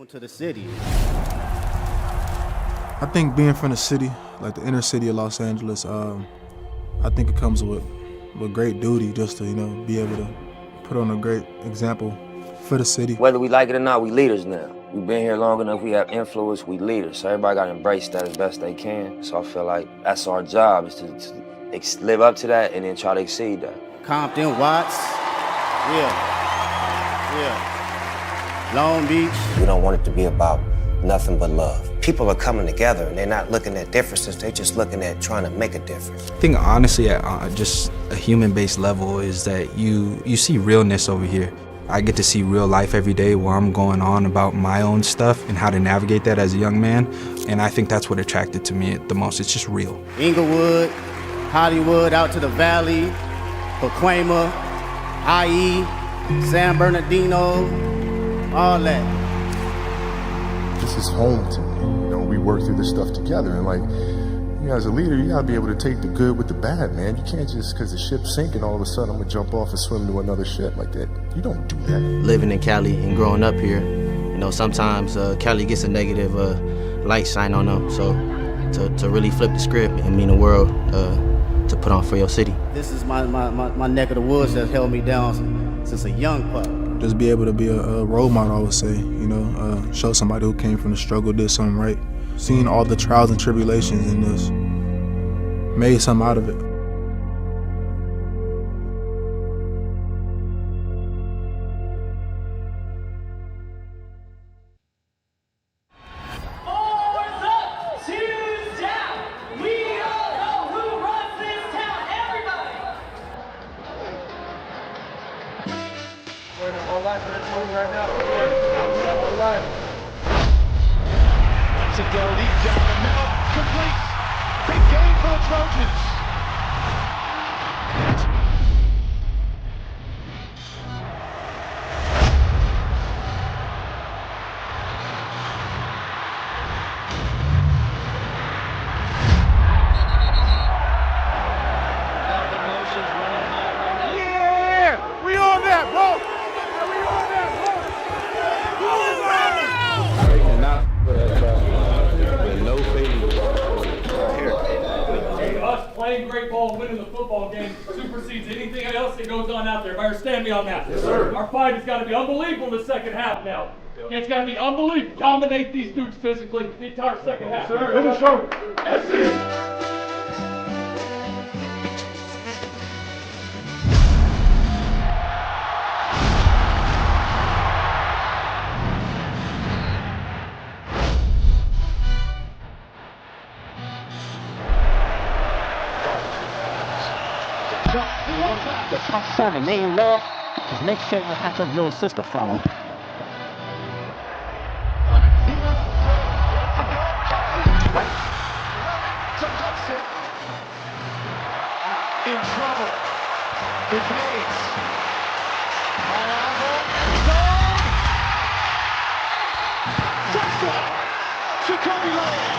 Welcome to the city. I think being from the city, like the inner city of Los Angeles, I think it comes with great duty just to, be able to put on a great example for the city. Whether we like it or not, we leaders now. We've been here long enough, we have influence, we leaders. So everybody gotta embrace that as best they can. So I feel like that's our job, is to live up to that and then try to exceed that. Compton, Watts, yeah. Long Beach. We don't want it to be about nothing but love. People are coming together and they're not looking at differences, they're just looking at trying to make a difference. I think honestly at just a human-based level is that you see realness over here. I get to see real life every day where I'm going on about my own stuff and how to navigate that as a young man, and I think that's what attracted to me the most. It's just real. Inglewood, Hollywood, out to the Valley, Pacoima, IE, San Bernardino, all that. This is home to me. We work through this stuff together, and as a leader, you gotta be able to take the good with the bad, man. You can't just, because the ship's sinking, all of a sudden I'm gonna jump off and swim to another ship like that. You don't do that. Living in Cali and growing up here, sometimes Cali gets a negative light shine on them. So to really flip the script and mean the world to put on for your city. This is my neck of the woods that held me down since a young pup. Just be able to be a role model, I would say, show somebody who came from the struggle, did something right. Seeing all the trials and tribulations and just made something out of it. Goal deep down the middle, complete. Big game for the Trojans. Yeah, we on that, bro. We on that, bro. Us playing great ball, winning the football game supersedes anything else that goes on out there. Understand me on that? Yes, sir. Our fight has got to be unbelievable in the second half now. It's got to be unbelievable. Dominate these dudes physically the entire second half. Yes, sir. Yes, sir. Yes, sir. The top 7 main left. His next shot will have his little sister follow. In trouble. Evades. Touchdown. Jacoby Lane.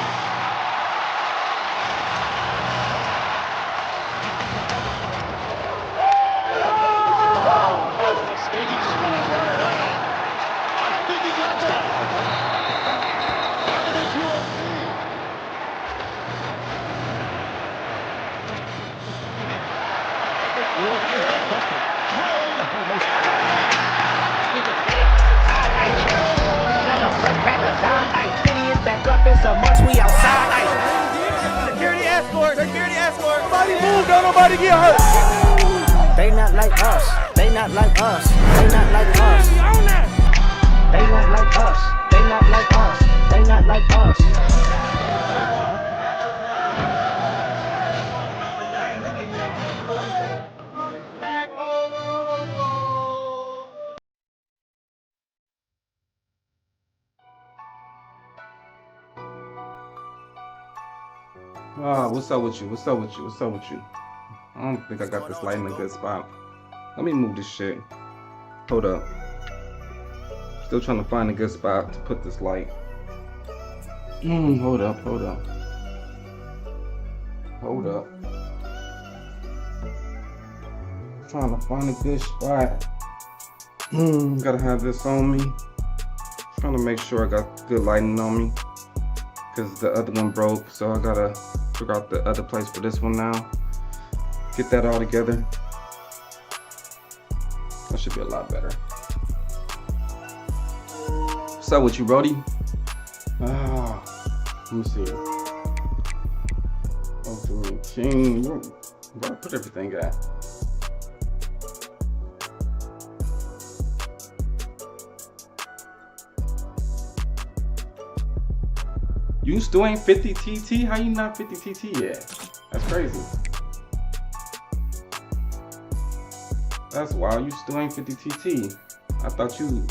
Security escort! Nobody move, don't nobody get hurt! They not like us. They not like us. They not like us. They not like us. They not like us. They not like us. What's up with you? What's up with you? What's up with you? I don't think I got this light in a good spot. Let me move this shit. Hold up. Still trying to find a good spot to put this light. Hold up. Hold up. Trying to find a good spot. Gotta have this on me. trying to make sure I got good lighting on me, because the other one broke, so I gotta figure out the other place for this one now. Get that all together. That should be a lot better. What's up with you, Brody? Let me see. Ultimate Team. Where I put everything at? You still ain't 50 TT? How you not 50 TT yet? That's crazy. That's wild. You still ain't 50 TT. I thought you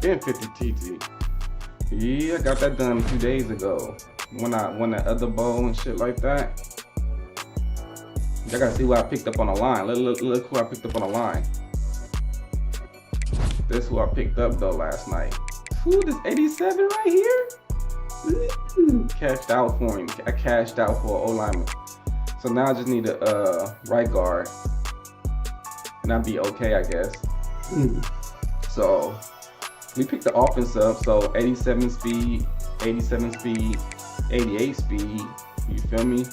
been 50 TT. Yeah, I got that done a few days ago. When I won that other bowl and shit like that. I gotta see what I picked up on the line. Look who I picked up on the line. This who I picked up though last night. Who, this 87 right here? Cashed out for him. I cashed out for an O-lineman. So now I just need a right guard. And I'll be okay, I guess. So we picked the offense up. So 87 speed, 88 speed. You feel me?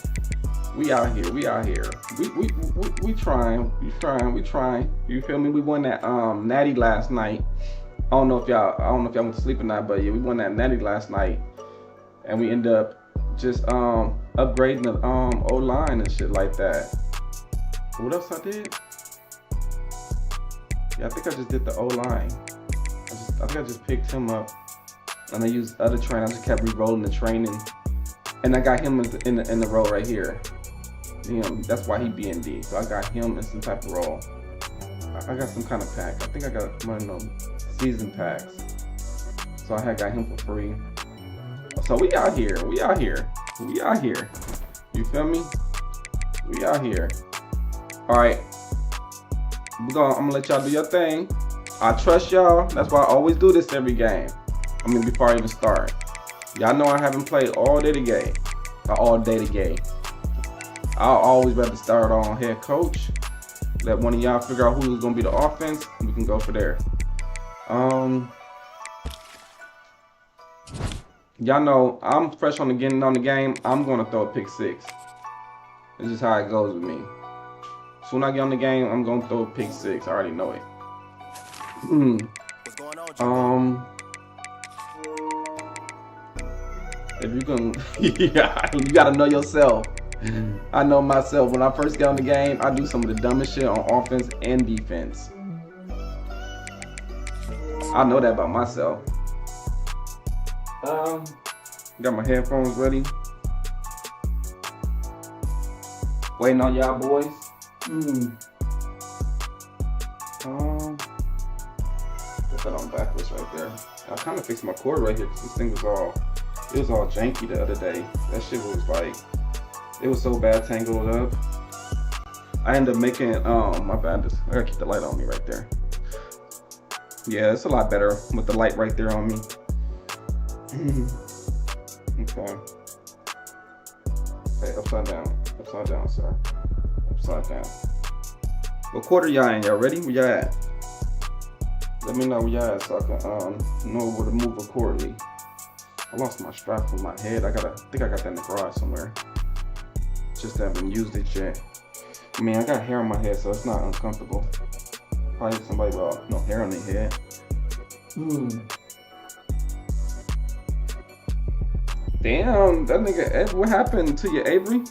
We out here. We trying. You feel me? We won that natty last night. I don't know if y'all went to sleep or not, but yeah, we won that natty last night. And we end up just upgrading the O-line and shit like that. What else I did? Yeah, I think I just did the O-line. I think I just picked him up, and I used other train. I just kept re-rolling the training, and I got him in the role right here. That's why he BND. So I got him in some type of role. I got some kind of pack. I think I got one of them season packs. So I had got him for free. So we out here. You feel me? We out here. All right. I'm gonna let y'all do your thing. I trust y'all. That's why I always do this every game. I mean, before I even start. Y'all know I haven't played all day today. I'll always rather start on head coach. Let one of y'all figure out who's gonna be the offense. We can go for there. Y'all know I'm fresh on getting on the game. I'm gonna throw a pick six. This is how it goes with me. Soon as I get on the game, I'm gonna throw a pick six. I already know it. If you can, yeah, you gotta know yourself. I know myself. When I first get on the game, I do some of the dumbest shit on offense and defense. I know that about myself. Got my headphones ready. Waiting on y'all boys. Put that on backwards right there. I kind of fixed my cord right here because this thing was all janky the other day. That shit was like, it was so bad tangled up. I ended up making, my bad, I gotta keep the light on me right there. Yeah, it's a lot better with the light right there on me. Okay. Hey, upside down, sir. Upside down. What quarter y'all in? Y'all ready? Where y'all at? Let me know where y'all at so I can know where to move accordingly. I lost my strap from my head. I think I got that in the garage somewhere. Just haven't used it yet. I mean, I got hair on my head, so it's not uncomfortable. Probably somebody with no hair on their head. Damn, that nigga, what happened to you, Avery?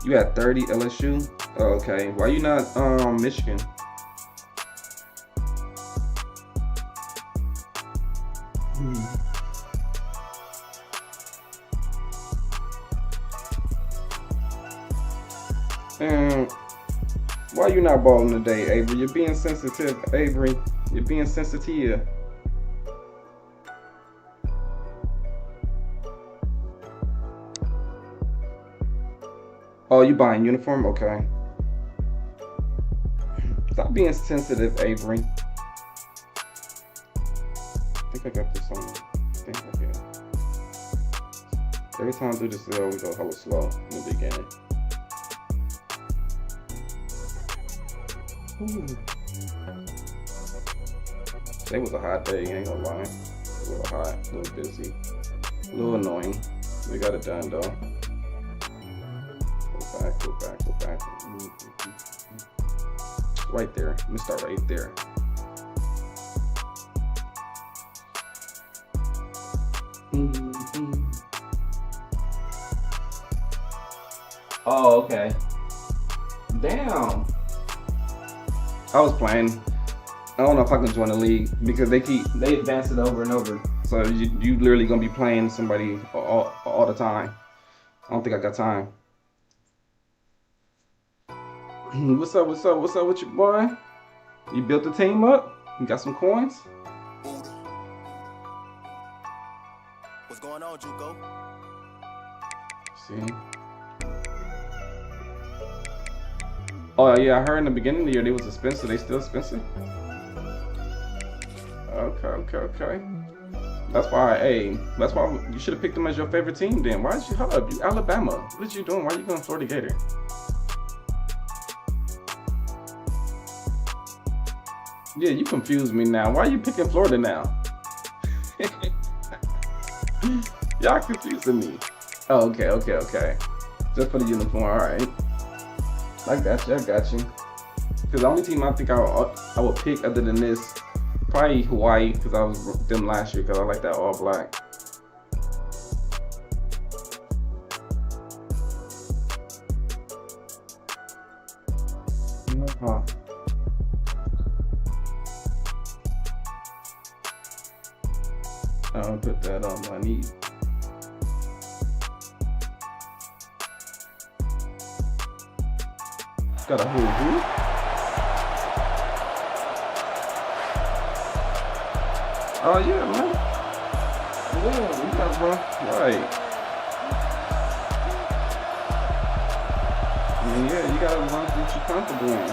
You had 30 LSU? Oh, okay. Why you not Michigan? Why you not balling today, Avery? You're being sensitive, Avery. You're being sensitive. Oh, you buying uniform? Okay. Stop being sensitive, Avery. I think I got this on. I think I did. Every time I do this, we go hella slow in the beginning. Today was a hot day, ain't gonna lie. A little hot, a little busy, a little annoying. We got it done though. Go back. Right there. Let me start right there. Oh, okay. Damn. I was playing. I don't know if I can join the league because they advance it over and over. So you literally gonna be playing somebody all the time. I don't think I got time. What's up with your boy? You built the team up? You got some coins? What's going on, Juco? See? Oh yeah, I heard in the beginning of the year they was expensive. They still expensive? Okay. That's why you should have picked them as your favorite team then. Why did you, hold up, you Alabama. What are you doing? Why are you going Florida Gator? Yeah, you confused me now. Why are you picking Florida now? Y'all confusing me. Oh, okay. Just for the uniform, alright. I got you. Because the only team I think I would pick other than this, probably Hawaii, because I was with them last year, because I like that all black. I'll put that on my knee. Got a who? Oh yeah, man. Yeah, we got one. Right. Yeah, you gotta run what you're comfortable in.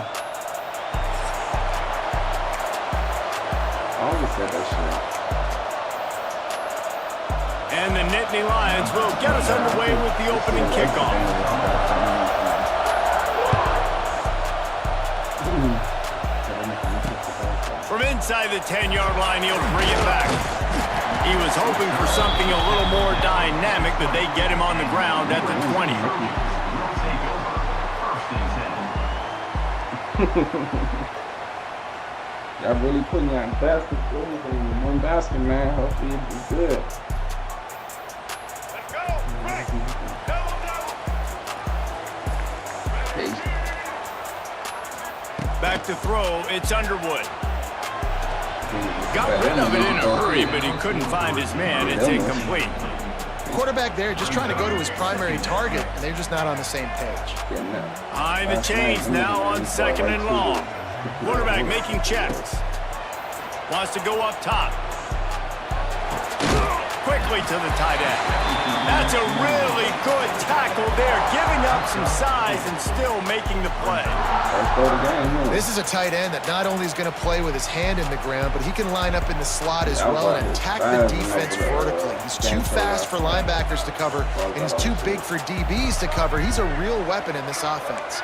I always said that shit. And the Nittany Lions will get us underway with the opening kickoff. From inside the 10-yard line, he'll bring it back. He was hoping for something a little more dynamic, but they get him on the ground at the 20. Y'all really putting out basketball in one basket, man. Hopefully it's good. Back to throw, it's Underwood. Got rid of it in a hurry, but he couldn't find his man. It's incomplete. Quarterback there just trying to go to his primary target, and they're just not on the same page. High the chains now on 2nd and long. Quarterback making checks. Wants to go up top. Quickly to the tight end. That's a really good tackle there, giving up some size and still making the play. This is a tight end that not only is going to play with his hand in the ground, but he can line up in the slot as well and attack the defense vertically. He's too fast for linebackers to cover, and he's too big for DBs to cover. He's a real weapon in this offense.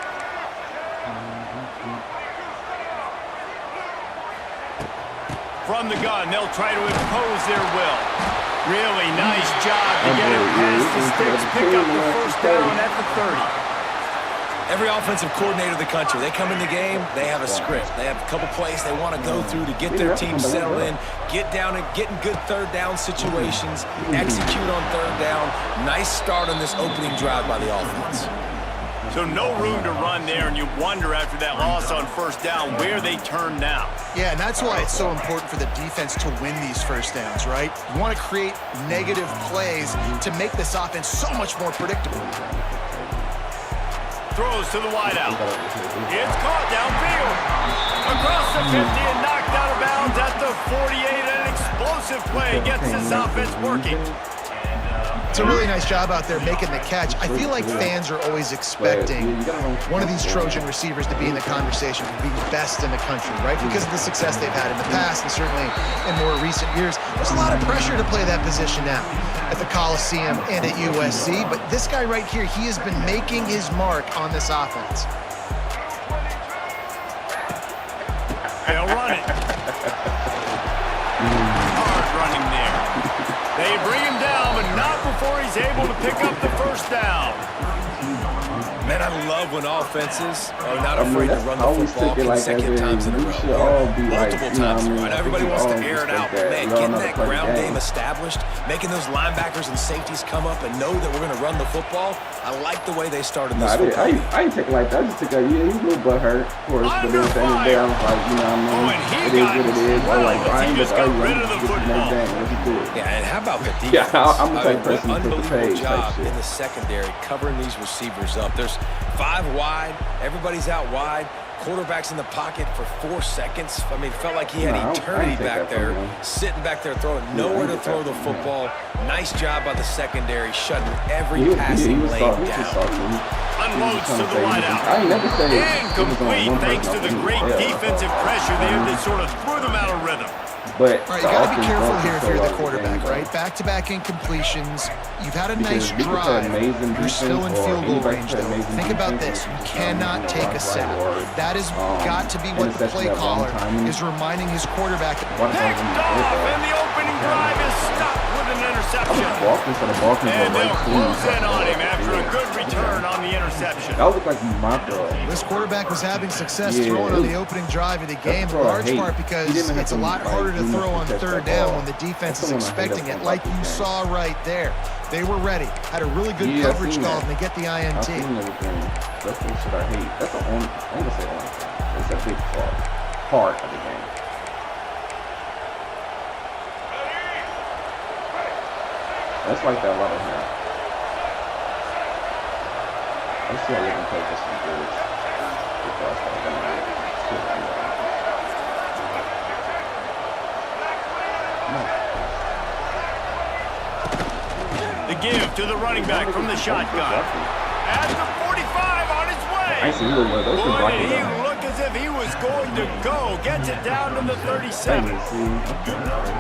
From the gun, they'll try to impose their will. Really nice job to get it past the sticks, pick up the first down at the 30. Every offensive coordinator in the country, they come in the game, they have a script. They have a couple plays they want to go through to get their team settled in, get down and get in good third down situations, execute on third down. Nice start on this opening drive by the offense. So no room to run there, and you wonder after that loss on first down where they turn now. Yeah, and that's why it's so important for the defense to win these first downs, right? You want to create negative plays to make this offense so much more predictable. Throws to the wideout. It's caught downfield. Across the 50 and knocked out of bounds at the 48. An explosive play gets this offense working. It's a really nice job out there making the catch. I feel like fans are always expecting one of these Trojan receivers to be in the conversation for being best in the country, right? Because of the success they've had in the past and certainly in more recent years. There's a lot of pressure to play that position now at the Coliseum and at USC, but this guy right here, he has been making his mark on this offense. They'll run it. Hard running there. They bring him down, but not before he's able to pick up the first down. Man, I love when offenses are not afraid to run the football consecutive times in a row. Multiple times in a row. Everybody wants to air it out, but man, getting that ground game established, making those linebackers and safeties come up and know that we're going to run the football, I like the way they started this football. I didn't take it like that. I just took it, yeah, he's a little butthurt, of course, but then at the end of the day, I was like, you know what I mean? It is what it is. I like Brian, but I was just next game. Let's do it. Yeah, and how about the defense? Yeah, I'm the type of person who took the page. Job in the secondary covering these receivers up. There's 5 wide, everybody's out wide, quarterback's in the pocket for 4 seconds. I mean, it felt like he had eternity back there, sitting back there throwing nowhere to throw the football. Nice job by the secondary, shutting every passing lane down. Unloads to the wideout. Incomplete thanks to the great defensive pressure there that sort of threw them out of rhythm. But all right, you got to be careful here if you're the quarterback, right? Back-to-back incompletions. You've had a nice drive. You're still in field goal range, though. Think about this. You cannot take a sack. That has got to be what the play caller is reminding his quarterback. Picked off, and the opening drive is stopped with an interception. And they'll close in on him after a good return on the interception. That looked like my throw. This quarterback was having success throwing on the opening drive of the game, in large part because it's a lot harder to throw on third down when the defense is expecting it, like you saw right there. They were ready, had a really good coverage call, and they get the INT. That's the shit I hate. That's the only, I'm gonna say only thing. It's a big part of the game. That's like that a lot of him. Let's see how we can play this one good. The give to the running back from the shotgun. At the 45 on his way. Boy, did he look as if he was going to go. Gets it down to the 37.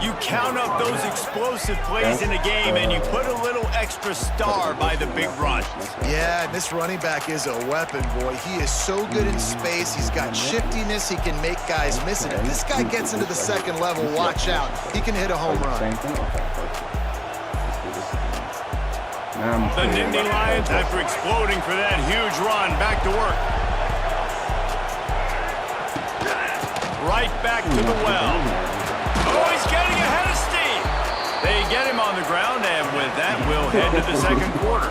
You count up those explosive plays in a game and you put a little extra star by the big run. Yeah, this running back is a weapon, boy. He is so good in space. He's got shiftiness. He can make guys miss it. If this guy gets into the second level, watch out. He can hit a home run. The Nittany Lions, after exploding for that huge run, back to work. Right back to the well. Oh, he's getting ahead of steam. They get him on the ground, and with that, we'll head to the second quarter.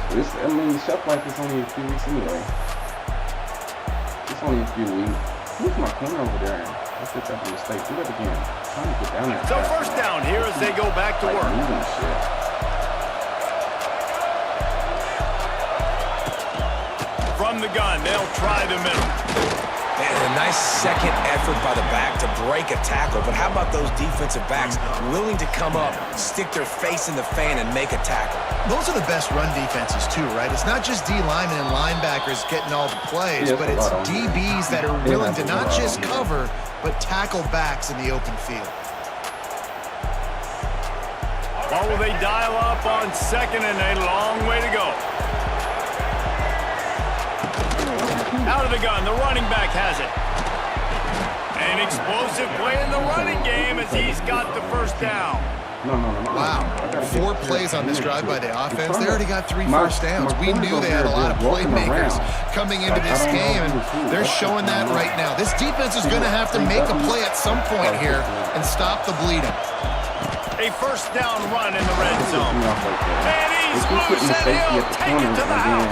I mean, Chef Life is only a few weeks anyway. It's only a few weeks. Who's my corner over there? I picked up a mistake. Do that again. I'm trying to get down there. So first down here as they go back to work. From the gun, they'll try the middle. Man, a nice second effort by the back to break a tackle, but how about those defensive backs willing to come up, stick their face in the fan, and make a tackle? Those are the best run defenses too, right? It's not just D linemen and linebackers getting all the plays, but it's DBs that are willing to not just cover, but tackle backs in the open field. Or will they dial up on second and a long way to go? Out of the gun, the running back has it. An explosive play in the running game as he's got the first down. Wow, 4 plays on this drive by the offense. They already got 3 first downs. We knew they had a lot of playmakers coming into this game, and they're showing that right now. This defense is going to have to make a play at some point here and stop the bleeding. A first down run in the red zone. And he's loose and he'll take it to the house.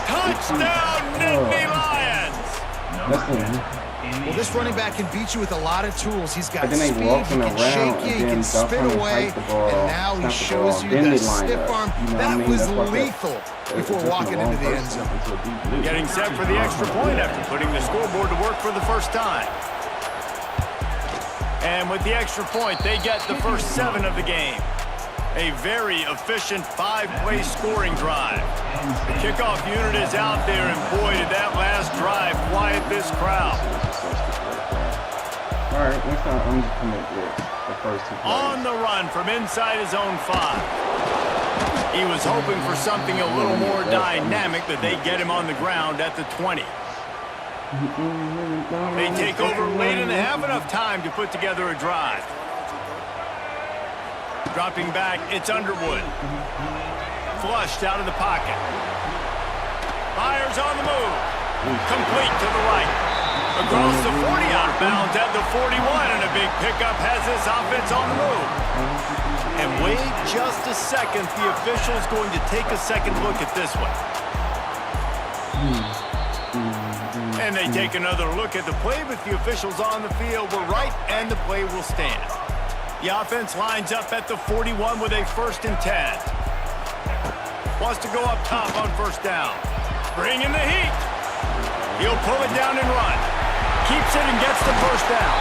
Touchdown, Nittany Lions! Well, this running back can beat you with a lot of tools. He's got speed, he can shake you, he can spin away, and now he shows you the stiff arm. That was lethal before walking into the end zone. Getting set for the extra point after putting the scoreboard to work for the first time. And with the extra point, they get the first 7 of the game. A very efficient 5-play scoring drive. The kickoff unit is out there, and boy, did that last drive quiet this crowd. All right, next time I'm just coming with the first 2 plays. On the run from inside his own 5. He was hoping for something a little more dynamic, but they get him on the ground at the 20. They take over late in the half, enough time to put together a drive. Dropping back, it's Underwood. Flushed out of the pocket. Fires on the move. Complete to the right. Across the 40, out of bounds at the 41, and a big pickup has this offense on the move. And wait just a second, the official's going to take a second look at this one. And they take another look at the play, but the officials on the field were right, and the play will stand. The offense lines up at the 41 with a 1st and 10. Wants to go up top on 1st down. Bring in the heat. He'll pull it down and run. Keeps it and gets the 1st down.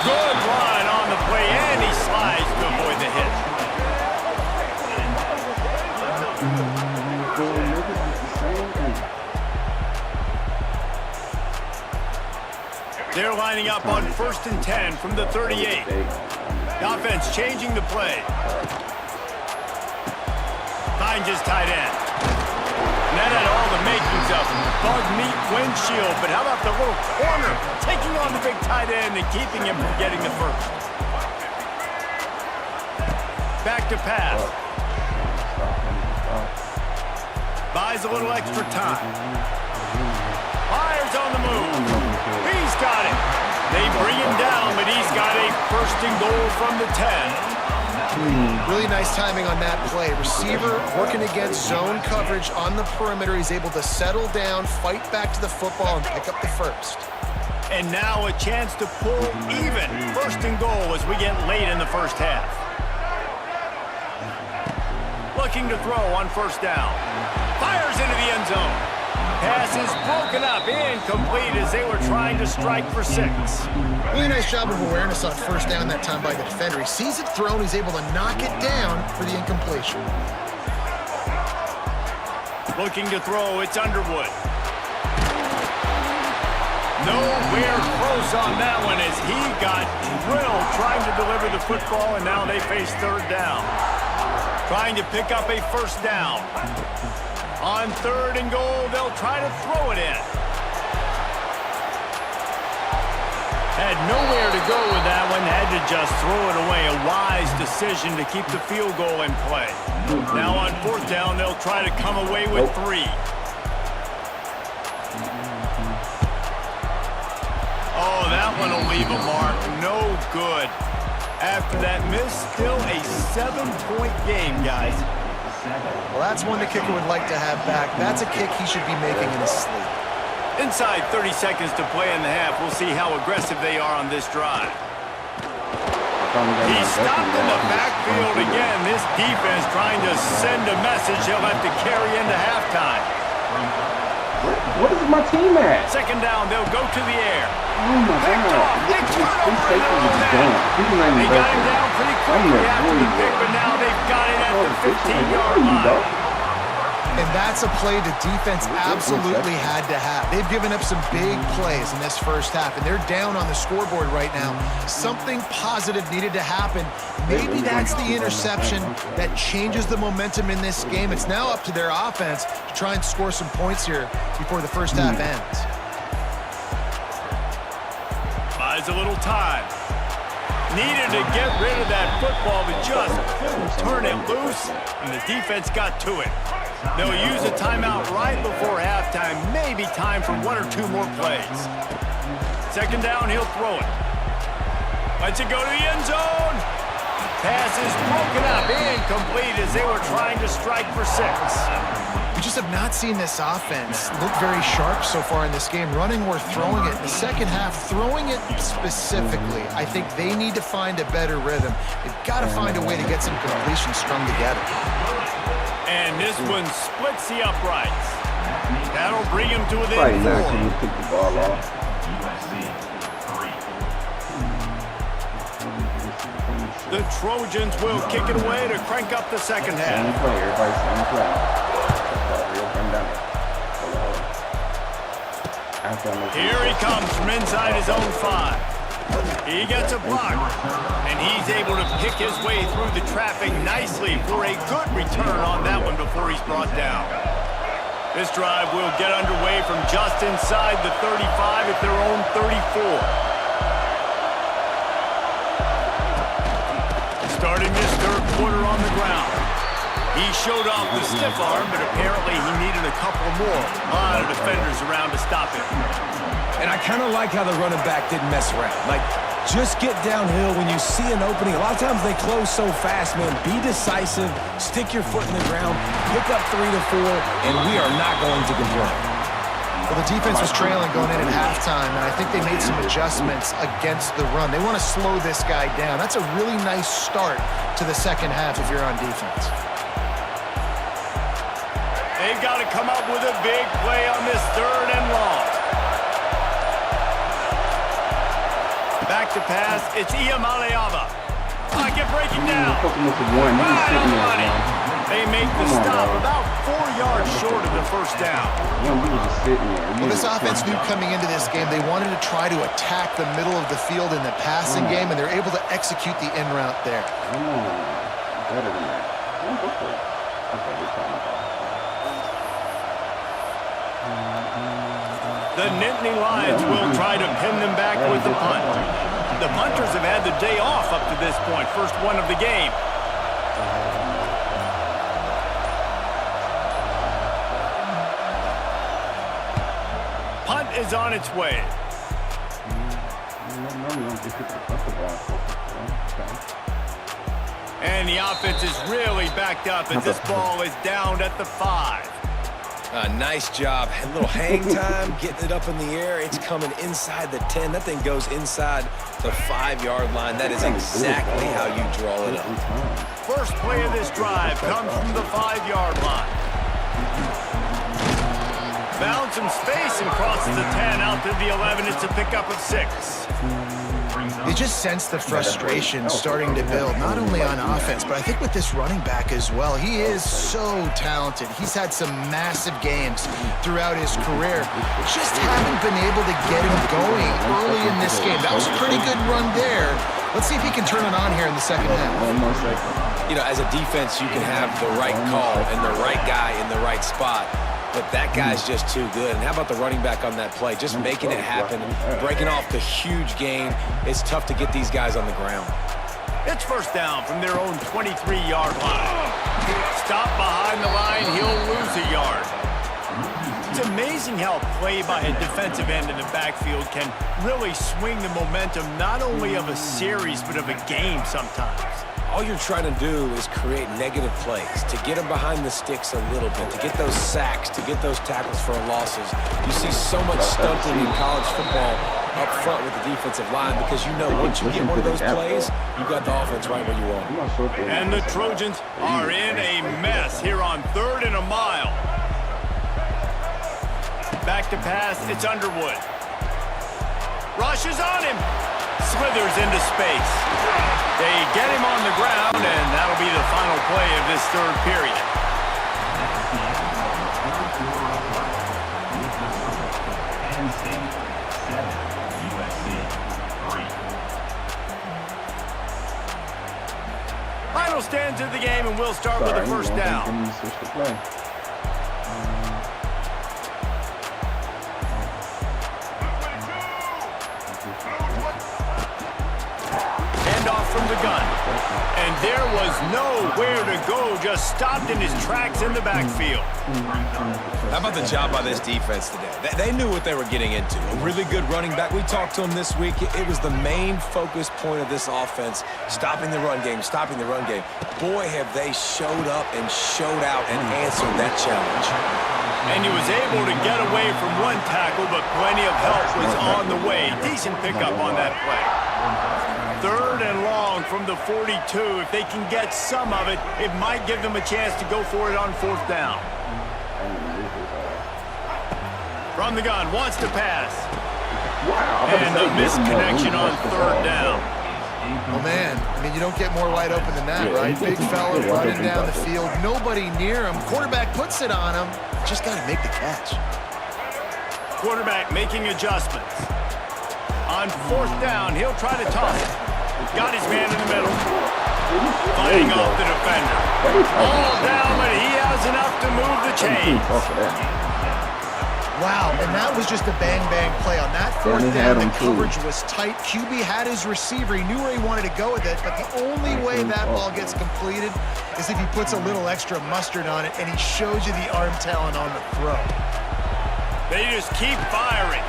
Good run on the play, and he slides to avoid the hit. They're lining up on 1st and 10 from the 38. The offense changing the play. Finds his tight end. And that had all the makings of bug meat windshield, but how about the little corner taking on the big tight end and keeping him from getting the 1st? Back to pass. Buys a little extra time. Fires on the move. He's got it. They bring him down, but he's got a 1st and goal from the 10. Really nice timing on that play. Receiver working against zone coverage on the perimeter. He's able to settle down, fight back to the football, and pick up the 1st. And now a chance to pull even. 1st and goal as we get late in the 1st half. Looking to throw on 1st down. Fires into the end zone. Pass is broken up, incomplete as they were trying to strike for 6. Really nice job of awareness on 1st down that time by the defender. He sees it thrown, he's able to knock it down for the incompletion. Looking to throw, it's Underwood. Nowhere close on that one as he got drilled trying to deliver the football, and now they face 3rd down. Trying to pick up a 1st down. On 3rd and goal, they'll try to throw it in. Had nowhere to go with that one, had to just throw it away. A wise decision to keep the field goal in play. Now on 4th down, they'll try to come away with 3. Oh, that one will leave a mark. No good. After that miss, still a 7-point game, guys. Well, that's one the kicker would like to have back. That's a kick he should be making in his sleep. Inside 30 seconds to play in the half. We'll see how aggressive they are on this drive. He's stopped in the backfield again. This defense trying to send a message he'll have to carry into halftime. What is my team at? 2nd down, they'll go to the air. Oh my God. They got him down pretty quickly after the pick, but now they've got it at the 15-yard line. And that's a play the defense absolutely had to have. They've given up some big plays in this 1st half, and they're down on the scoreboard right now. Something positive needed to happen. Maybe that's the interception that changes the momentum in this game. It's now up to their offense to try and score some points here before the 1st half ends. Buys a little time. Needed to get rid of that football, but just couldn't turn it loose, and the defense got to it. They'll use a timeout right before halftime. Maybe time for 1 or 2 more plays. 2nd down, he'll throw it. Lets it go to the end zone. Pass is broken up, incomplete as they were trying to strike for 6. We just have not seen this offense look very sharp so far in this game, running or throwing it. In the 2nd half, throwing it specifically, I think they need to find a better rhythm. They've got to find a way to get some completions strung together. And this one splits the uprights. That'll bring him to within 4. Right now, can you pick the ball off? The Trojans will kick it away to crank up the 2nd half. Here he comes from inside his own 5. He gets a block, and he's able to pick his way through the traffic nicely for a good return on that one before he's brought down. This drive will get underway from just inside the 35 at their own 34. Starting this third quarter on the ground. He showed off the stiff arm, but apparently he needed a couple more. A lot of defenders around to stop him. And I kind of like how the running back didn't mess around. Like, just get downhill when you see an opening. A lot of times they close so fast, man. Be decisive, stick your foot in the ground, pick up 3 to 4, and we are not going to complain. Well, the defense was trailing going in at halftime, and I think they made some adjustments against the run. They want to slow this guy down. That's a really nice start to the second half if you're on defense. They've got to come up with a big play on this 3rd and long. Back to pass, it's Iamaleava. Pocket breaking down. Right on money. They make the stop about 4 yards short of the first down. Well, this offense knew coming into this game they wanted to try to attack the middle of the field in the passing game, and they're able to execute the in route there. Better than that. The Nittany Lions will try to pin them back with the punt. The punters have had the day off up to this point. First one of the game. Punt is on its way. And the offense is really backed up as this ball is down at the 5. Nice job. A little hang time, getting it up in the air. It's coming inside the 10. That thing goes inside the 5-yard line. That is exactly how you draw it up. First play of this drive comes from the 5-yard line. Found some space and crosses the 10 out to the 11. It's a pickup of 6. You just sense the frustration starting to build, not only on offense, but I think with this running back as well. He is so talented. He's had some massive games throughout his career. Just haven't been able to get him going early in this game. That was a pretty good run there. Let's see if he can turn it on here in the second half. You know, as a defense, you can have the right call and the right guy in the right spot. But that guy's just too good. And how about the running back on that play? Just making it happen, breaking off the huge gain. It's tough to get these guys on the ground. It's first down from their own 23-yard line. Stop behind the line, he'll lose a yard. It's amazing how a play by a defensive end in the backfield can really swing the momentum not only of a series but of a game sometimes. All you're trying to do is create negative plays, to get them behind the sticks a little bit, to get those sacks, to get those tackles for losses. You see so much stunting in college football up front with the defensive line because you know once you get one of those plays, you've got the offense right where you want. And the Trojans are in a mess here on 3rd and a mile. Back to pass, it's Underwood. Rushes on him. Slithers into space. They get him on the ground, and that'll be the final play of this 3rd period. Final stands of the game, and we'll start with the first down. From the gun. And there was nowhere to go, just stopped in his tracks in the backfield. How about the job by this defense today? They knew what they were getting into. A really good running back. We talked to him this week. It was the main focus point of this offense, stopping the run game, stopping the run game. Boy, have they showed up and showed out and answered that challenge. And he was able to get away from one tackle, but plenty of help was on the way. Decent pickup on that play. 3rd and long from the 42. If they can get some of it, it might give them a chance to go for it on 4th down. From the gun, wants to pass. And a misconnection on 3rd down. Oh, man, I mean, you don't get more wide open than that, right? Big fella running down the field, nobody near him. Quarterback puts it on him. Just got to make the catch. Quarterback making adjustments. On 4th down, he'll try to toss it. Got his man in the middle. Fighting off the defender. All down, but he has enough to move the chains. Wow, and that was just a bang-bang play. On that fourth down, the coverage was tight. QB had his receiver. He knew where he wanted to go with it, but the only way that ball gets completed is if he puts a little extra mustard on it, and he shows you the arm talent on the throw. They just keep firing.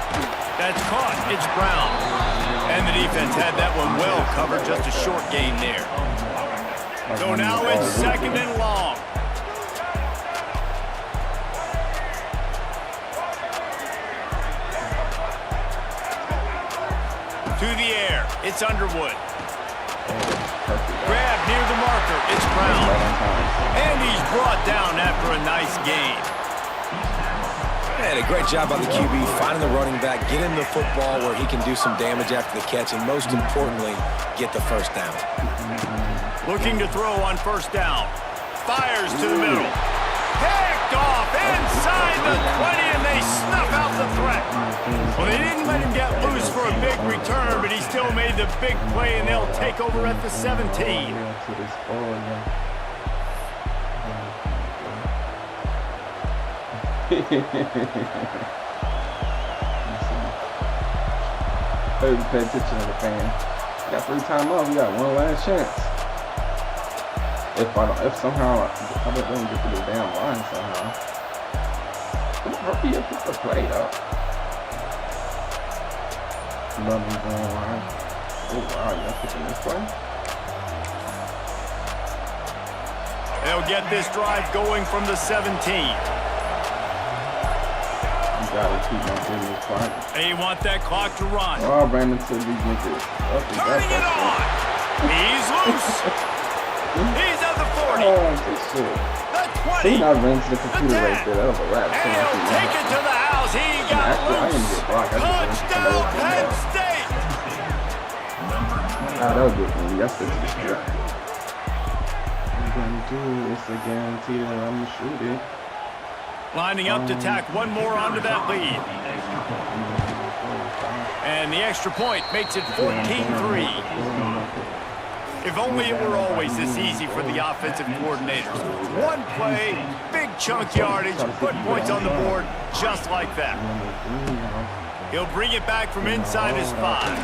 That's caught. It's Brown. And the defense had that one well covered. Just a short gain there. So now it's 2nd and long. To the air. It's Underwood. Grab near the marker. It's Brown. And he's brought down after a nice gain. And a great job by the QB, finding the running back, getting the football where he can do some damage after the catch, and most importantly, get the first down. Looking to throw on 1st down. Fires to the middle. Picked off inside the 20, and they snuff out the threat. Well, they didn't let him get loose for a big return, but he still made the big play, and they'll take over at the 17. Hey, pay attention to the fan. Got 3 timeouts. We got one last chance. If somehow I don't get to the damn line somehow. Hurry up with the play up. Nothing's going on. Oh wow, y'all picking this play? They'll get this drive going from the 17. Gotta keep my business quiet. They want that clock to run. Oh, Brandon said these niggas. Turning it on. He's loose. He's at the 40. Oh, this shit. The 20. He not ran to the computer right there. That was a wrap. And he'll take it to the house. He got loose. Touchdown, Penn State. Ah, that was good for me. That's the shit. I'm gonna do this again. That I'm gonna shoot it. Lining up to tack one more onto that lead. And the extra point makes it 14-3. If only it were always this easy for the offensive coordinators. One play, big chunk yardage, put points on the board just like that. He'll bring it back from inside his 5.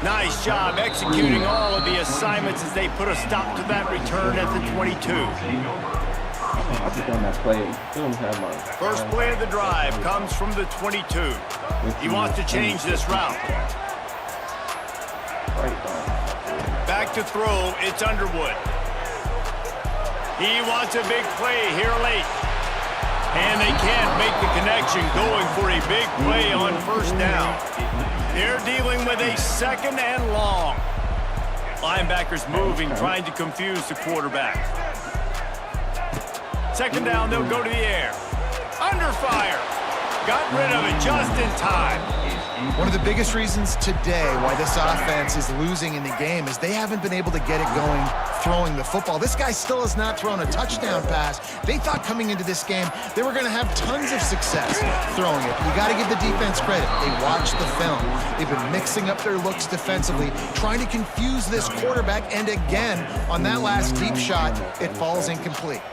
Nice job executing all of the assignments as they put a stop to that return at the 22. I think on that play, First play of the drive comes from the 22. He wants to change this route. Back to throw, it's Underwood. He wants a big play here late. And they can't make the connection going for a big play on 1st down. They're dealing with a 2nd and long. Linebackers moving, trying to confuse the quarterback. 2nd down, they'll go to the air. Under fire. Got rid of it just in time. One of the biggest reasons today why this offense is losing in the game is they haven't been able to get it going throwing the football. This guy still has not thrown a touchdown pass. They thought coming into this game they were going to have tons of success throwing it. You got to give the defense credit. They watched the film. They've been mixing up their looks defensively, trying to confuse this quarterback, and again, on that last deep shot, it falls incomplete.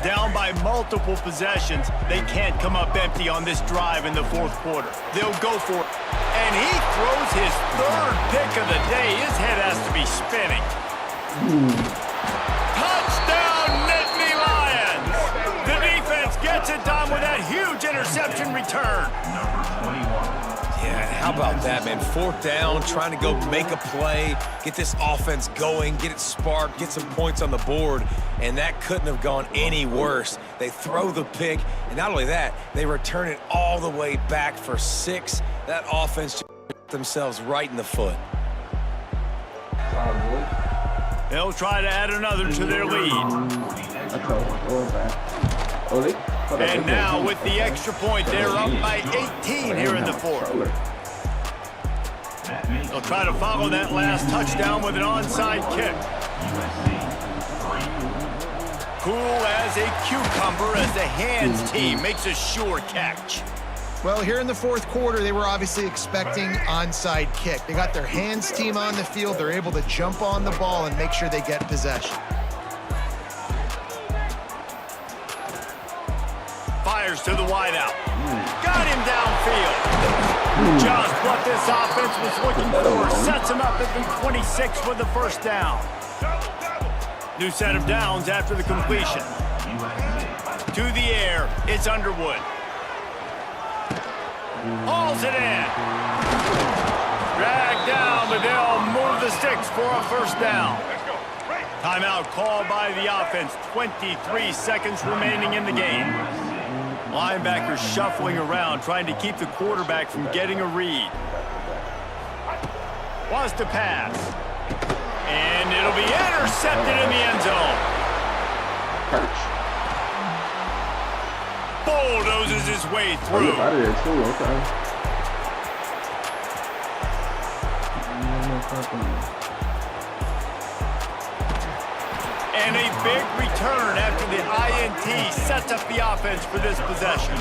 Down by multiple possessions, they can't come up empty on this drive in the 4th quarter. They'll go for it. And he throws his 3rd pick of the day. His head has to be spinning. Touchdown, Nittany Lions! The defense gets it done with that huge interception return. Yeah, how about that, man? 4th down, trying to go make a play, get this offense going, get it sparked, get some points on the board, and that couldn't have gone any worse. They throw the pick, and not only that, they return it all the way back for 6. That offense just themselves right in the foot. They'll try to add another to their lead. And now with the extra point, they're up by 18 here in the 4th. They'll try to follow that last touchdown with an onside kick. Cool as a cucumber as the hands team makes a sure catch. Well, here in the 4th quarter, they were obviously expecting onside kick. They got their hands team on the field. They're able to jump on the ball and make sure they get possession. fires to the wideout. Got him downfield. Just what this offense was looking for. Sets him up at the 26 with the first down. New set of downs after the completion. To the air, it's Underwood. Hauls it in. Dragged down, but they'll move the sticks for a first down. Timeout called by the offense. 23 seconds remaining in the game. Linebackers shuffling around, trying to keep the quarterback from getting a read. Wants to pass. And it'll be intercepted in the end zone. Bulldozes his way through. Out of there too, okay. And a big return after the INT sets up the offense for this possession.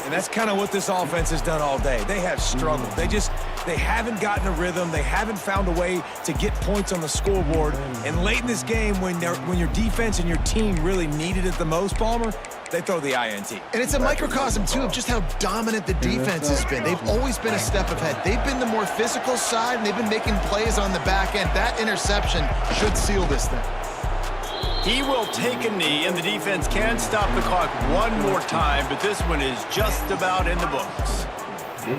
And that's kind of what this offense has done all day. They have struggled. They haven't gotten a rhythm. They haven't found a way to get points on the scoreboard. And late in this game, when your defense and your team really needed it the most, Palmer, they throw the INT. And it's a microcosm, too, of just how dominant the defense has been. They've always been a step ahead. They've been the more physical side, and they've been making plays on the back end. That interception should seal this thing. He will take a knee, and the defense can stop the clock one more time, but this one is just about in the books.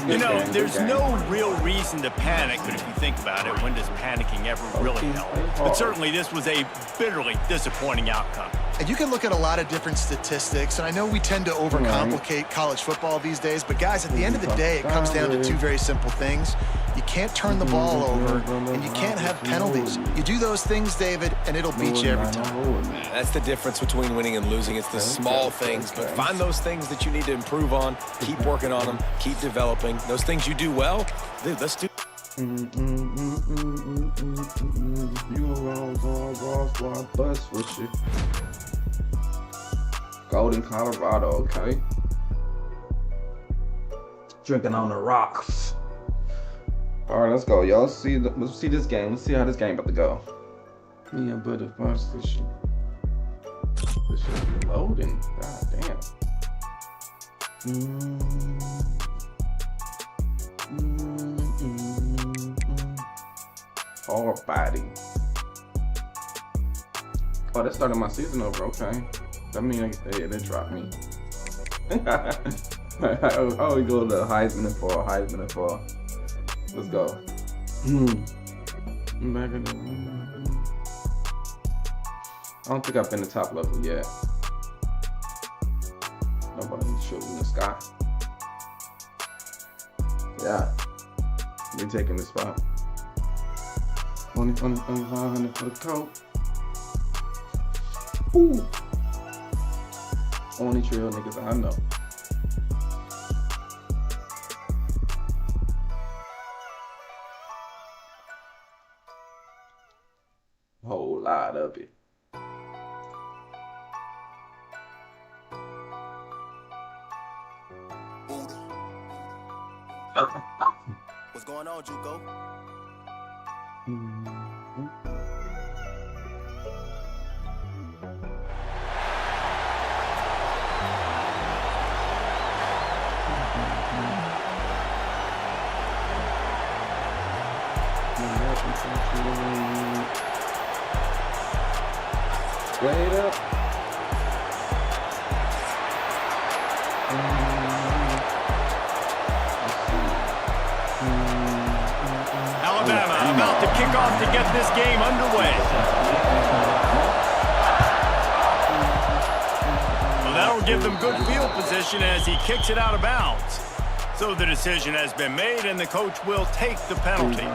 You know, there's no real reason to panic, but if you think about it, when does panicking ever really help? But certainly this was a bitterly disappointing outcome. And you can look at a lot of different statistics, and I know we tend to overcomplicate college football these days, but guys, at the end of the day, it comes down to two very simple things. You can't turn the ball over, and you can't have penalties. You do those things, David, and it'll beat you every time. That's the difference between winning and losing. It's the small things, but find those things that you need to improve on, keep working on them, keep developing. Those things you do well, dude, let's do. You around, bus with you. Golden, Colorado, okay. Drinking on the rocks. All right, let's go, y'all. Let's see this game. Let's see how this game about to go. Me and Buddy Bunch, this shit. This shit loading. God damn. Hard body. Oh, that started my season over. Okay. That means they dropped me. Oh, we go to Heisman and fall. Let's go. Back in the I don't think I've been to top level yet. Nobody shooting the sky. Yeah. We taking the spot. 2500 for the coat. Ooh. Only trail niggas I know. Whole lot of it. What's going on, Juco? Wait up. Alabama about to kick off to get this game underway. Well, that'll give them good field position as he kicks it out of bounds. So the decision has been made, and the coach will take the penalty.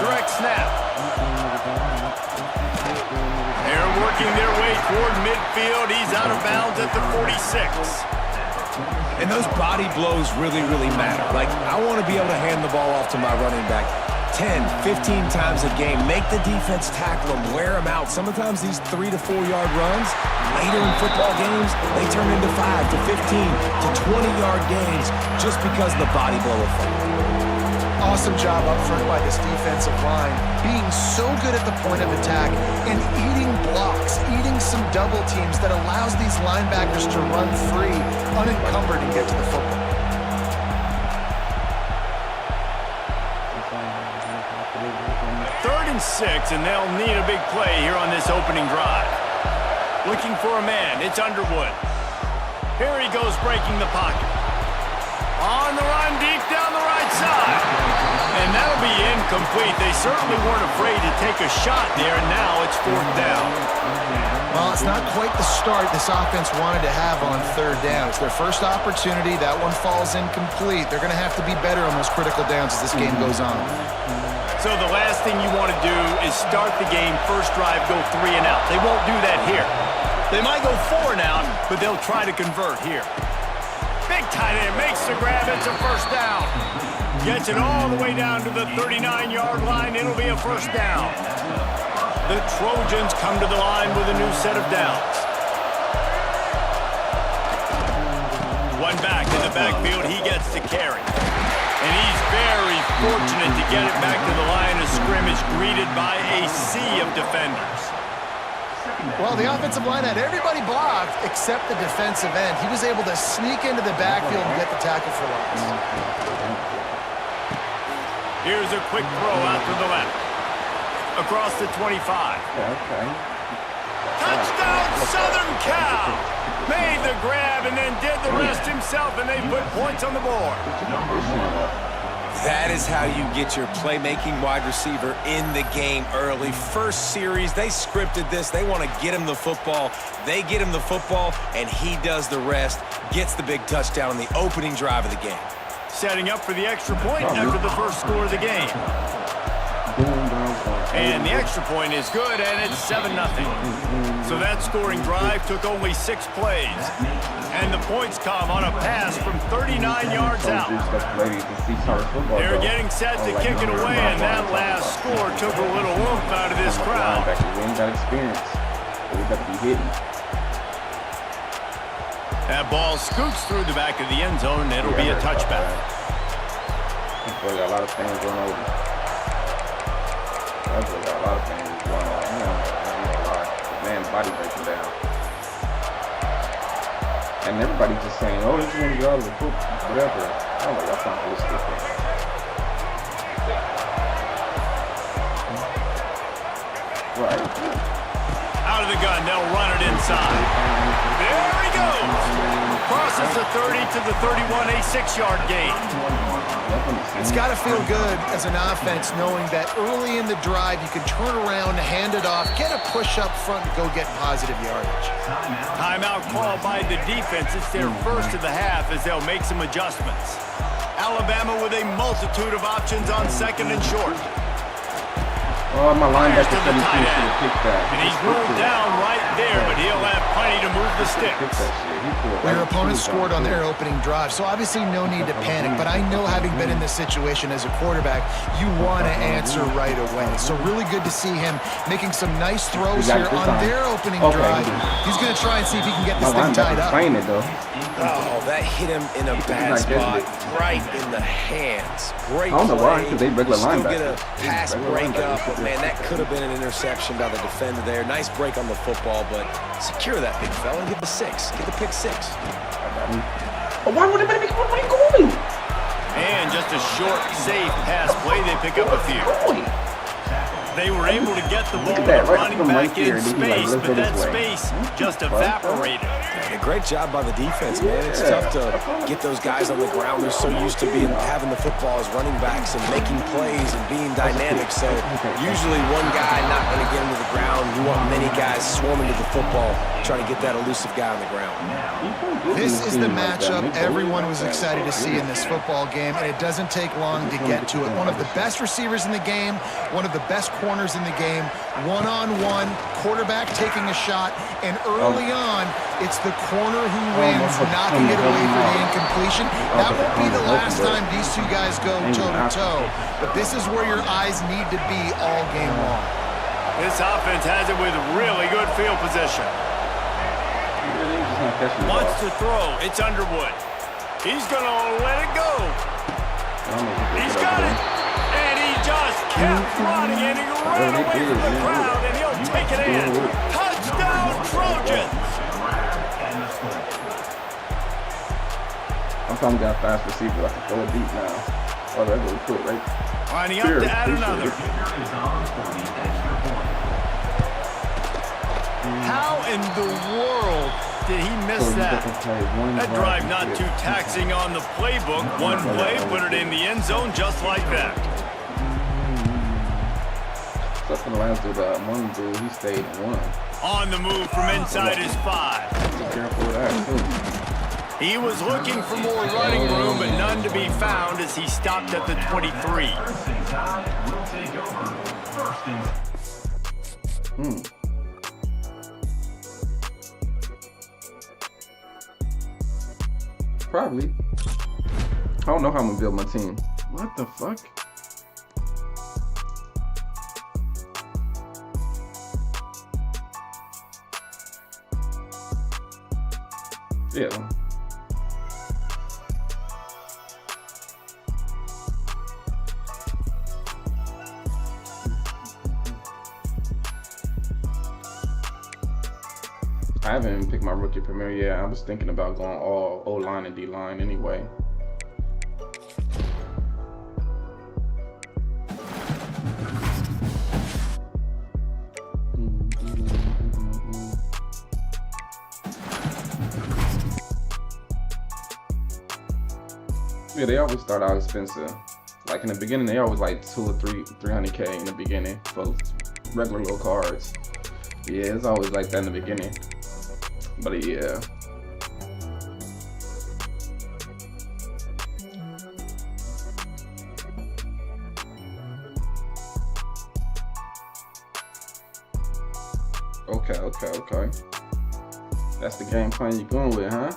Direct snap. They're working their way toward midfield. He's out of bounds at the 46. And those body blows really, really matter. Like, I want to be able to hand the ball off to my running back 10, 15 times a game. Make the defense tackle them, wear them out. Sometimes these 3 to 4 yard runs, later in football games, they turn into 5 to 15 to 20-yard games just because of the body blow effect. Awesome job up front by this defensive line, being so good at the point of attack and eating blocks, eating some double teams that allows these linebackers to run free, unencumbered, and get to the football. Third and 6, and they'll need a big play here on this opening drive. Looking for a man, it's Underwood. Here he goes breaking the pocket. On the run, deep down the right side. And that'll be incomplete. They certainly weren't afraid to take a shot there, and now it's 4th down. Well, it's not quite the start this offense wanted to have on 3rd down. It's their first opportunity. That one falls incomplete. They're going to have to be better on those critical downs as this game goes on. So the last thing you want to do is start the game, first drive, go 3 and out. They won't do that here. They might go 4 and out, but they'll try to convert here. Big tight end makes the grab. It's a 1st down. Gets it all the way down to the 39-yard line. It'll be a 1st down. The Trojans come to the line with a new set of downs. One back in the backfield. He gets to carry. And he's very fortunate to get it back to the line of scrimmage, greeted by a sea of defenders. Well, the offensive line had everybody blocked except the defensive end. He was able to sneak into the backfield and get the tackle for loss. Here's a quick throw out to the left. Across the 25. Touchdown, Southern Cal! Made the grab and then did the rest himself, and they put points on the board. That is how you get your playmaking wide receiver in the game early. First series, they scripted this. They want to get him the football. They get him the football, and he does the rest. Gets the big touchdown on the opening drive of the game. Setting up for the extra point after the first score of the game. And the extra point is good, and it's 7-0. So that scoring drive took only 6 plays. And the points come on a pass from 39 yards out. They're getting set to kick it away, and that last score took a little oomph out of this crowd. That ball scoots through the back of the end zone, and it'll be a touchback. Got a lot of things going over. Got a lot of things going on. You know, the man's body breaking down. And everybody just saying, oh, this is one of y'all the foot, whatever. I don't know, that's not realistic. Right. Out of the gun, they'll run it inside. There he goes. Crosses the 30 to the 31, a 6-yard gain. It's got to feel good as an offense knowing that early in the drive you can turn around, hand it off, get a push up front, and go get positive yardage. Timeout called by the defense. It's their first of the half as they'll make some adjustments. Alabama with a multitude of options on 2nd and short. Oh, my linebacker said he should have kicked that. And he's rolled down right there, but he'll have plenty to move the sticks. Well, your opponent scored on their opening drive, so obviously no need to panic. But I know, having been in this situation as a quarterback, you want to answer right away. So really good to see him making some nice throws here on their opening drive. He's going to try and see if he can get this thing tied up. Oh, that hit him in a bad spot, right in the hands. Great play. I don't know why, because they regular linebackers. Still get a pass breakup, but man, that could have been an interception by the defender there. Nice break on the football, but secure that big fella and get the 6. Get the pick 6. Why would it be going? And just a short, safe pass play. They pick up a few. They were able to get the ball running back in space, but that space just evaporated. A great job by the defense, man. It's tough to get those guys on the ground. They're so used to having the football as running backs and making plays and being dynamic. So usually one guy not going to get him to the ground. You want many guys swarming to the football, trying to get that elusive guy on the ground. This is the matchup everyone was excited to see in this football game, and it doesn't take long to get to it. One of the best receivers in the game, one of the best corners in the game, one-on-one, quarterback taking a shot, and early on, It's the corner who wins, knocking it away for the incompletion. That won't be the last time these two guys go toe-to-toe, but this is where your eyes need to be all game long. This offense has it with really good field position. Wants to throw. It's Underwood. He's going to let it go. He's got it. And he just kept running, and he ran away from the crowd, and he'll take it in. Touchdown, Trojans. I'm talking about fast receiver. I can throw it deep now. Oh, that's really quick, right? Lining up to add another. How in the world did he miss that? That drive not too taxing on the playbook. One play, put it in the end zone just like that. Except for the last dude, one dude, he stayed in one. On the move from inside his 5. Be careful with that, too. He was looking for more running room, but none to be found as he stopped at the 23. Probably. I don't know how I'm gonna build my team. What the fuck? Yeah. I haven't even picked my rookie premier yet. I was thinking about going all O-line and D-line anyway. Yeah, they always start out expensive. Like in the beginning, they always like 2 or 300K in the beginning for regular little cards. Yeah, it's always like that in the beginning. But yeah. Okay. That's the game plan you're going with, huh?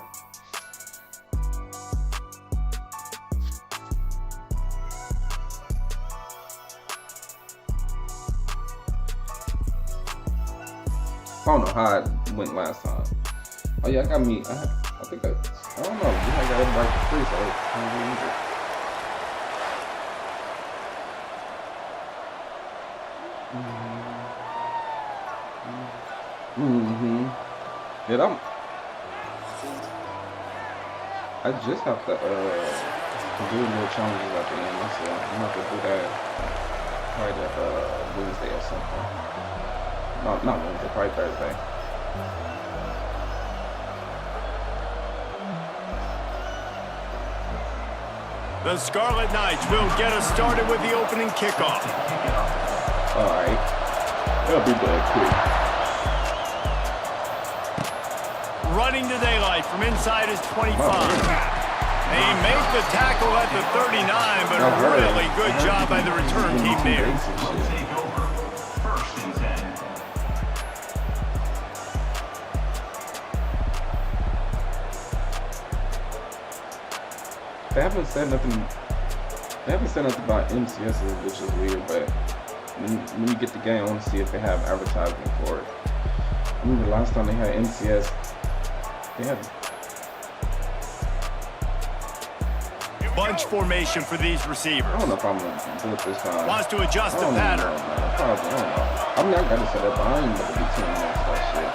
I don't know how it went last time. Oh yeah, I got me. I think I don't know. I got everybody for free, so it's kind of easy. Yeah, I just have to do little challenges at the end. So I'm gonna have to do that probably Wednesday or something. Not Wednesday, probably Thursday. The Scarlet Knights will get us started with the opening kickoff. All right, that'll be dead quick. Running to daylight from inside his 25. They make the tackle at the 39, but a really good job by the return team there. They haven't said nothing about MCSs, which is weird, but when you get the game, I want to see if they have advertisement for it. I remember the last time they had MCS, they had bunch formation for these receivers. I don't know if I'm going to do it this time. Wants to adjust the pattern. I don't know. I mean, I got to set up, but I ain't going to be too much that shit.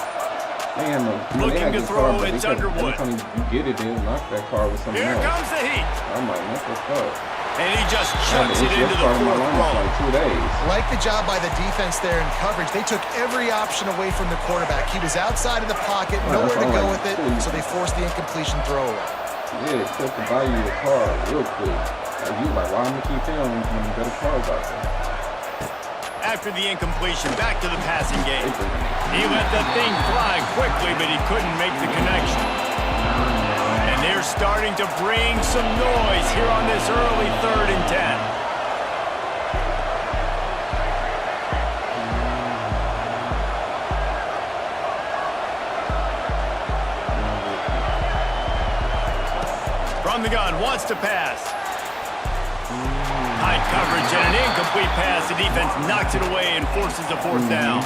They had no, looking to throw, it's Underwood. Every time you get it, they'll knock that car with something else. Here comes the heat. I'm like, what the fuck? And he just chucks it into the fourth row. Like 2 days. Like the job by the defense there in coverage. They took every option away from the quarterback. He was outside of the pocket, nowhere to go with it, so they forced the incompletion throwaway. Yeah, it took the value of the car real quick. Like, you like, why am I keep him when the better cars out there? After the incompletion, back to the passing game. He let the thing fly quickly, but he couldn't make the connection. And they're starting to bring some noise here on this early 3rd and 10. From the gun, wants to pass. Tight coverage and an incomplete pass. The defense knocks it away and forces a 4th down.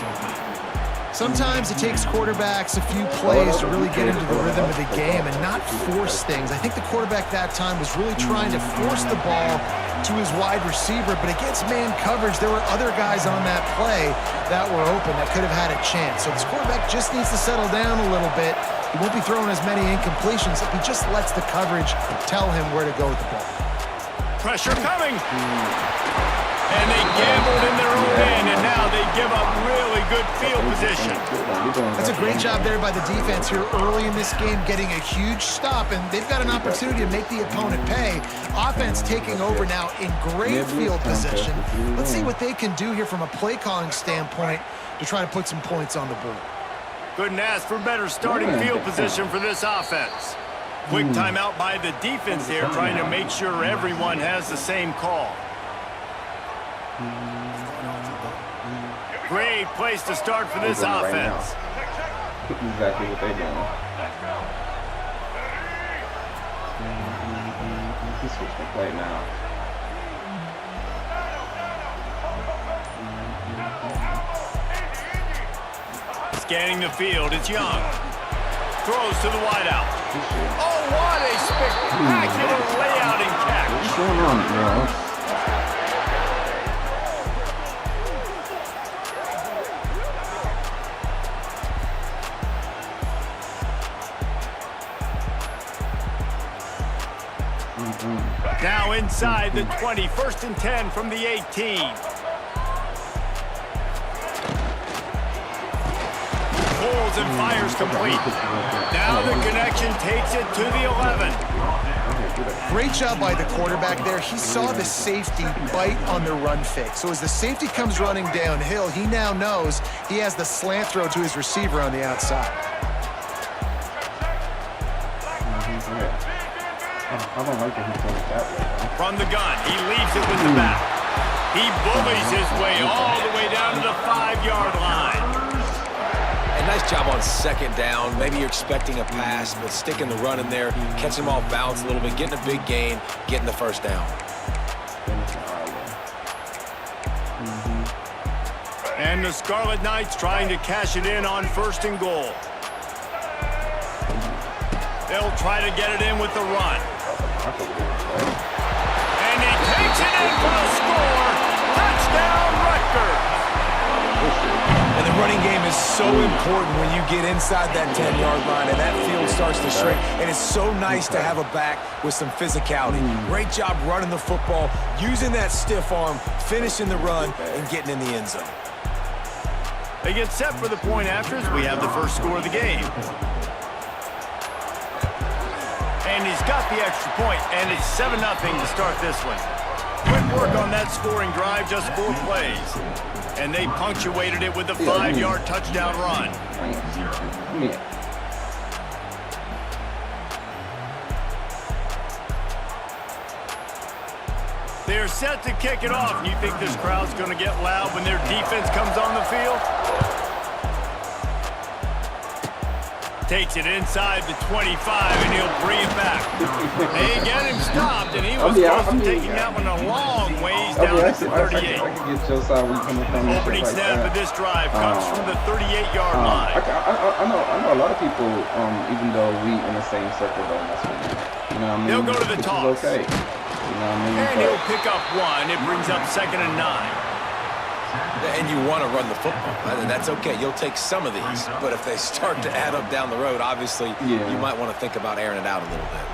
Sometimes it takes quarterbacks a few plays to really get into the rhythm of the game and not force things. I think the quarterback that time was really trying to force the ball to his wide receiver, but against man coverage, there were other guys on that play that were open that could have had a chance. So this quarterback just needs to settle down a little bit. He won't be throwing as many incompletions if he just lets the coverage tell him where to go with the ball. Pressure coming. And they gambled in their own end, and now they give up really good field position. That's a great job there by the defense here early in this game, getting a huge stop, and they've got an opportunity to make the opponent pay. Offense taking over now in great field position. Let's see what they can do here from a play calling standpoint to try to put some points on the board. Couldn't ask for better starting field position for this offense. Quick timeout by the defense here, trying to make sure everyone has the same call. Great place to start for this offense. Exactly what they're doing. He switched the play now. Scanning the field, it's Young. Throws to the wideout. Oh, what a spectacular layout and catch. What's going on, bro? Now inside the 20, 1st and 10 from the 18. Pulls and fires complete. Now the connection takes it to the 11. Great job by the quarterback there. He saw the safety bite on the run fake. So as the safety comes running downhill, he now knows he has the slant throw to his receiver on the outside. I don't like that he throws it that way. From the gun, he leaves it with the back. He bullies his way all the way down to the 5-yard line. And nice job on 2nd down. Maybe you're expecting a pass, but sticking the run in there, catching him off balance a little bit, getting a big gain, getting the 1st down. And the Scarlet Knights trying to cash it in on 1st and goal. They'll try to get it in with the run. And he takes it in for a score. Touchdown, Rutgers. And the running game is so important when you get inside that 10-yard line and that field starts to shrink. And it's so nice to have a back with some physicality. Great job running the football, using that stiff arm, finishing the run, and getting in the end zone. They get set for the point afters. We have the first score of the game. And he's got the extra point, and it's 7-0 to start this one. Quick work on that scoring drive, just 4 plays. And they punctuated it with a 5-yard touchdown run. They're set to kick it off. You think this crowd's going to get loud when their defense comes on the field? Takes it inside the 25, and he'll bring it back. They get him stopped, and he was close to taking that one a long ways down to the 38. Opening snap of this drive comes from the 38-yard line. I know a lot of people, even though we in the same circle, don't mess with me. You know what I mean? They'll go to the toss. Okay. You know what I mean? And he'll pick up 1. It brings up 2nd and 9. And you want to run the football, and that's okay. You'll take some of these, but if they start to add up down the road, obviously you might want to think about airing it out a little bit.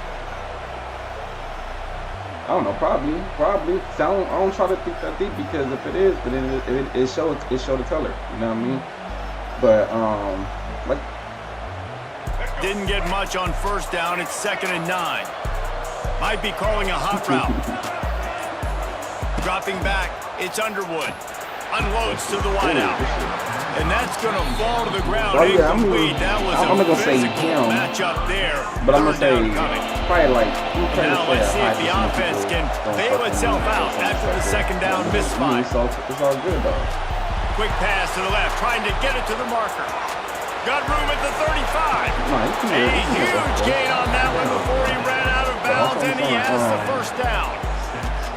I don't know, probably. So I don't try to think that deep, because if it is, then it show the color. You know what I mean? But like, didn't get much on 1st down. It's 2nd and 9. Might be calling a hot route. Dropping back, it's Underwood. Unloads to the wideout. And that's going to fall to the ground. Incomplete. That was a physical matchup there. But I'm going to say probably like... Now let's see if the offense can bail itself out after the 2nd down misfire. It's all good, though. Quick pass to the left, trying to get it to the marker. Got room at the 35. A huge gain on that one before he ran out of bounds, he has the first down.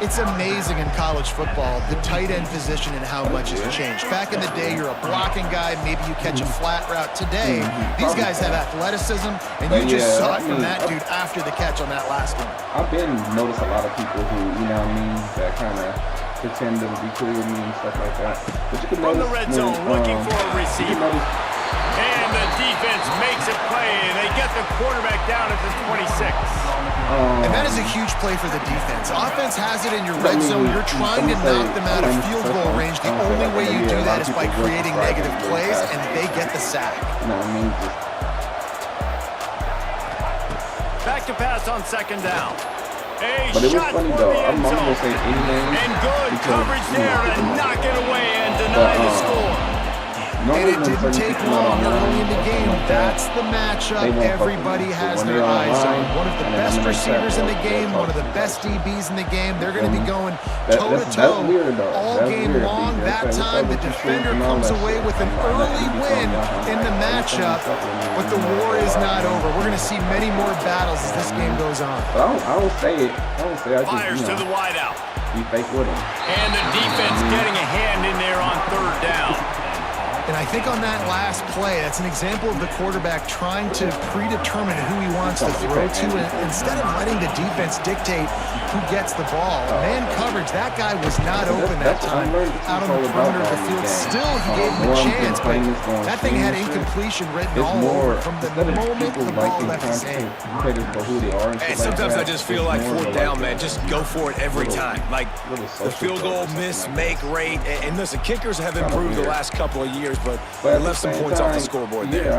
It's amazing in college football, the tight end position and how much has changed. Back in the day, you're a blocking guy, maybe you catch a flat route. Today, these guys have athleticism, and you just saw it from that dude after the catch on that last one. I've been noticed a lot of people who, you know what I mean, that kind of pretend to be cool with me and stuff like that. But you can From notice the red zone, looking for a receiver. And the defense makes it play, and they get the quarterback down at the 26. And that is a huge play for the defense. Offense has it in your red zone. You're trying to knock them out of field goal range. The only way you do that is by creating negative plays, and they get the sack. You know what I mean? Back to pass on second down. But it was funny though. I'm not gonna say any names. And good coverage there to knock it away and deny the score. And it didn't take long early in the game. That's the matchup everybody has their eyes on. One of the best receivers in the game, one of the best DBs in the game. They're going to be going toe-to-toe all game long. That time, the defender comes away with an early win in the matchup, but the war is not over. We're going to see many more battles as this game goes on. I don't say it. I just, fires to the wideout. Be fake with him. And the defense getting a hand in there on third down. And I think on that last play, that's an example of the quarterback trying to predetermine who he wants to throw to, and instead of letting the defense dictate who gets the ball. Man coverage, that guy was not open that time out on the perimeter of the field. Still, he gave him a chance, but that thing had incompletion written all over from the moment the ball left his hand. And sometimes I just feel like fourth down, man, just go for it every time. Like the field goal miss, make rate, and listen, kickers have improved the last couple of years, but they left some points off the scoreboard there.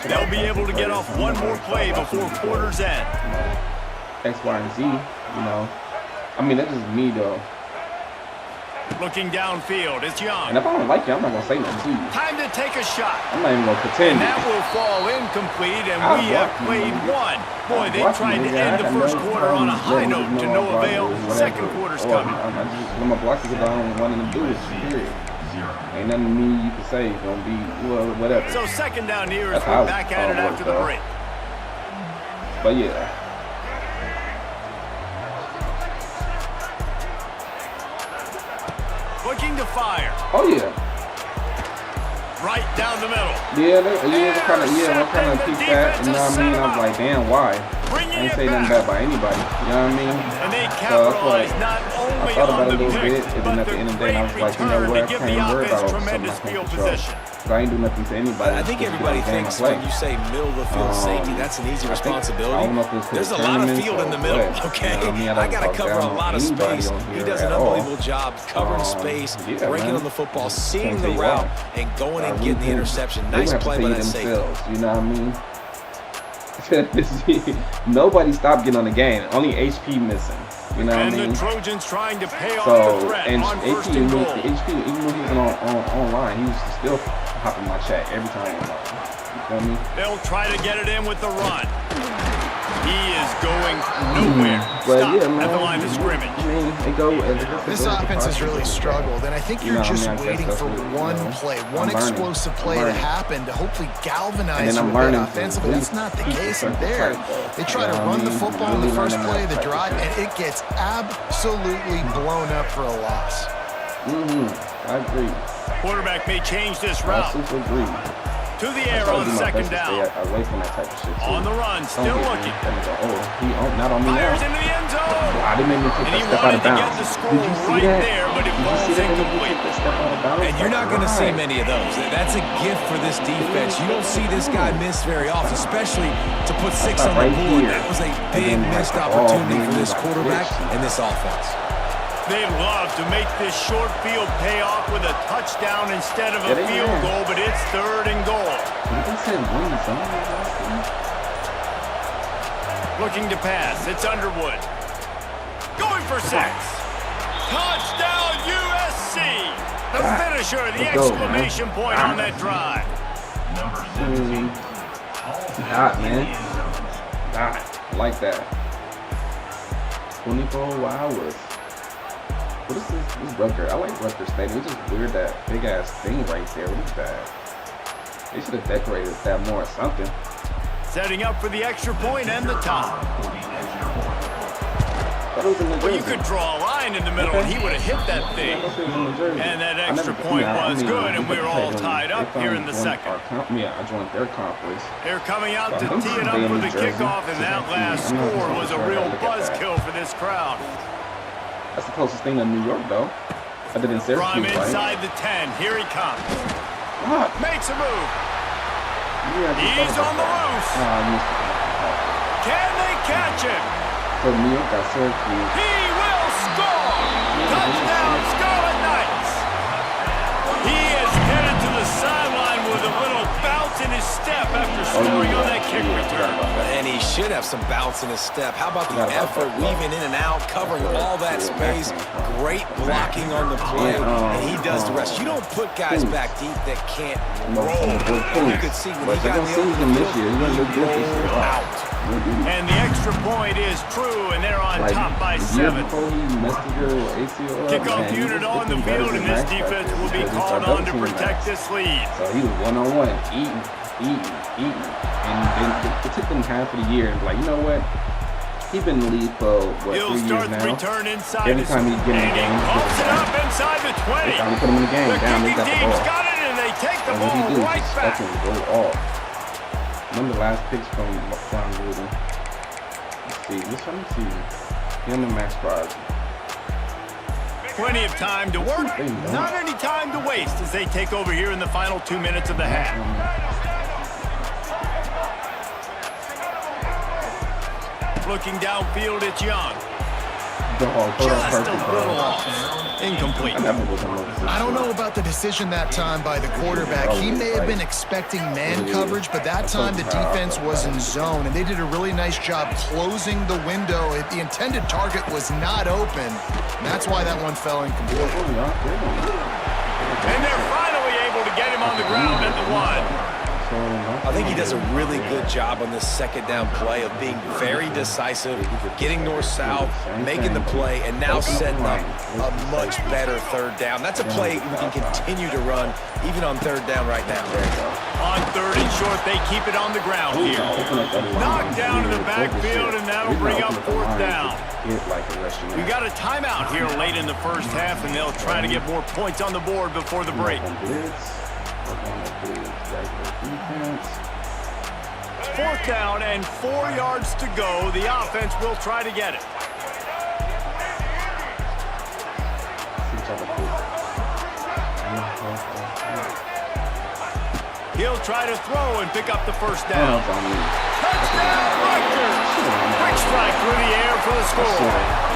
They'll be able to get off one more play before quarter's end. X, Y, and Z, you know. I mean, that's just me, though. Looking downfield, it's Young. And if I don't like you, I'm not going to say nothing to you. Time to take a shot. I'm not even going to pretend. And that will fall incomplete, and we have played one. Boy, they tried to end the first quarter on a high note to no avail. Second quarter's coming. I'm going to block you because I don't want to do this, period. Ain't nothing me you can say. It's going to be whatever. So second down here as we're back at it after the break. But yeah. Looking to fire. Oh yeah. Right down the middle. Yeah, they kind of peep that. You know what I mean? I was like, damn, why? I ain't say nothing bad by anybody. You know what I mean? And they capitalize not only I thought about on it a the little bit, pick, and then at the end of the day, I was like, you know what? I can't worry about tremendous field position. I ain't do nothing to anybody. I think everybody thinks when you say middle of the field safety, that's an easy responsibility. There's a lot of field in the middle, okay? I got to cover a lot of space. He does an unbelievable job covering space, breaking on the football, seeing the route, and going and getting the interception. Nice play by that safety. You know what I mean? Nobody stopped getting on the game. Only HP missing. You know what I mean? And the Trojans trying to pay off the threat on first and goal. HP, even when he was online, he was still hopping my chat every time he was on. You feel me? They'll try to get it in with the run. He is going nowhere. Stop at the line of scrimmage. This offense has really struggled, and I think you're just waiting for one play, one explosive play to happen to hopefully galvanize you a bit offensively. That's not the case there. They try to run the football in the first play of the drive, and it gets absolutely blown up for a loss. I agree. Quarterback may change this route. I super agree. To the air on second down. Away from that type of shit too. On the run, still looking. Not on me now. Fires into the end zone. I didn't make me take that step out of bounds. Did you see that? There, but it falls incomplete. And you're not going to see many of those. That's a gift for this defense. You don't see this guy miss very often, especially to put 6 on the board. That was a big missed opportunity for this quarterback and this offense. They'd love to make this short field pay off with a touchdown instead of a field goal, but it's third and goal. Looking to pass, it's Underwood. Going for 6. Touchdown USC! The finisher, the exclamation point on that drive. Hot, man. Hot. I like that. 24 hours. What is this Rutgers? I like Rutgers Stadium. It's just weird that big ass thing right there. What is that? They should have decorated that more or something. Setting up for the extra point and the top. Well, you could draw a line in the middle, and he would have hit that thing. And that extra point was good, and we're all tied up here in the second. Yeah, I joined their conference. They're coming out to tee it up for the kickoff, and that last score was a real buzzkill for this crowd. That's the closest thing to New York, though. I did in Syracuse, From inside the 10, here he comes. Makes a move. He's on the loose. Can they catch him? So New York got Syracuse. He will score! Touchdown, Scarlet Knights! He is headed to the sideline with a little bounce in his step after scoring on that kick return. And he should have some bounce in his step. How about the effort, weaving in and out, covering all that space. Great blocking on the play, and he does the rest. You don't put guys back deep that can't roll. You could see when he got the open field, he rolled out. And the extra point is true, and they're on top by 7. Kickoff unit on the field, and this defense will be called on to protect this lead. So he was one-on-one, eating. And then it took them half of the year. Like, you know what? He's been in the league for, what, 3 years now? Return inside Every time he get in the game, he pumps it up inside the 20. They finally put him in the game. Down, they got the ball. Got it, and they take the ball right back. Go off. Remember the last picks from John Gruden? Let's see. Him and Max Crosby. Plenty of time to work, not any time to waste as they take over here in the final 2 minutes of the half. Looking downfield, it's Young. Just a little off. Incomplete. I don't know about the decision that time by the quarterback. He may have been expecting man coverage, but that time the defense was in zone, and they did a really nice job closing the window. The intended target was not open, and that's why that one fell incomplete. And they're finally able to get him on the ground at the 1. I think he does a really good job on this second down play of being very decisive, getting north-south, making the play, and now setting up a much better third down. That's a play we can continue to run even on third down right now. On 3rd and short, they keep it on the ground here. Knocked down to the backfield, and that'll bring up 4th down. We got a timeout here late in the first half, and they'll try to get more points on the board before the break. 4th down and 4 yards to go. The offense will try to get it. He'll try to throw and pick up the 1st down. Touchdown, Rutgers! Quick strike through the air for the score.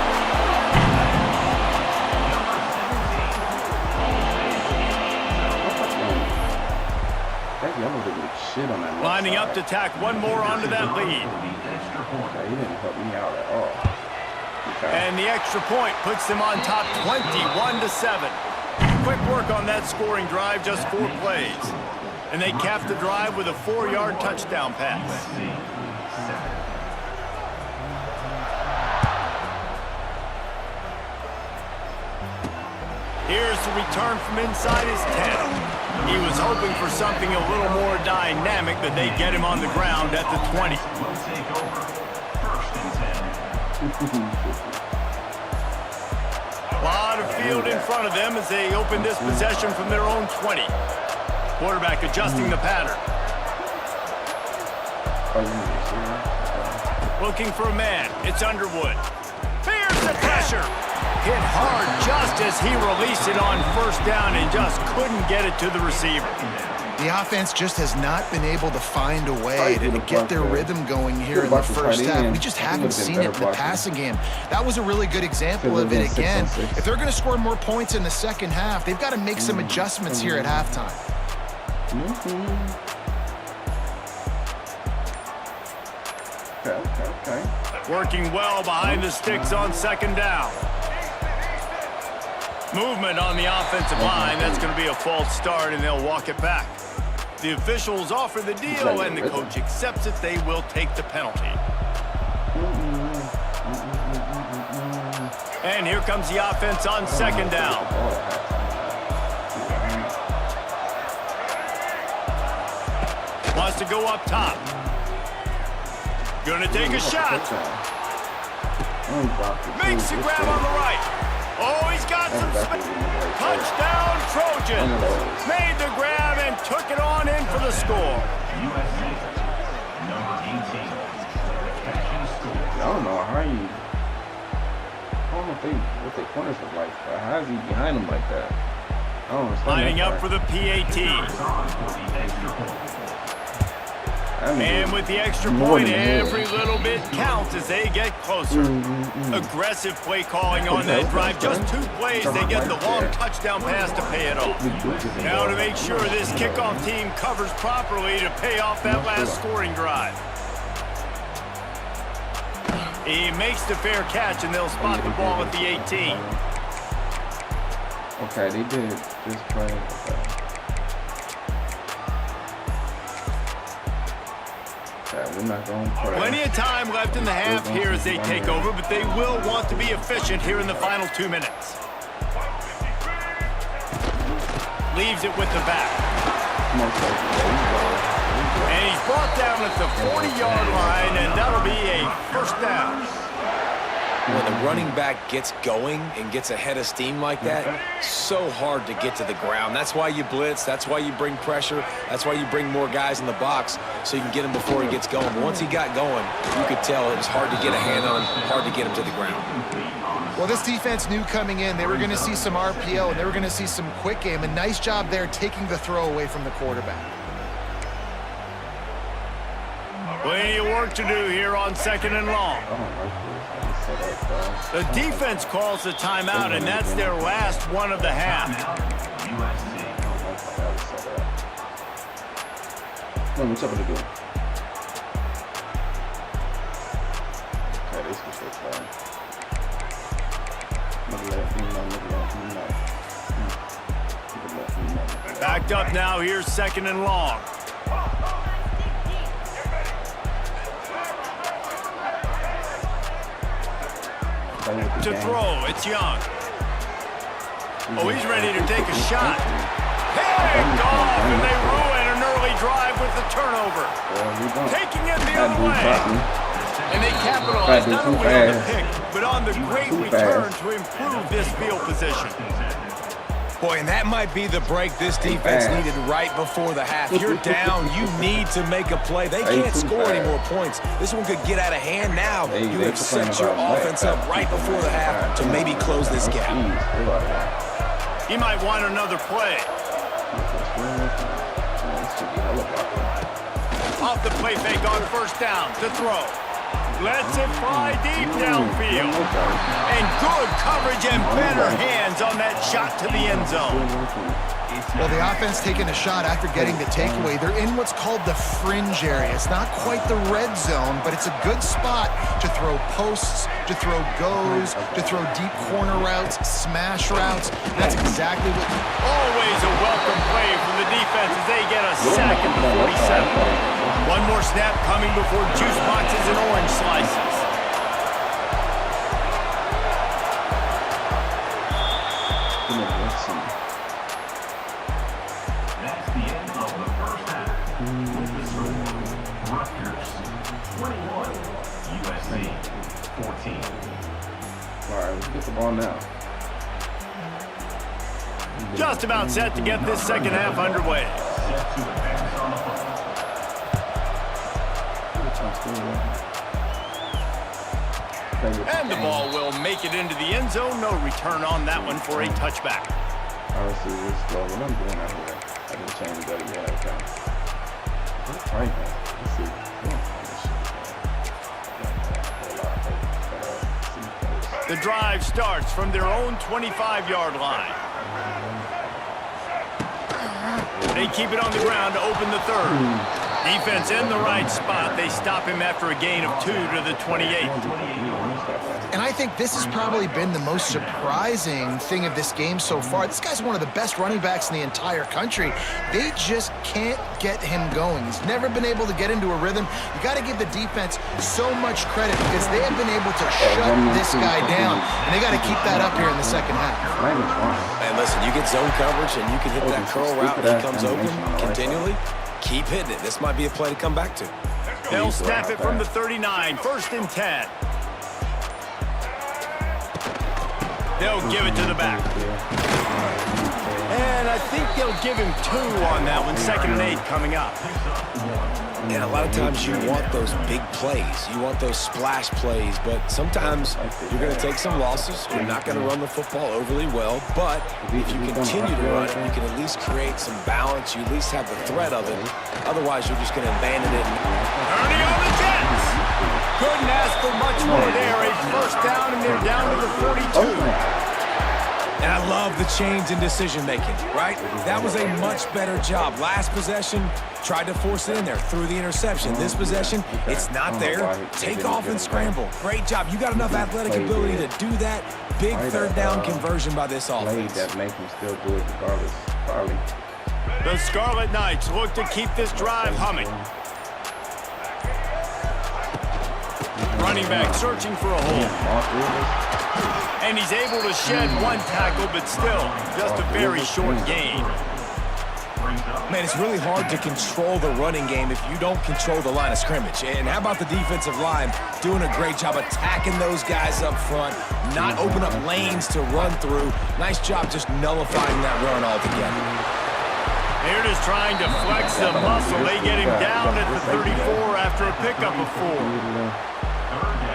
Lining up to tack one more onto that lead. He didn't help me out at all. And the extra point puts them on top 21-7. Quick work on that scoring drive, just 4 plays. And they cap the drive with a 4-yard touchdown pass. Here's the return from inside his 10. He was hoping for something a little more dynamic, but they get him on the ground at the 20. A lot of field in front of them as they open this possession from their own 20. Quarterback adjusting the pattern. Looking for a man. It's Underwood. Fears the pressure. Hit hard just as he released it on 1st down and just couldn't get it to the receiver. The offense just has not been able to find a way to get their rhythm going here in the first half. We just haven't seen it in the passing game. That was a really good example of it again. If they're going to score more points in the second half, they've got to make some adjustments here at halftime. Okay. Working well behind the sticks on 2nd down. Movement on the offensive line. That's going to be a false start, and they'll walk it back. The officials offer the deal, and the coach accepts it. They will take the penalty. And here comes the offense on 2nd down. Wants to go up top. Gonna take a shot. Makes the grab on the right. Oh, he's got some space. Touchdown, Trojans. Made the grab and took it on in for the score. I don't know how you. I don't know what their corners look like. But how is he behind them like that? I don't understand. Lining up for the PAT. And with the extra point, every little bit counts as they get closer. Aggressive play calling on that drive. Just 2 plays, they get the long touchdown pass to pay it off. Now to make sure this kickoff team covers properly to pay off that last scoring drive. He makes the fair catch, and they'll spot the ball at the 18. Okay, they did just play. Okay. We're not going to play. Plenty of time left in the half here as they take over, but they will want to be efficient here in the final 2 minutes. Leaves it with the back. And he's brought down at the 40-yard line, and that'll be a first down. When the running back gets going and gets ahead of steam like that, so hard to get to the ground. That's why you blitz. That's why you bring pressure. That's why you bring more guys in the box so you can get him before he gets going. But once he got going, you could tell it was hard to get a hand on him, hard to get him to the ground. Well, this defense knew coming in they were going to see some RPO and they were going to see some quick game. A nice job there taking the throw away from the quarterback. Plenty of work to do here on 2nd and long. The defense calls a timeout, and that's their last one of the half. What's up with the good? Okay, this was so far. Backed up now, here's 2nd and long. To throw, it's Young. Oh, he's ready to take a shot. Picked off, and they ruin an early drive with the turnover. Taking it the other way. And they capitalize not only on the pick, but on the great return to improve this field position. Boy, and that might be the break this defense needed right before the half. You're down. You need to make a play. They can't score any more points. This one could get out of hand now. You have set your offense up right before the half to maybe close this gap. He might want another play. Off the play fake on first down to throw. Lets it fly deep downfield. And good coverage and better hands on that shot to the end zone. Well, the offense taking a shot after getting the takeaway. They're in what's called the fringe area. It's not quite the red zone, but it's a good spot to throw posts, to throw goes, to throw deep corner routes, smash routes. That's exactly what... Always a welcome play from the defense as they get a sack at the 47. One more snap coming before juice boxes and orange slices. That's the end of the first half. With the score, Rutgers 21, USC 14. All right, let's get the ball now. Just about set to get this second half underway. Set to advance on the ball. And the ball will make it into the end zone. No return on that one for a touchback. Obviously, it's slow. What I'm doing out here, I can change that again. Okay. Let's try that. Let's see. The drive starts from their own 25-yard line. They keep it on the ground to open the third. Defense in the right spot. They stop him after a gain of 2 to the 28. And I think this has probably been the most surprising thing of this game so far. This guy's one of the best running backs in the entire country. They just can't get him going. He's never been able to get into a rhythm. You got to give the defense so much credit because they have been able to shut this guy down. And they got to keep that up here in the second half. And listen, you get zone coverage and you can hit that curl route when he comes open continually. Keep hitting it. This might be a play to come back to. They'll snap it from the 39. 1st and 10. They'll give it to the back. And I think they'll give him 2 on that one. 2nd and 8 coming up. And a lot of times you want those big plays. You want those splash plays, but sometimes you're going to take some losses. You're not going to run the football overly well, but if you continue to run it, you can at least create some balance. You at least have the threat of it. Otherwise, you're just going to abandon it. Ernie on the Jets. Couldn't ask for much more there. A 1st down, and they're down to the 42. And I love the change in decision-making, right? That was a much better job. Last possession, tried to force it in there, threw the interception. This possession, it's not there. Take off and scramble. Great job. You got enough athletic ability to do that. Big 3rd down conversion by this offense. That make him still good regardless, probably. The Scarlet Knights look to keep this drive humming. Running back searching for a hole. And he's able to shed 1 tackle, but still just a very short gain. Man, it's really hard to control the running game if you don't control the line of scrimmage. And how about the defensive line doing a great job attacking those guys up front, not open up lanes to run through. Nice job just nullifying that run altogether. They're just trying to flex the muscle. They get him down at the 34 after a pickup of 4.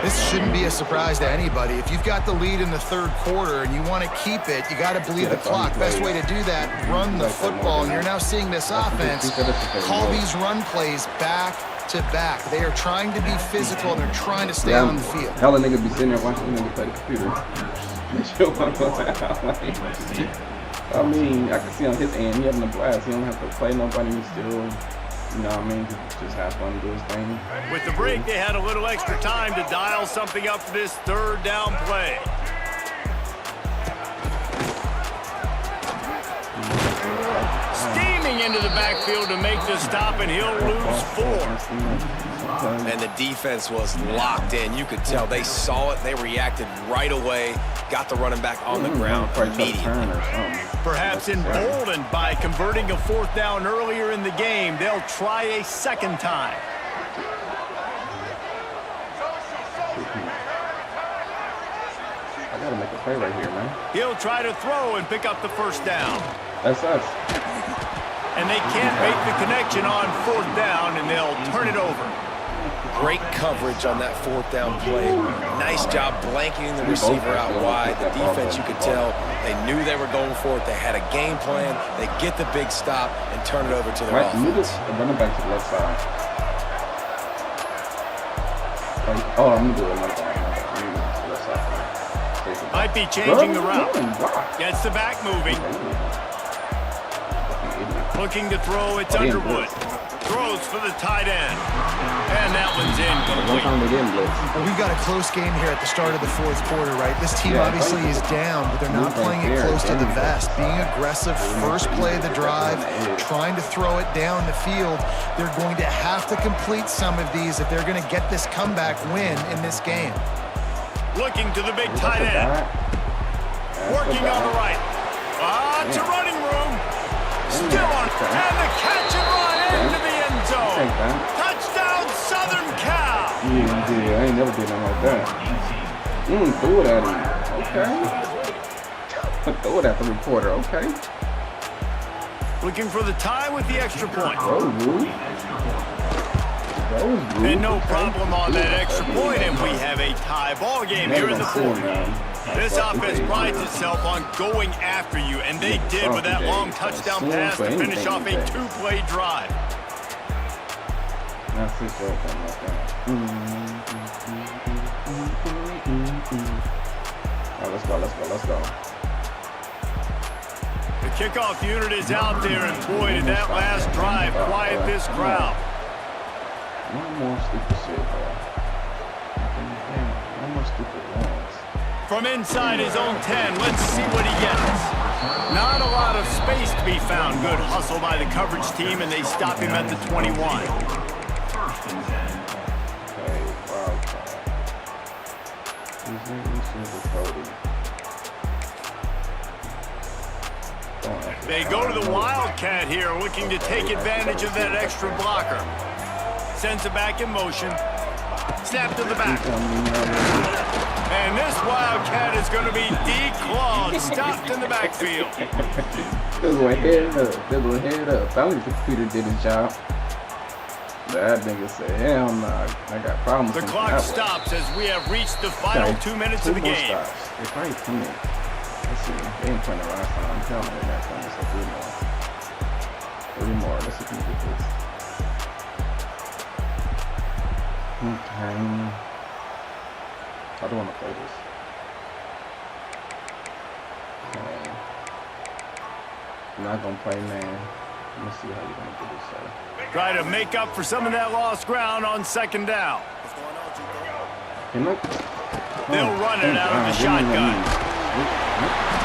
This shouldn't be a surprise to anybody. If you've got the lead in the 3rd quarter and you want to keep it, you got to bleed the clock. Best way to do that, run the football. And you're now seeing this offense call these run plays back to back. They are trying to be physical and they're trying to stay on the field. Hella niggas be sitting there watching them play the computer. I mean, I can see on his end, he having a blast. He don't have to play nobody, he's still, you know what I mean, just have fun and do his thing. With the break, they had a little extra time to dial something up for this 3rd down play. Steaming into the backfield to make the stop, and he'll lose 4. And the defense was locked in. You could tell they saw it. They reacted right away. Got the running back on the ground immediately. Perhaps emboldened by converting a 4th down earlier in the game, they'll try a 2nd time. I gotta make a play right here, man. He'll try to throw and pick up the 1st down. That's us. And they can't make the connection on 4th down, and they'll turn it over. Great coverage on that 4th down play. Nice job blanketing the receiver out wide. The defense, you could tell, they knew they were going for it. They had a game plan. They get the big stop and turn it over to their offense. Running back to the left side. Oh, I'm going to do it like that. Might be changing the route. Gets the back moving. Looking to throw, it's Underwood. Throws for the tight end. And that one's incomplete. We've got a close game here at the start of the 4th quarter, right? This team obviously is down, but they're not playing it close to the vest. Being aggressive, first play of the drive, trying to throw it down the field. They're going to have to complete some of these if they're going to get this comeback win in this game. Looking to the big tight end. Working on the right. To running room. Still on. And the catch and run into the end zone. Touchdown, Southern Cal. Yeah, I ain't never did nothing like that. Threw it at him. Okay. Throw it at the reporter. Okay. Looking for the tie with the extra point. And no problem on that extra point, and we have a tie ball game here in the 4th. This offense prides itself on going after you, and they did with that long touchdown pass to finish off a 2-play drive. Let's go. The kickoff unit is out there, and boy, did that last drive quiet this crowd. No more stupid shit, bro. No more stupid ones. From inside his own 10, let's see what he gets. Not a lot of space to be found. Good hustle by the coverage team, and they stop him at the 21. They go to the Wildcat here, looking to take advantage of that extra blocker. Sends it back in motion. Snap to the back. And this Wildcat is going to be declawed, stopped in the backfield. This one head up. This one head up. At least Peter did his job. That nigga said, hell no, I got problems. The clock stops as we have reached the final 2 minutes of the game. Stops. They probably 2 minutes. Let's see. They ain't playing the last time. I'm telling you that time. So 3 more. 3 more. Let's see if we can get this. Okay. I don't want to play this. Okay. I'm not going to play, man. Let's see how you're going to do this, sir. Try to make up for some of that lost ground on second down. They'll run it out of the shotgun.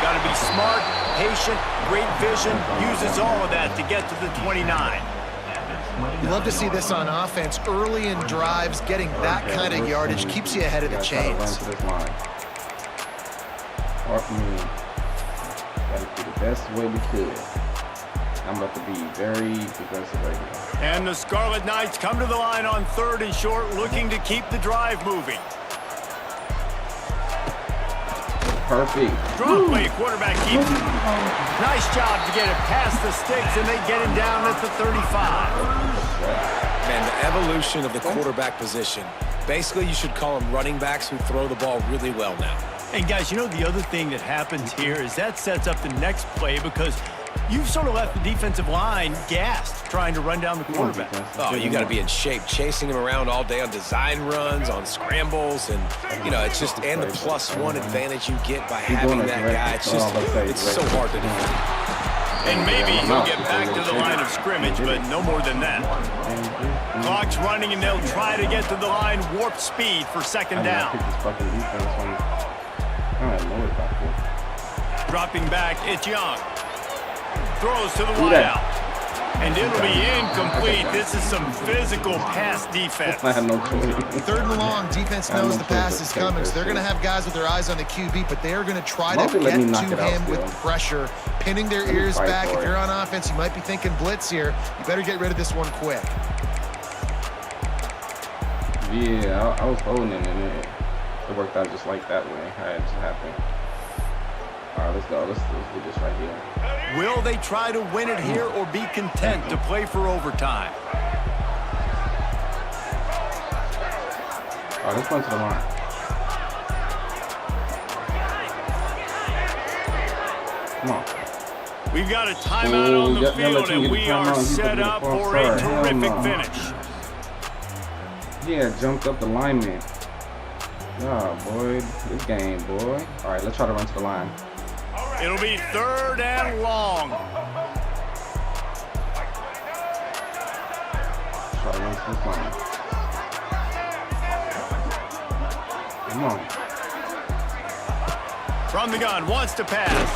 Got to be smart, patient, great vision, uses all of that to get to the 29. You love to see this on offense. Early in drives, getting that kind of yardage keeps you ahead of the chains. Or for me, gotta do the best way we could. I'm about to be very aggressive right here. And the Scarlet Knights come to the line on 3rd and short, looking to keep the drive moving. Perfect. Drop play, quarterback keeps it. Nice job to get it past the sticks, and they get him down at the 35. Man, the evolution of the quarterback position. Basically, you should call them running backs who throw the ball really well now. And guys, you know the other thing that happens here is that sets up the next play because you've sort of left the defensive line gassed trying to run down the quarterback. Oh, you got to be in shape, chasing him around all day on design runs, on scrambles, and, you know, it's just, and the +1 advantage you get by having that guy. It's just, it's so hard to defend. And maybe he'll get back to the line of scrimmage, but no more than that. Clock's running, and they'll try to get to the line warp speed for second down. Dropping back, it's Young. Throws to the wideout. And it'll be incomplete. This is some physical pass defense. 3rd and long, defense knows the pass is coming, so they're going to have guys with their eyes on the QB, but they are going to try to get to him with pressure, pinning their ears back. If you're on offense, you might be thinking blitz here. You better get rid of this one quick. Yeah, I was holding it, and it worked out just like that way. How it just happened. All right, let's go. Let's do this right here. Will they try to win it here or be content to play for overtime? All right, let's run to the line. Come on. We've got a timeout on the field, and we are set up for a terrific finish. Yeah, jumped up the lineman. Oh, boy. This game, boy. All right, let's try to run to the line. It'll be 3rd and long. Try to run to the line. Come on. From the gun, wants to pass.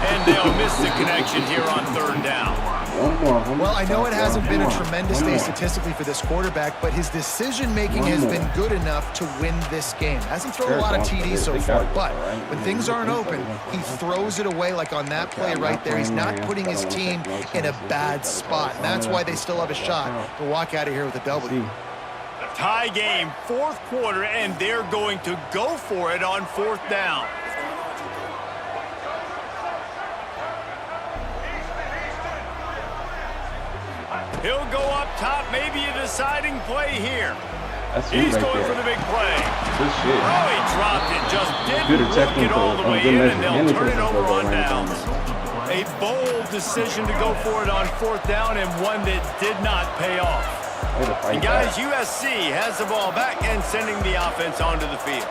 And they'll miss the connection here on 3rd down. Well, I know it hasn't been a tremendous day statistically for this quarterback, but his decision-making has been good enough to win this game. Hasn't thrown a lot of TDs so far, but when things aren't open, he throws it away like on that play right there. He's not putting his team in a bad spot, and that's why they still have a shot to walk out of here with a W. Tie game, 4th quarter, and they're going to go for it on 4th down. He'll go up top, maybe a deciding play here. He's going for the big play. Oh, he dropped it, just didn't look it all the way in, and they'll turn it over on downs. A bold decision to go for it on 4th down, and one that did not pay off. And guys, USC has the ball back and sending the offense onto the field.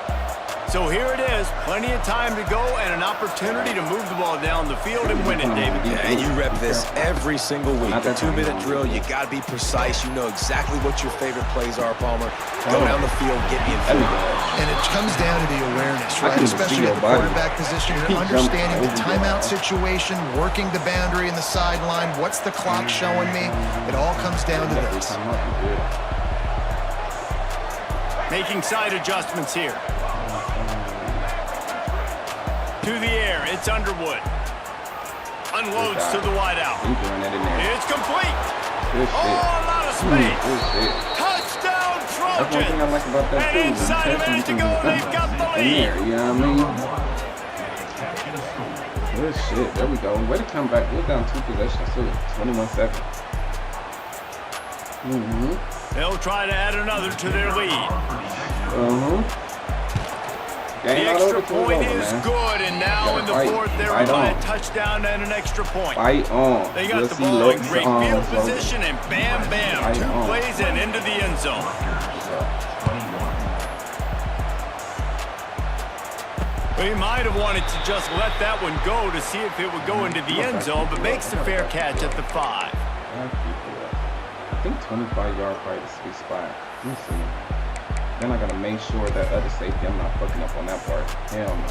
So here it is, plenty of time to go and an opportunity to move the ball down the field and win it, David. Yeah, and you rep this every single week. The 2-minute drill, you got to be precise. You know exactly what your favorite plays are, Palmer. Go down the field, get me in field. And it comes down to the awareness, right? Especially at the quarterback position. You're understanding the timeout situation, working the boundary and the sideline. What's the clock showing me? It all comes down to this. Making side adjustments here. To the air, it's Underwood. Unloads to the wideout. It's complete. Oh, a lot of space. Touchdown, Trojans. And inside a minute to go, they've got the there, you know what I mean? Good shit. There we go. Way to come back. We're down 2 possessions too. 21-7. They'll try to add another to their lead. The extra point is good, and now in the fourth, they're by a touchdown and an extra point. Fight on. They got the ball in great field position, and bam, bam, 2 plays and into the end zone. He might have wanted to just let that one go to see if it would go into the end zone, but makes the fair catch at the 5. I think 25-yard probably the sweet spot. Let me see. Then I gotta make sure that other safety, I'm not fucking up on that part. Hell no.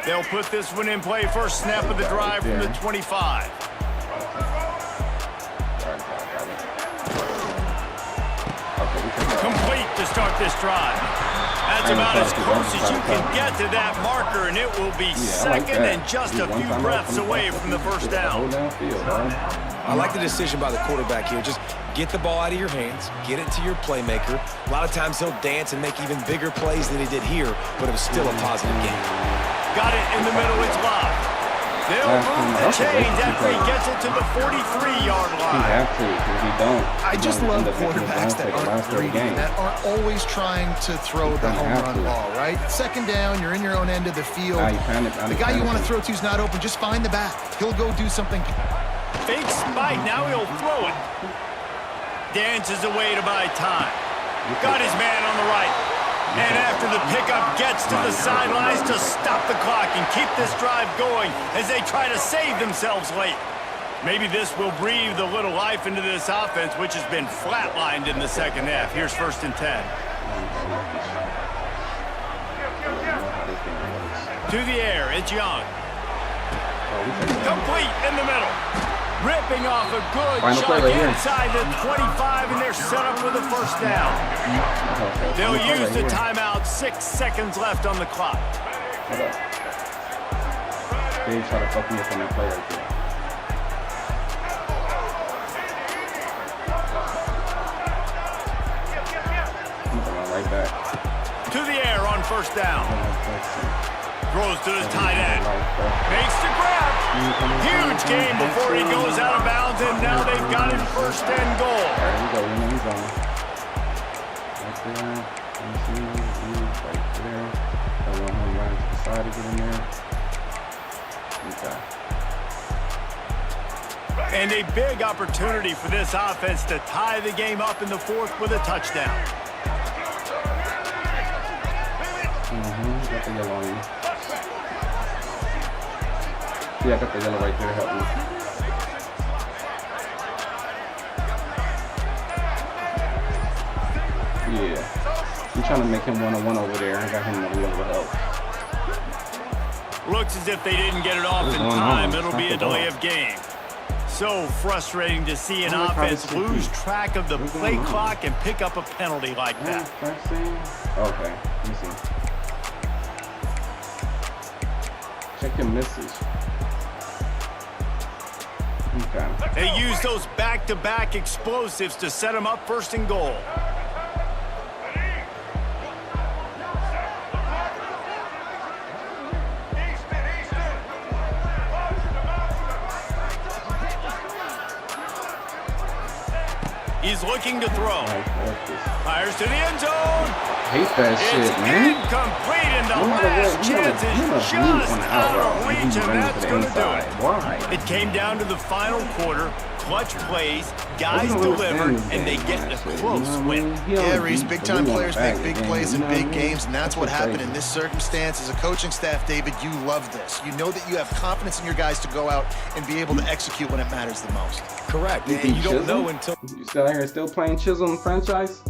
They'll put this one in play first snap of the drive from the 25. Complete to start this drive. That's about as close as you can get to that marker, and it will be second and just a few breaths away from the first down. I like the decision by the quarterback here. Just get the ball out of your hands, get it to your playmaker. A lot of times he'll dance and make even bigger plays than he did here, but it was still a positive game. Got it in the middle, it's live. They'll move the chains after he gets it to the 43-yard line. He have to, because he don't. I just love quarterbacks that aren't greedy, that aren't always trying to throw the home run ball, right? Second down, you're in your own end of the field. The guy you want to throw to is not open. Just find the back. He'll go do something. Fake spike, now he'll throw it. Dances away to buy time. Got his man on the right. And after the pickup, gets to the sidelines to stop the clock and keep this drive going as they try to save themselves late. Maybe this will breathe a little life into this offense, which has been flatlined in the second half. Here's 1st and 10. To the air, it's Young. Complete in the middle. Ripping off a good shot inside the 25, and they're set up for the first down. They'll use the timeout. 6 seconds left on the clock. They try to fuck me up on that play right there. I'm gonna run right back. To the air on 1st down. Throws to the tight end. Makes the grab. Huge game before he goes out of bounds, and now they've got him 1st and goal. All right, here we go. In the end zone. Right there. Right there. I want him right to the side to get in there. Okay. And a big opportunity for this offense to tie the game up in the 4th with a touchdown. Got the yellow on you. Yeah, I got the yellow right there. Help me. Yeah. I'm trying to make him 1-on-1 over there. I got him a little help. Looks as if they didn't get it off in time. It'll be a delay of game. So frustrating to see an offense lose track of the play clock and pick up a penalty like that. Okay, let me see. Check your message. Okay. They use those back-to-back explosives to set them up 1st and goal. He's looking to throw. Fires to the end zone. Hate that shit, man. Incomplete, and the last chance is just out of reach, and that's going to do it. Why? It came down to the final quarter. Clutch plays, guys deliver, and they get a close win. Yeah, Reese, big-time players make big plays in big games, and that's what happened in this circumstance. As a coaching staff, David, you love this. You know that you have confidence in your guys to go out and be able to execute when it matters the most. Correct, and you don't know until... You still out here still playing Chisholm franchise?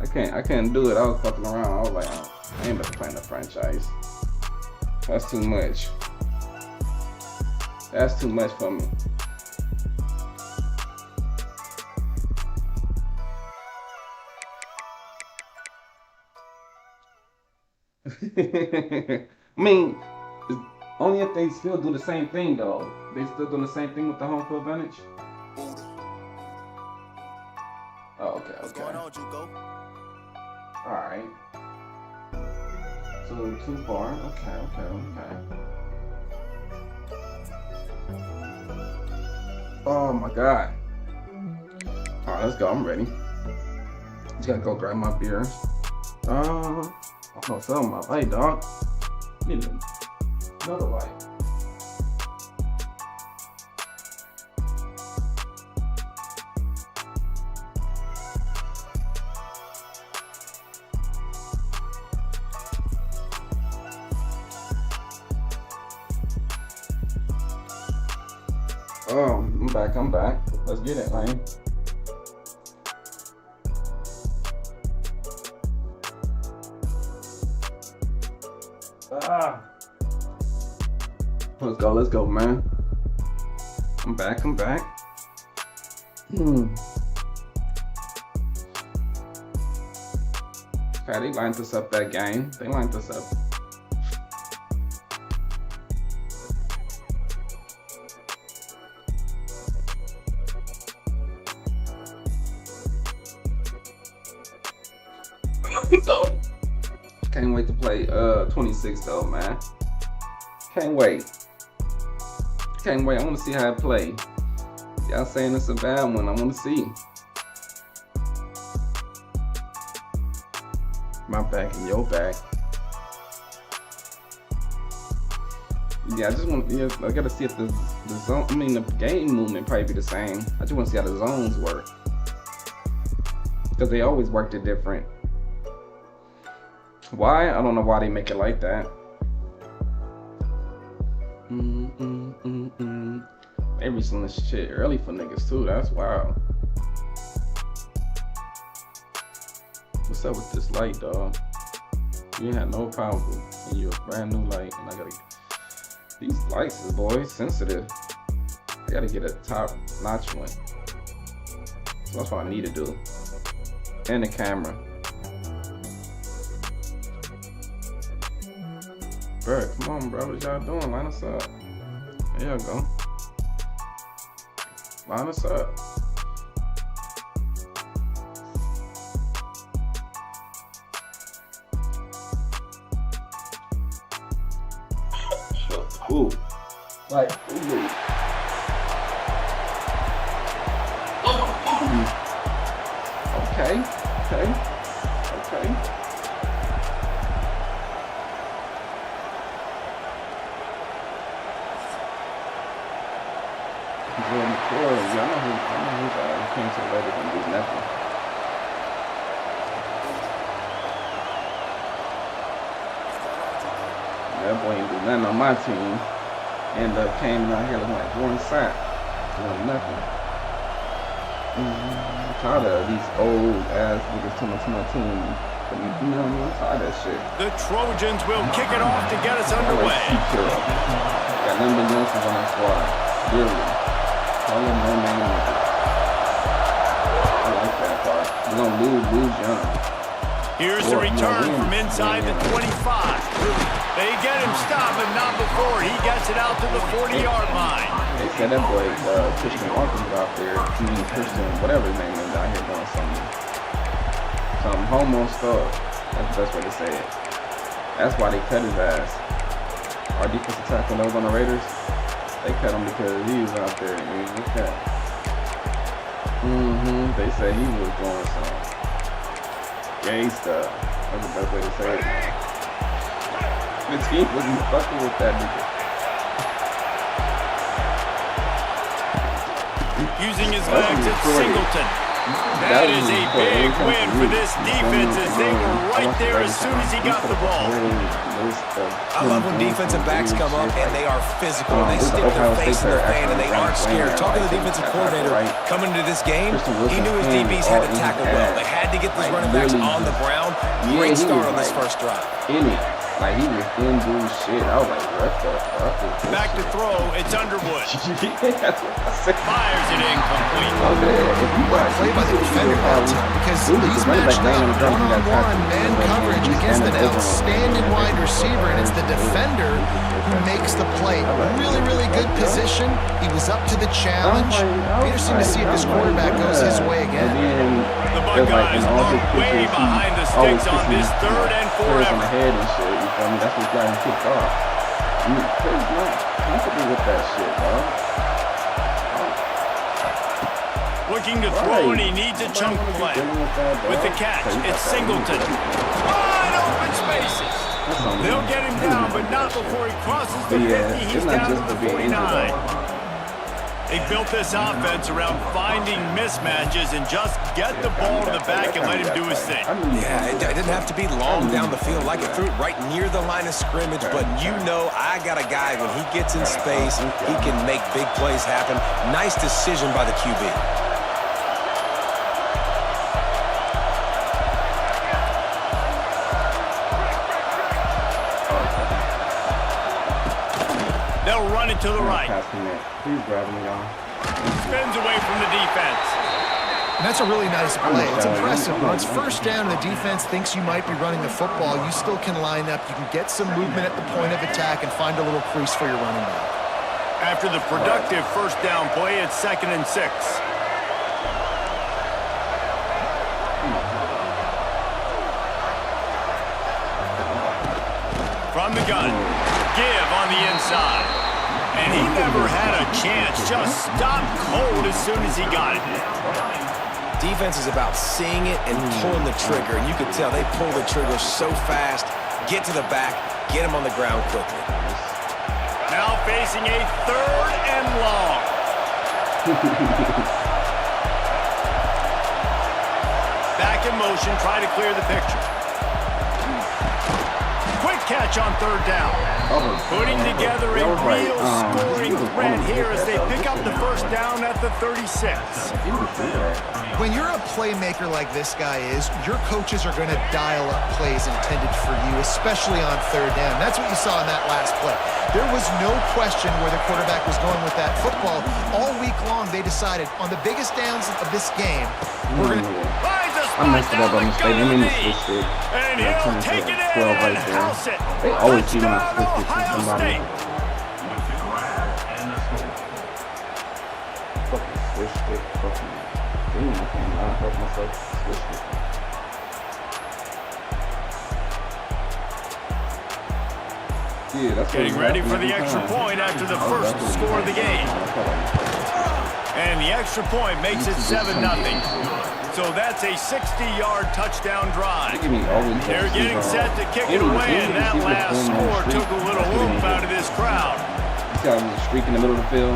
I can't do it. I was fucking around. I was like, oh, I ain't about to play in the franchise. That's too much. That's too much for me. I mean, only if they still do the same thing though. They still doing the same thing with the home field advantage. Oh, okay. All right. too far. Okay. Oh my God. All right, let's go. I'm ready. Just gotta go grab my beer. I'm gonna sell my light, dog. Need another light. Oh, I'm back. Let's get it, man. Let's go, man. I'm back. They lined us up that game. They lined us up. Can't wait to play 26 though, man. Can't wait. I want to see how it play. Y'all saying it's a bad one. I want to see. My back and your back. Yeah, I just want. Yeah, I gotta see if the zone. I mean, the game movement probably be the same. I just want to see how the zones work because they always worked it different. Why? I don't know why they make it like that. They be selling this shit early for niggas too. That's wild. What's up with this light, dog? You ain't had no problem with you a brand new light, and I gotta. These lights is, boy, sensitive. I gotta get a top notch one. So that's what I need to do. And the camera. Bro, come on, bro. What y'all doing? Line us up. There y'all go. Line us up. Ooh. Like, ooh. Okay. Came to the Raiders and do nothing. That boy ain't do nothing on my team. End up came out here looking like Jordan Sapp, doing nothing. I'm tired of these old ass niggas coming to my team. You know, I'm tired of that shit. The Trojans will kick it off to get us underway. Got nothing but youngsters on my squad. Really. Call them no man. We're gonna lose young. Here's the return from inside the 25. They get him stopped, but not before he gets it out to the 40-yard line. They said that boy, Christian Walker's out there. Christian, whatever his name is, out here doing some homo stuff. That's the best way to say it. That's why they cut his ass. Our defensive tackle that was on the Raiders, they cut him because he was out there. And he was cut. They said he was doing some gay stuff. That's the best way to say it. The team wasn't fucking with that nigga. Using his legs at Singleton. That is a big win for this defense as they were right there as soon as he got the ball. I love when defensive backs come up and they are physical. They stick their face in the fan and they aren't scared. Talking to the defensive coordinator coming into this game, he knew his DBs had to tackle well. They had to get those running backs on the ground. Great start on this first drive. Like, he was in dude shit. I was like, what the fuck? Back to throw, it's Underwood. Fires it incomplete. Play by the defender all the time because he's matched up one-on-one man coverage against an outstanding wide receiver, and it's the defender who makes the play. Really, really good position. He was up to the challenge. Interesting to see if this quarterback goes his way again. The Buckeyes are way behind the sticks on this 3rd and forever. On the head and shit, you feel me? That's what got him kicked off. I mean, Curry's not comfortable with that shit, dog. Looking to throw, and he needs a chunk play. With the catch, it's Singleton. Wide open spaces. They'll get him down, but not before he crosses the 50. He's down to the 49. They built this offense around finding mismatches and just get the ball to the back and let him do his thing. Yeah, it didn't have to be long down the field. Like it threw it right near the line of scrimmage, but you know I got a guy, when he gets in space, he can make big plays happen. Nice decision by the QB. They'll run it to the right. He's grabbing me on. Spins away from the defense. And that's a really nice play. It's impressive. When it's 1st down and the defense thinks you might be running the football, you still can line up. You can get some movement at the point of attack and find a little crease for your running back. After the productive 1st down play, it's 2nd and 6. From the gun, give on the inside. And he never had a chance, just stopped cold as soon as he got it. Defense is about seeing it and pulling the trigger, and you can tell they pull the trigger so fast, get to the back, get him on the ground quickly. Now facing a 3rd and long. Back in motion, try to clear the picture. Quick catch on 3rd down. Putting together a real scoring threat here as they pick up the 1st down at the 36. When you're a playmaker like this guy is, your coaches are going to dial up plays intended for you, especially on 3rd down. That's what you saw in that last play. There was no question where the quarterback was going with that football. All week long, they decided on the biggest downs of this game, we're going to... I messed it up on mistake. They made me switch it. And he'll take it in 12 right and there. house it. They always do not switch it to Ohio somebody. State. Fucking switched it. Fucking. Damn, I can't lie. I hurt myself. Switched it. Yeah, that's Getting ready for the extra point after the first score of the game. And the extra point makes it 7-0. So that's a 60-yard touchdown drive. They're getting set to kick it away, and that last score took a little oomph out of this crowd. This guy was a streak in the middle of the field.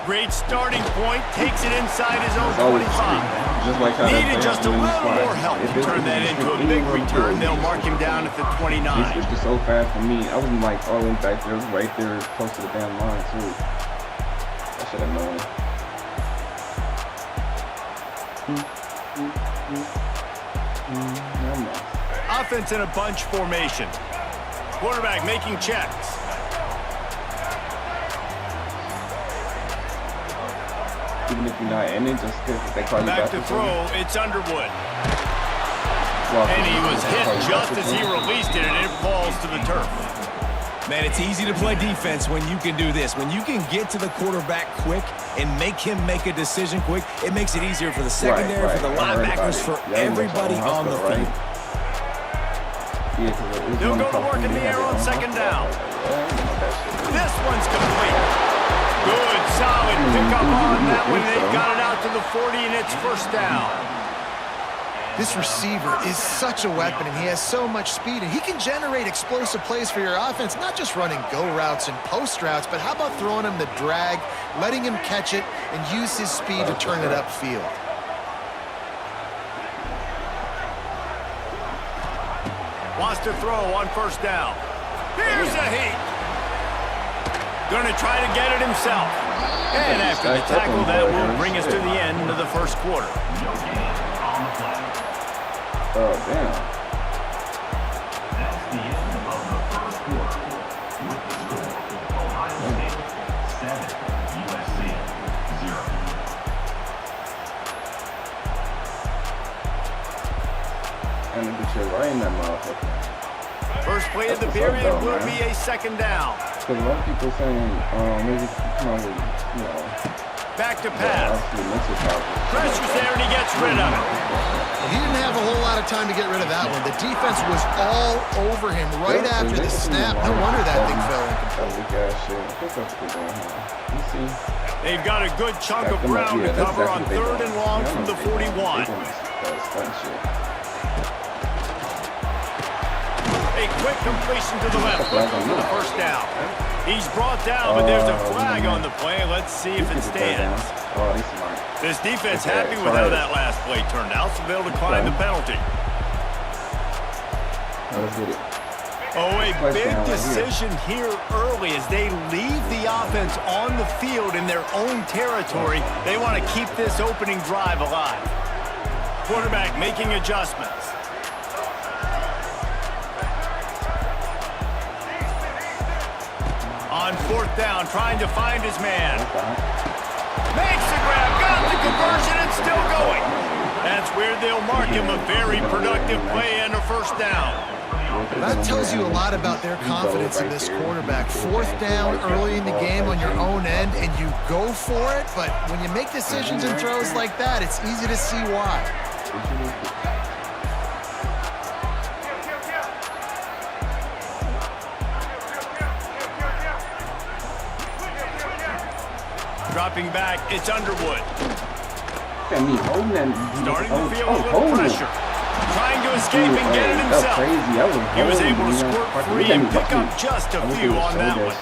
Great starting point, takes it inside his own 25. Needed just a little more help to turn that into a big return. They'll mark him down at the 29. He switched it so fast for me. I wasn't like all the way back there. It was right there close to the damn line, too. I should have known. Offense in a bunch formation. Quarterback making checks. Even if you're not in it, just because they call you back to throw, it's Underwood. And he was hit just as he released it, and it falls to the turf. Man, it's easy to play defense when you can do this. When you can get to the quarterback quick and make him make a decision quick, it makes it easier for the secondary, for the linebackers, for everybody on the field. They'll go to work in the air on 2nd down. This one's complete. Good, solid pickup on that one. They've got it out to the 40, and it's 1st down. This receiver is such a weapon, and he has so much speed, and he can generate explosive plays for your offense, not just running go routes and post routes, but how about throwing him the drag, letting him catch it, and use his speed to turn it upfield. Wants to throw on 1st down. Here's a heat. Gonna try to get it himself. And after the tackle, that will bring us to the end of the 1st quarter. Oh, damn. That's the end of the 1st quarter. With the score, Ohio State 7, USC 0. And the shit right in that motherfucker. First play of the period will be a 2nd down. Because a lot of people saying, maybe come on with, back to pass. Pressure's there, and he gets rid of it. He didn't have a whole lot of time to get rid of that one. The defense was all over him right after the snap. No wonder that thing fell incomplete. They've got a good chunk of ground to cover on 3rd and long from the 41. A quick completion to the left, looking for the first down. He's brought down, but there's a flag on the play. Let's see if it stands. This defense happy with how that last play turned out, so they'll decline the penalty. Oh, a big decision here early as they leave the offense on the field in their own territory. They want to keep this opening drive alive. Quarterback making adjustments. On 4th down, trying to find his man. Makes the grab, got the conversion, and still going. That's where they'll mark him a very productive play and a first down. That tells you a lot about their confidence in this quarterback. 4th down early in the game on your own end, and you go for it, but when you make decisions and throws like that, it's easy to see why. Dropping back, it's Underwood. Starting to feel a little pressure. Trying to escape and get it himself. He was able to squirt free and pick up just a few on that one.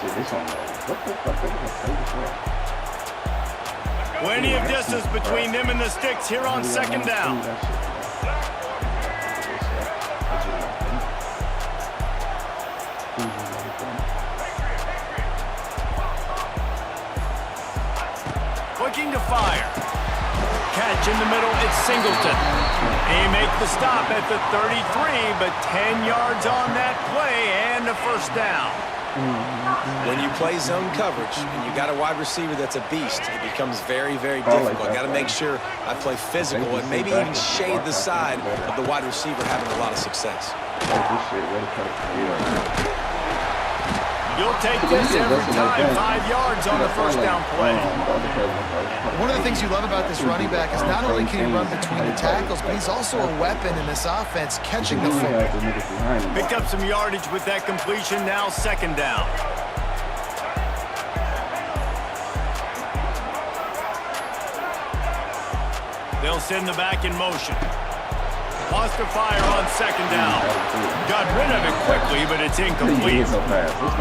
Plenty of distance between them and the sticks here on 2nd down. Looking to fire. Catch in the middle, it's Singleton. They make the stop at the 33, but 10 yards on that play and a first down. When you play zone coverage and you got a wide receiver that's a beast, it becomes very, very difficult. Got to make sure I play physical and maybe even shade the side of the wide receiver having a lot of success. You'll take this every time, 5 yards on the first down play. One of the things you love about this running back is not only can he run between the tackles, but he's also a weapon in this offense catching the football. Picked up some yardage with that completion, now 2nd down. They'll send the back in motion. Lost to fire on 2nd down. Got rid of it quickly, but it's incomplete.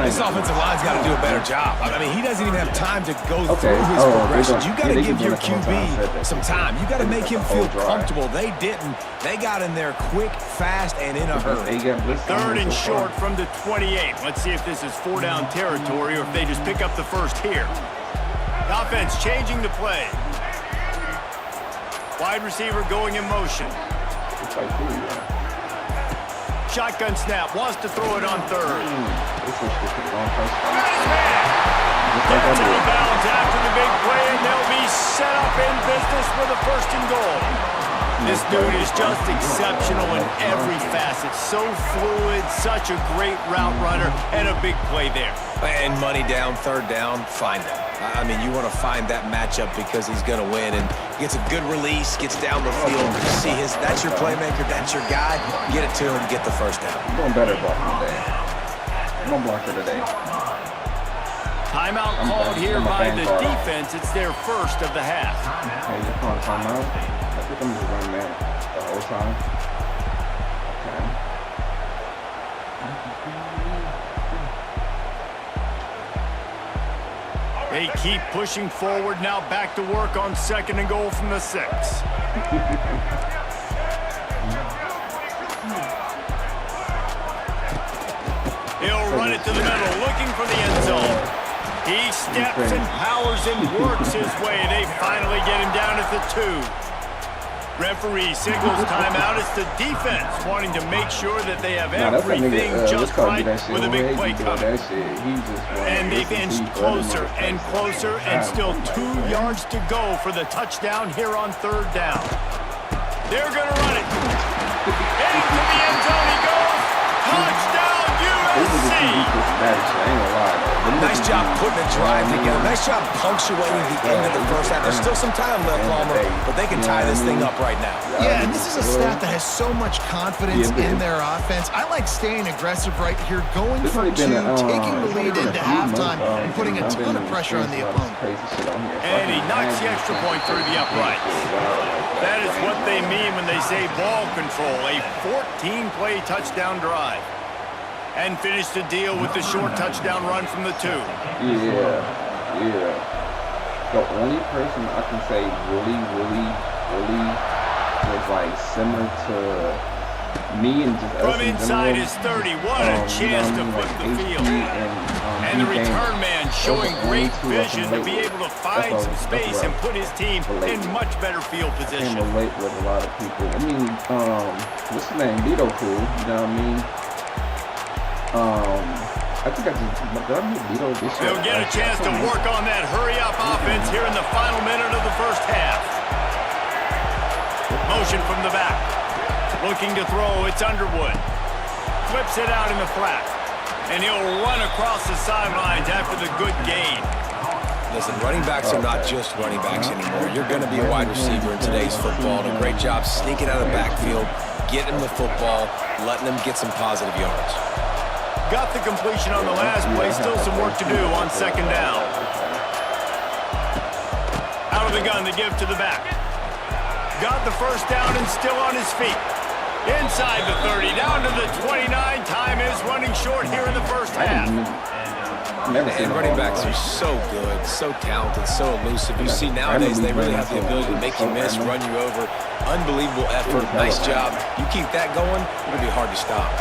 This offensive line's got to do a better job. I mean, he doesn't even have time to go through his progressions. You got to give your QB some time. You got to make him feel comfortable. They didn't. They got in there quick, fast, and in a hurry. 3rd and short from the 28. Let's see if this is 4-down territory or if they just pick up the first here. Offense changing the play. Wide receiver going in motion. Shotgun snap, wants to throw it on 3rd. Gets out of bounds after the big play, and they'll be set up in business with a 1st and goal. This dude is just exceptional in every facet. So fluid, such a great route runner, and a big play there. And money down, 3rd down, find him. I mean, you want to find that matchup because he's going to win and gets a good release, gets down the field. See that's your playmaker, that's your guy. Get it to him, get the first down. I'm going better blocking today. I'm going blocker today. Timeout called here by the defense. It's their first of the half. Hey, you're calling timeout? I think I'm just running that the whole time. Okay. They keep pushing forward, now back to work on 2nd and goal from the 6. He'll run it to the middle, looking for the end zone. He steps and powers and works his way. They finally get him down at the 2. Referee signals timeout. It's the defense wanting to make sure that they have everything just right with a big play coming. And they've inched closer and closer, and still 2 yards to go for the touchdown here on 3rd down. They're going to run it. Heading to the end zone he goes. Touchdown USC. systematic shit. I ain't gonna lie, though. Nice job putting a drive together. Nice job punctuating the end of the first half. There's still some time left, Palmer, but they can tie this thing up right now. Yeah, and this is a staff that has so much confidence in their offense. I like staying aggressive right here, going for two, taking the lead into halftime, and putting a ton of pressure on the opponent. And he knocks the extra point through the uprights. That is what they mean when they say ball control, a 14-play touchdown drive. And finish the deal with the short touchdown run from the 2. Yeah. The only person I can say really was like similar to me and just from inside his 30, what a chance to flip the field. And the return man showing great vision to be able to find some space and put his team in much better field position. I can relate with a lot of people. I mean, what's his name? Vito cool, you know what I mean? I think I just did I meet Vito this year? They'll get a chance to work on that hurry-up offense here in the final minute of the first half. Motion from the back. Looking to throw, it's Underwood. Flips it out in the flat. And he'll run across the sidelines after the good gain. Listen, running backs are not just running backs anymore. You're going to be a wide receiver in today's football. And a great job sneaking out of the backfield, getting them the football, letting them get some positive yards. Got the completion on the last play. Still some work to do on second down. Out of the gun to give to the back. Got the first down and still on his feet. Inside the 30, down to the 29. Time is running short here in the first half. And running backs are so good, so talented, so elusive. You see nowadays they really have the ability to make you miss, run you over. Unbelievable effort. Nice job. You keep that going, it'll be hard to stop.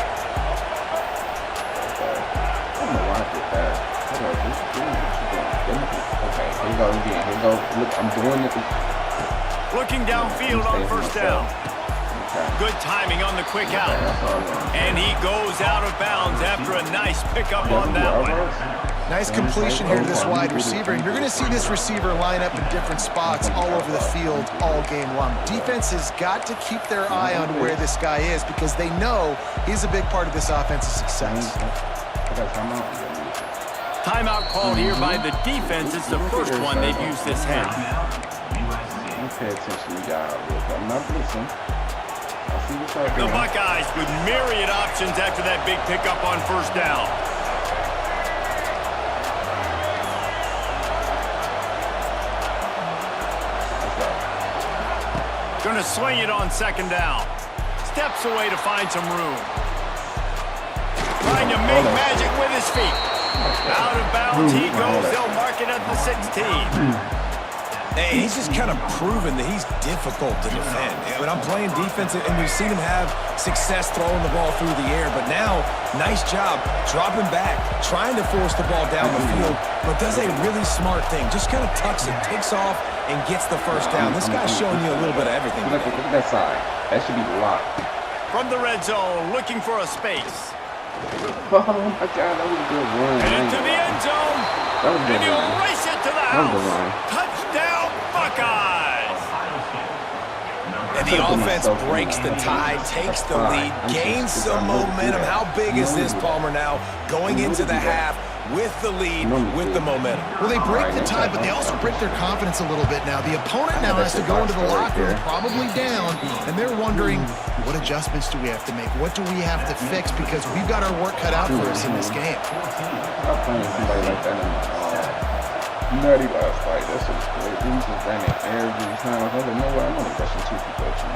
Okay, here we go again. Here we go. Look, I'm doing it. Looking downfield on first down. Good timing on the quick out. And he goes out of bounds after a nice pickup on that one. Nice completion here to this wide receiver. And you're going to see this receiver line up in different spots all over the field all game long. Defense has got to keep their eye on where this guy is because they know he's a big part of this offense's success. Timeout called here by the defense. It's the first one they've used this half. Pay attention, y'all. I'm not listening. I'll see what's up. The Buckeyes with myriad options after that big pickup on first down. Gonna swing it on second down. Steps away to find some room. Trying to make magic with his feet. Out of bounds he goes. They'll mark it at the 16. Hey, he's just kind of proven that he's difficult to defend. When I'm playing defense, and we've seen him have success throwing the ball through the air, but now, nice job dropping back, trying to force the ball down the field, but does a really smart thing. Just kind of tucks it, takes off, and gets the first down. This guy's showing you a little bit of everything. Look at that side. That should be locked. From the red zone, looking for a space. Oh my God, that was a good run. And into the end zone. That was a good and he'll run. race it to the house. Touchdown, Buckeyes. And the offense breaks the tie, takes the lead, gains some momentum. How big is this, Palmer, now going into the half with the lead, with the momentum? Well, they break the tie, but they also break their confidence a little bit now. The opponent now has to go into the locker room, probably down, and they're wondering, what adjustments do we have to make? What do we have to fix? Because we've got our work cut out for us in this game. I'm playing somebody like that in nutty last fight. That shit was great. He just ran it every time. I was like, no way, I'm only rushing 2 people at you.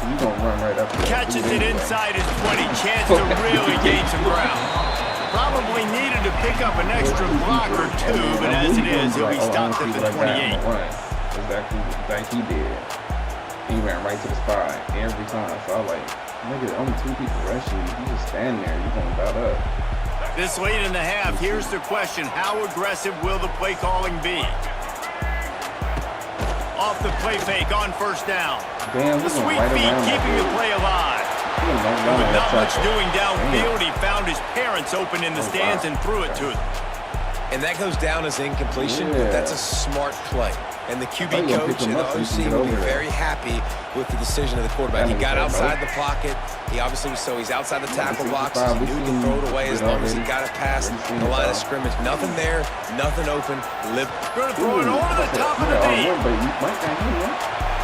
You gonna run right up there. Catches it inside his 20. Chance to really gain some ground. Probably needed to pick up an extra block or two, but as it is, he'll be stopped at the 28. Exactly like he did. He ran right to the spot every time. So I was like, nigga, only 2 people rushing you. You just stand there. You gonna bout up. This late in the half, here's the question. How aggressive will the play calling be? Off the play fake on first down. Damn, the sweet feet keeping the play alive. With not much doing downfield, he found his parents open in the stands and threw it to them. And that goes down as incompletion, but that's a smart play. And the QB coach and the OC will be very happy with the decision of the quarterback. He got outside the pocket. He obviously he's outside the tackle box. He knew he could throw it away as long as he got it past the line of scrimmage. Nothing there, nothing open. Going to throw it over the top of the knee.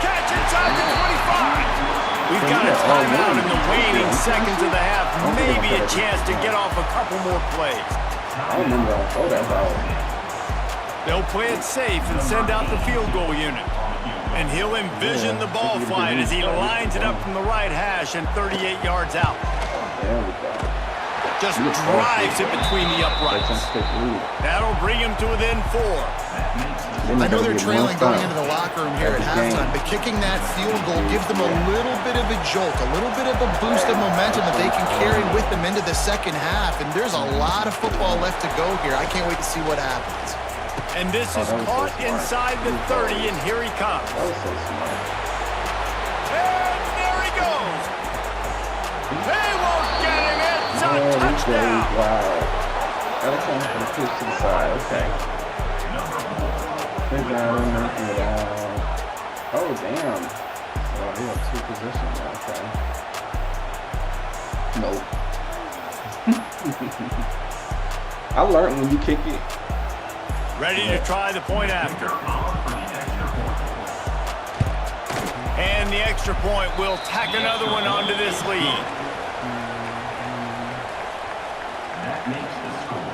Catch inside the 25. We've got a timeout in the waning seconds of the half. Maybe a chance to get off a couple more plays. I remember I throw that ball. They'll play it safe and send out the field goal unit. And he'll envision the ball flight as he lines it up from the right hash and 38 yards out. There we go. Just drives it between the uprights. That'll bring him to within 4. I know they're trailing going into the locker room here at halftime, but kicking that field goal gives them a little bit of a jolt, a little bit of a boost of momentum that they can carry with them into the second half. And there's a lot of football left to go here. I can't wait to see what happens. And this is caught inside the 30, and here he comes. And there he goes. They won't get him. It's a touchdown. Wow. That'll come from the pitch to the side. Okay. Oh, damn. Oh, they have 2 positions. Okay. Nope. I learned when you kick it. Ready to try the point after. And the extra point will tack another one onto this lead. That makes the score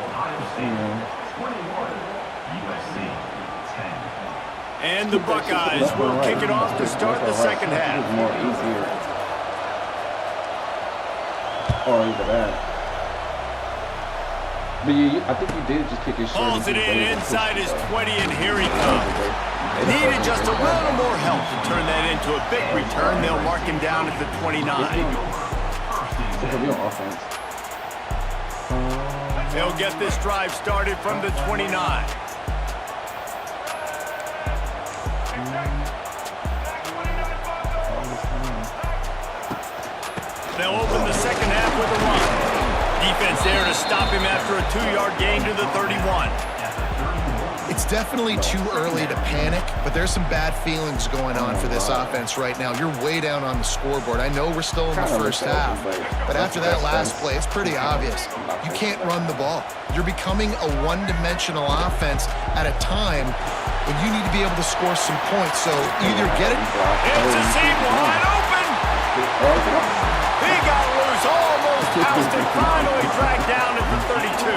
Ohio State 21, USC 10. And the Buckeyes will kick it off to start the second half. More easier. Or either that. But I think you did just kick his short. Pulls it in inside his 20, and here he comes. Needed just a little more help to turn that into a big return. They'll mark him down at the 29. It's a real offense. They'll get this drive started from the 29. They'll open the second half with a run. Defense there to stop him after a 2-yard gain to the 31. It's definitely too early to panic, but there's some bad feelings going on for this offense right now. You're way down on the scoreboard. I know we're still in the first half, but after that last play, it's pretty obvious. You can't run the ball. You're becoming a one-dimensional offense at a time when you need to be able to score some points. So either get it. It's a seam wide open. He got loose, almost housed and finally dragged down at the 32.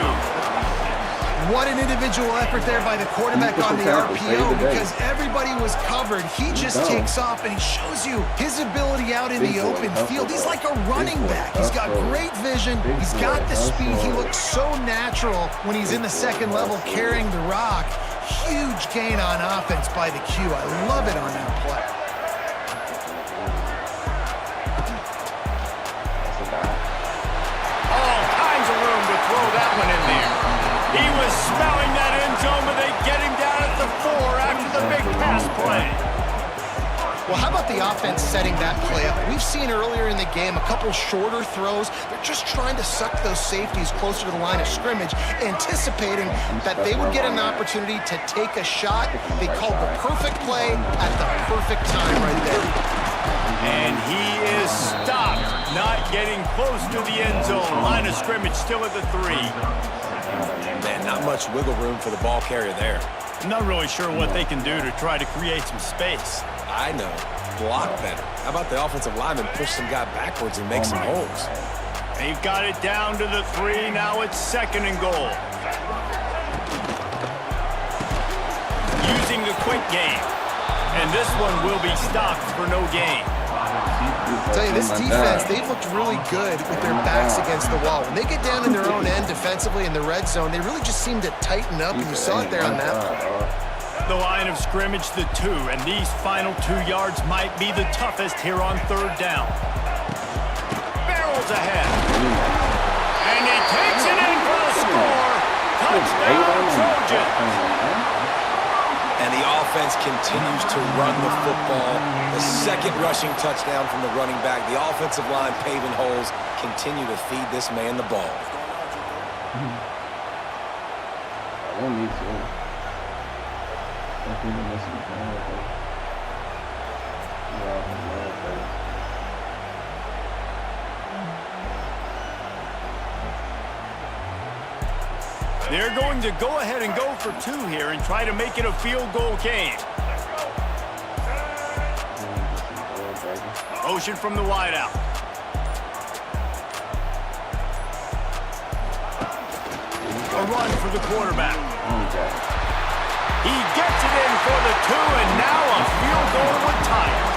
What an individual effort there by the quarterback on the RPO, because everybody was covered. He just takes off and he shows you his ability out in the open field. He's like a running back. He's got great vision. He's got the speed. He looks so natural when he's in the second level carrying the rock. Huge gain on offense by the Q. I love it on that play. All kinds of room to throw that one in there. He was smelling that end zone, but they get him down at the 4 after the big pass play. Well, how about the offense setting that play up? We've seen earlier in the game a couple shorter throws. They're just trying to suck those safeties closer to the line of scrimmage, anticipating that they would get an opportunity to take a shot. They called the perfect play at the perfect time right there. And he is stopped, not getting close to the end zone. Line of scrimmage still at the 3. Man, not much wiggle room for the ball carrier there. I'm not really sure what they can do to try to create some space. I know. Block better. How about the offensive lineman push some guy backwards and make some holes? They've got it down to the 3. Now it's 2nd and goal. Using the quick game. And this one will be stopped for no gain. I'll tell you, this defense, they've looked really good with their backs against the wall. When they get down in their own end defensively in the red zone, they really just seem to tighten up, and you saw it there on that play. The line of scrimmage, the 2, and these final 2 yards might be the toughest here on 3rd down. Barrels ahead. And he takes it in for the score. Touchdown, Trojan. And the offense continues to run the football. The 2nd rushing touchdown from the running back. The offensive line paving holes continue to feed this man the ball. I don't need to. They're going to go ahead and go for two here and try to make it a field goal game. Motion from the wideout. A run for the quarterback. He gets it in for the two, and now a field goal would tie it.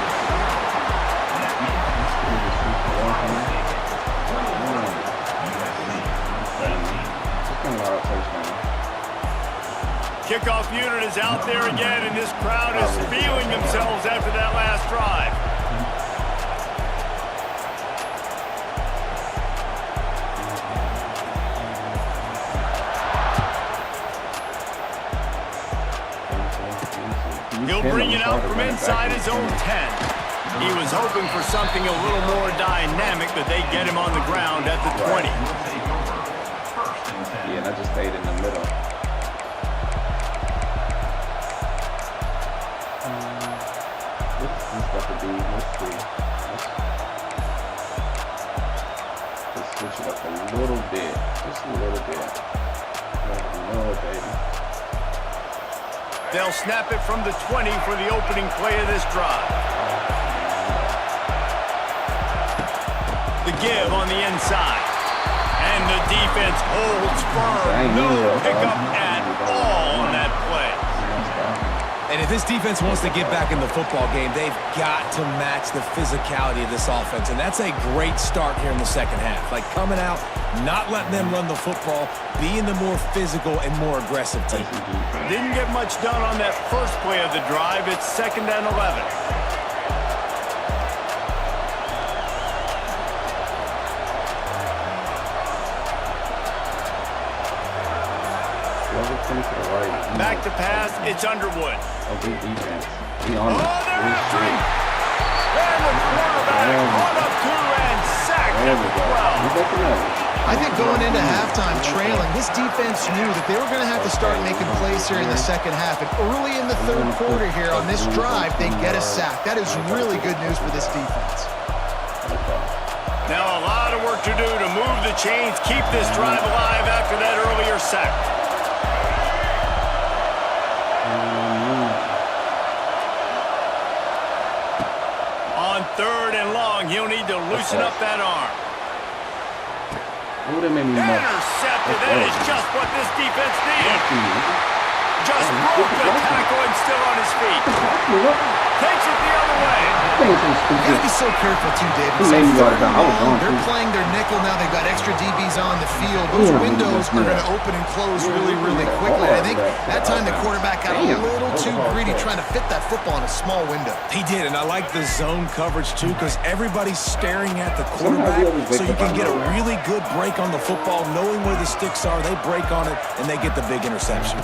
Kickoff unit is out there again, and this crowd is feeling themselves after that last drive. He'll bring it out from inside his own 10. He was hoping for something a little more dynamic, but they get him on the ground at the 20. Yeah, and I just stayed in the middle. What's this about to be? Let's see. Let's switch it up a little bit. Just a little bit. No, baby. They'll snap it from the 20 for the opening play of this drive. The give on the inside. And the defense holds firm. No pickup at all on that play. And if this defense wants to get back in the football game, they've got to match the physicality of this offense. And that's a great start here in the second half. Like coming out, not letting them run the football, being the more physical and more aggressive team. Didn't get much done on that first play of the drive. It's 2nd and 11. Back to pass, it's Underwood. Oh, good defense. He Oh, on they're after him! And the quarterback caught up to and sacked at the 12. I think going into halftime trailing, this defense knew that they were going to have to start making plays here in the second half. And early in the third quarter here on this drive, they get a sack. That is really good news for this defense. Now a lot of work to do to move the chains, keep this drive alive after that earlier sack. On 3rd and long, he'll need to loosen up that arm. Intercepted. That is just what this defense needed. Just broke the tackle and still on his feet. Takes it the other way. You gotta be so careful too, David. They're playing their nickel now. They've got extra DBs on the field. Those windows are going to open and close really, really quickly. I think that time the quarterback got a little too greedy trying to fit that football in a small window. He did, and I like the zone coverage too because everybody's staring at the quarterback, so you can get a really good break on the football, knowing where the sticks are. They break on it, and they get the big interception.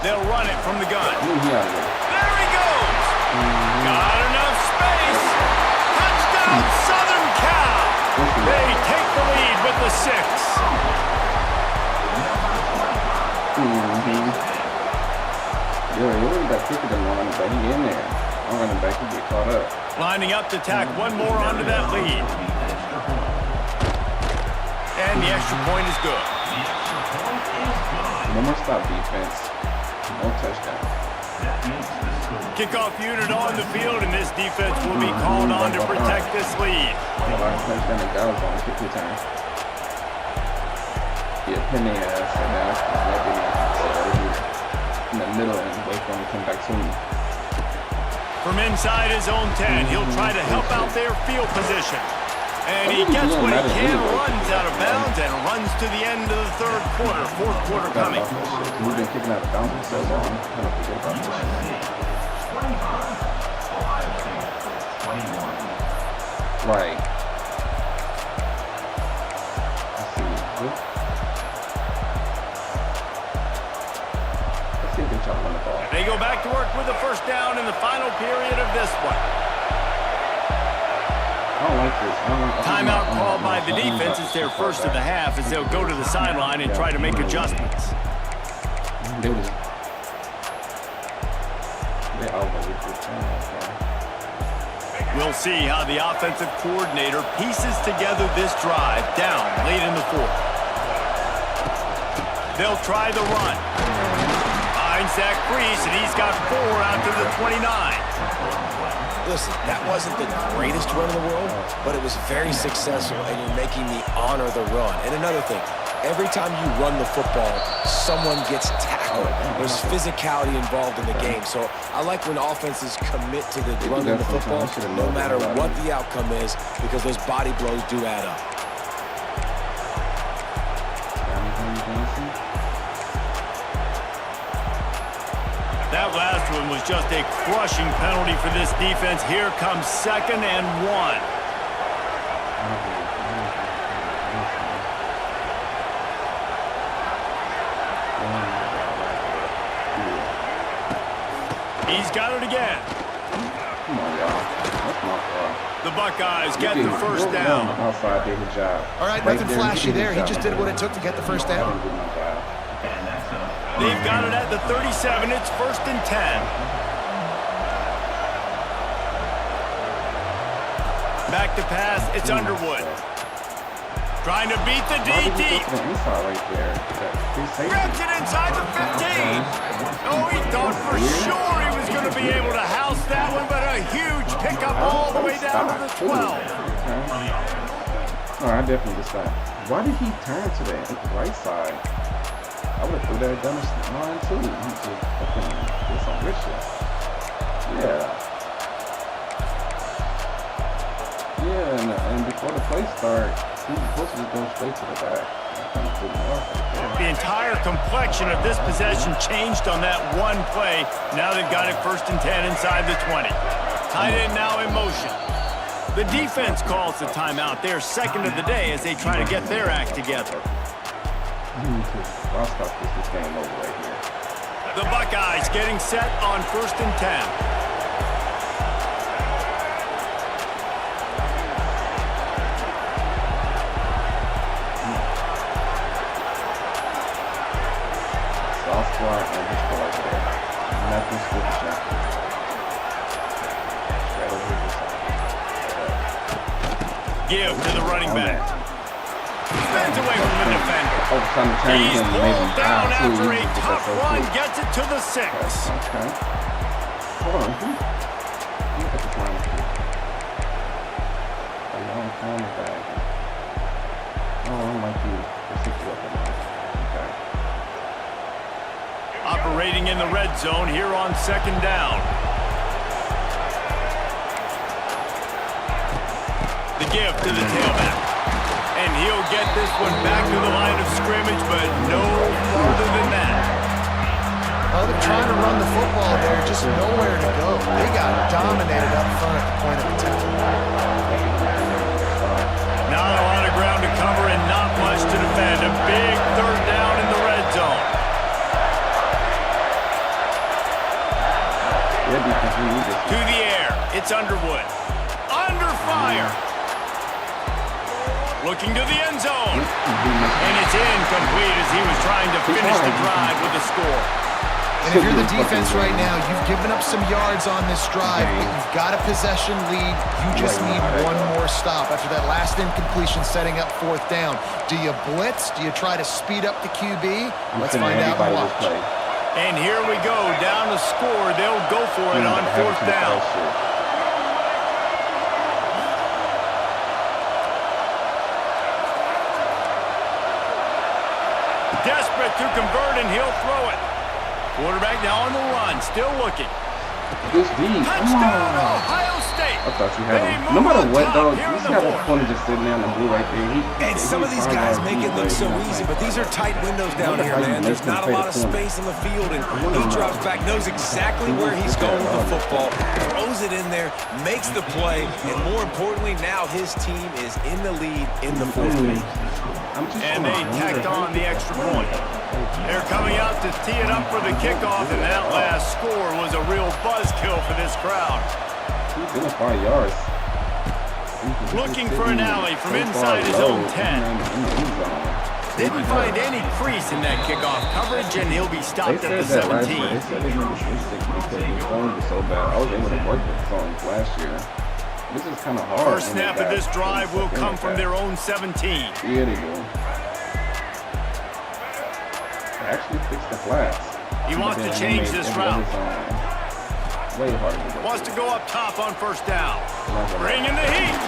They'll run it from the gun. There he goes. Got enough space. Touchdown, Southern Cal. They take the lead with the 6. You're running back quicker than one, but he in there. I'm running back, he get caught up. Lining up to tack one more onto that lead. And the extra point is good. No more stop defense. No touchdown. Kickoff unit on the field, and this defense will be called on to protect this lead. Touchdown, the guy was on the kick return. Yeah, pin their ass, and now in the middle and wait for him to come back to me. From inside his own 10, he'll try to help out their field position. And he gets what he can, runs out of bounds, and runs to the end of the third quarter. Fourth quarter coming. We've been kicking out of bounds for so long. I don't forget about this. 21. Right. Let's see. Let's see if they try to run the ball. They go back to work with the first down in the final period of this one. I don't like this. Timeout called by the defense. It's their first of the half as they'll go to the sideline and try to make adjustments. We'll see how the offensive coordinator pieces together this drive down late in the fourth. They'll try the run. Finds that crease, and he's got 4 out to the 29. Listen, that wasn't the greatest run in the world, but it was very successful, and you're making me honor the run. And another thing, every time you run the football, someone gets tackled. There's physicality involved in the game. So I like when offenses commit to the run of the football, no matter what the outcome is, because those body blows do add up. That last one was just a crushing penalty for this defense. Here comes 2nd and 1. He's got it again. Come on, y'all. That's my fault. The Buckeyes get the first down. Outside did his job. All right, nothing flashy there. He just did what it took to get the first down. They've got it at the 37. It's 1st and 10. Back to pass. It's Underwood. Trying to beat the DT. Grabs it inside the 15. Oh, he thought for sure he was going to be able to house that one, but a huge pickup all the way down to the 12. Oh, I definitely decided. Why did he turn to the right side? I would have threw that down the line too. He just fucking did some rich shit. Yeah, and before the play start, he was supposed to go straight to the back. The entire complexion of this possession changed on that one play. Now they've got it 1st and 10 inside the 20. Tight end now in motion. The defense calls the timeout. They're 2nd of the day as they try to get their act together. I'll stop this game over right here. The Buckeyes getting set on 1st and 10. Soft squad and his squad there. Nothing switch shot. Straight over this side. Give to the running back. Spins away from the defender. He's pulled down after a tough run, gets it to the 6. Okay. Hold on. Look at the time. A long time back. Oh, I'm like you. Okay. Operating in the red zone here on 2nd down. The give to the tailback. And he'll get this one back to the line of scrimmage, but no further than that. Oh, they're trying to run the football there, just nowhere to go. They got dominated up front at the point of attack. Not a lot of ground to cover and not much to defend. A big 3rd down in the red zone. To the air, it's Underwood. Under fire. Looking to the end zone. And it's incomplete as he was trying to finish the drive with a score. And if you're the defense right now, you've given up some yards on this drive, but you've got a possession lead. You just need one more stop after that last incompletion setting up 4th down. Do you blitz? Do you try to speed up the QB? Let's find out and watch. And here we go, down the score. They'll go for it on 4th down. Desperate to convert, and he'll throw it. Quarterback now on the run, still looking. This D, touchdown, Ohio State. I thought you had him. No matter what, though, you just have a corner just sitting there on the blue right there. And some of these guys make it look so easy, but these are tight windows down here, man. There's not a lot of space on the field, and he drops back, knows exactly where he's going with the football, throws it in there, makes the play, and more importantly, now his team is in the lead in the 4th quarter. And they tacked on the extra point. They're coming out to tee it up for the kickoff, and that last score was a real buzzkill for this crowd. He's in 5 yards. Looking for an alley from inside his own 10. Didn't find any crease in that kickoff coverage, and he'll be stopped at the 17. They said they needed 360 because the zone was so bad. I was able to work with zones last year. This is kind of hard. First snap of this drive will come from their own 17. Yeah, they do. They actually fixed the flats. He wants to change this route. Way harder to go. Wants to go up top on first down. Bring in the heat.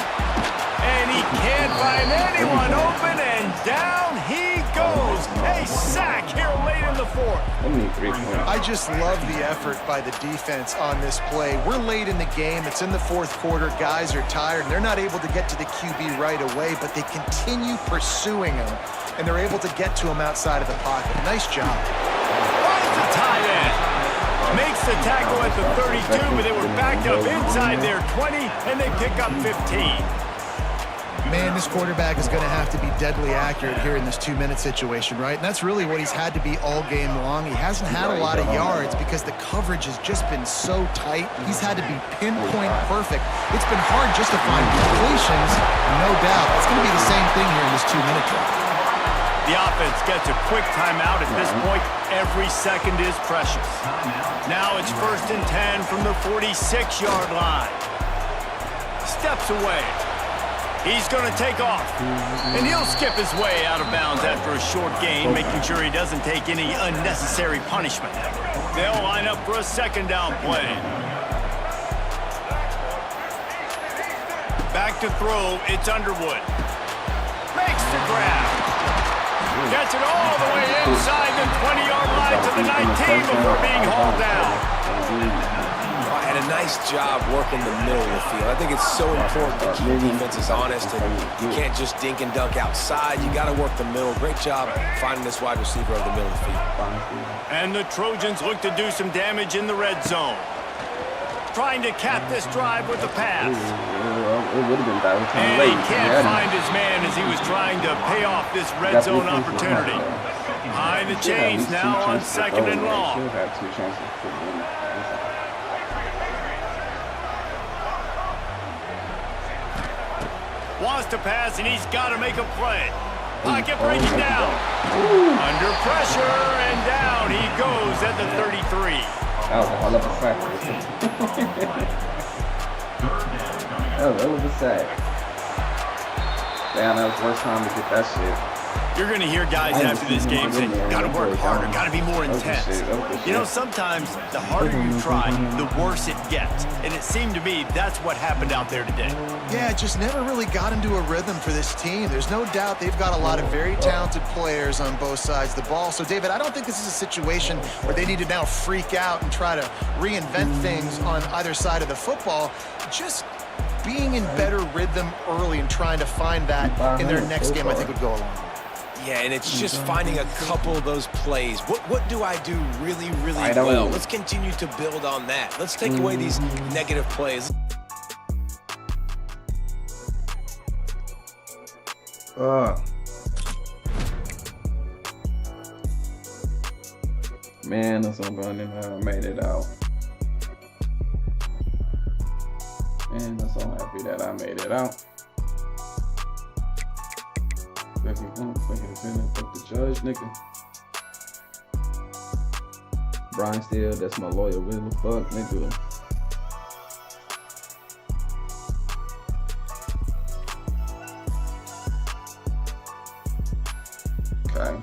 And he can't find anyone open, and down he goes. A sack here late in the fourth. I just love the effort by the defense on this play. We're late in the game. It's in the fourth quarter. Guys are tired, and they're not able to get to the QB right away, but they continue pursuing him, and they're able to get to him outside of the pocket. Nice job. Finds the tight end. Makes the tackle at the 32, but they were backed up inside their 20, and they pick up 15. Man, this quarterback is going to have to be deadly accurate here in this 2-minute situation, right? And that's really what he's had to be all game long. He hasn't had a lot of yards because the coverage has just been so tight. He's had to be pinpoint perfect. It's been hard just to find completions, no doubt. It's going to be the same thing here in this 2-minute drive. The offense gets a quick timeout at this point. Every second is precious. Now it's 1st and 10 from the 46-yard line. Steps away. He's going to take off, and he'll skip his way out of bounds after a short gain, making sure he doesn't take any unnecessary punishment. They'll line up for a second down play. Back to throw, it's Underwood. Makes the grab. Gets it all the way inside the 20-yard line to the 19 before being hauled down. And a nice job working the middle of the field. I think it's so important to keep defenses honest, and you can't just dink and dunk outside. You got to work the middle. Great job finding this wide receiver of the middle of the field. And the Trojans look to do some damage in the red zone. Trying to cap this drive with the pass. And he can't find his man as he was trying to pay off this red zone opportunity. Behind the chains now on 2nd and long. Wants to pass, and he's got to make a play. Pocket breaking down. Under pressure, and down he goes at the 33. That was a hell of a sack. That was a sack. Damn, that was the worst time to get that shit. You're going to hear guys after this game say, got to work harder, got to be more intense. You know, sometimes the harder you try, the worse it gets. And it seemed to me that's what happened out there today. Yeah, it just never really got into a rhythm for this team. There's no doubt they've got a lot of very talented players on both sides of the ball. So, David, I don't think this is a situation where they need to now freak out and try to reinvent things on either side of the football. Just being in better rhythm early and trying to find that in their next game, I think would go a long way. Yeah, and it's just finding a couple of those plays. What do I do really, really well? Let's continue to build on that. Let's take away these negative plays. Man, that's so funny how I made it out. Man, I'm so happy that I made it out. Fuck the judge, nigga. Brian Steele, that's my lawyer. What the fuck, nigga? Okay.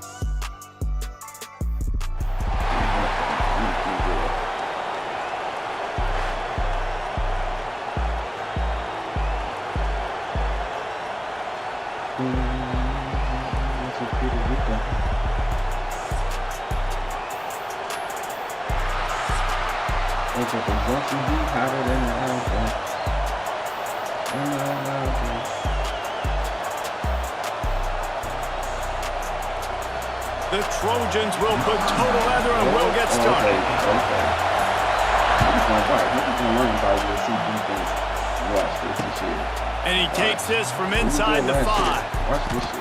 The Trojans will put total leather and will get started. And he takes this from inside the 5. Watch this shit.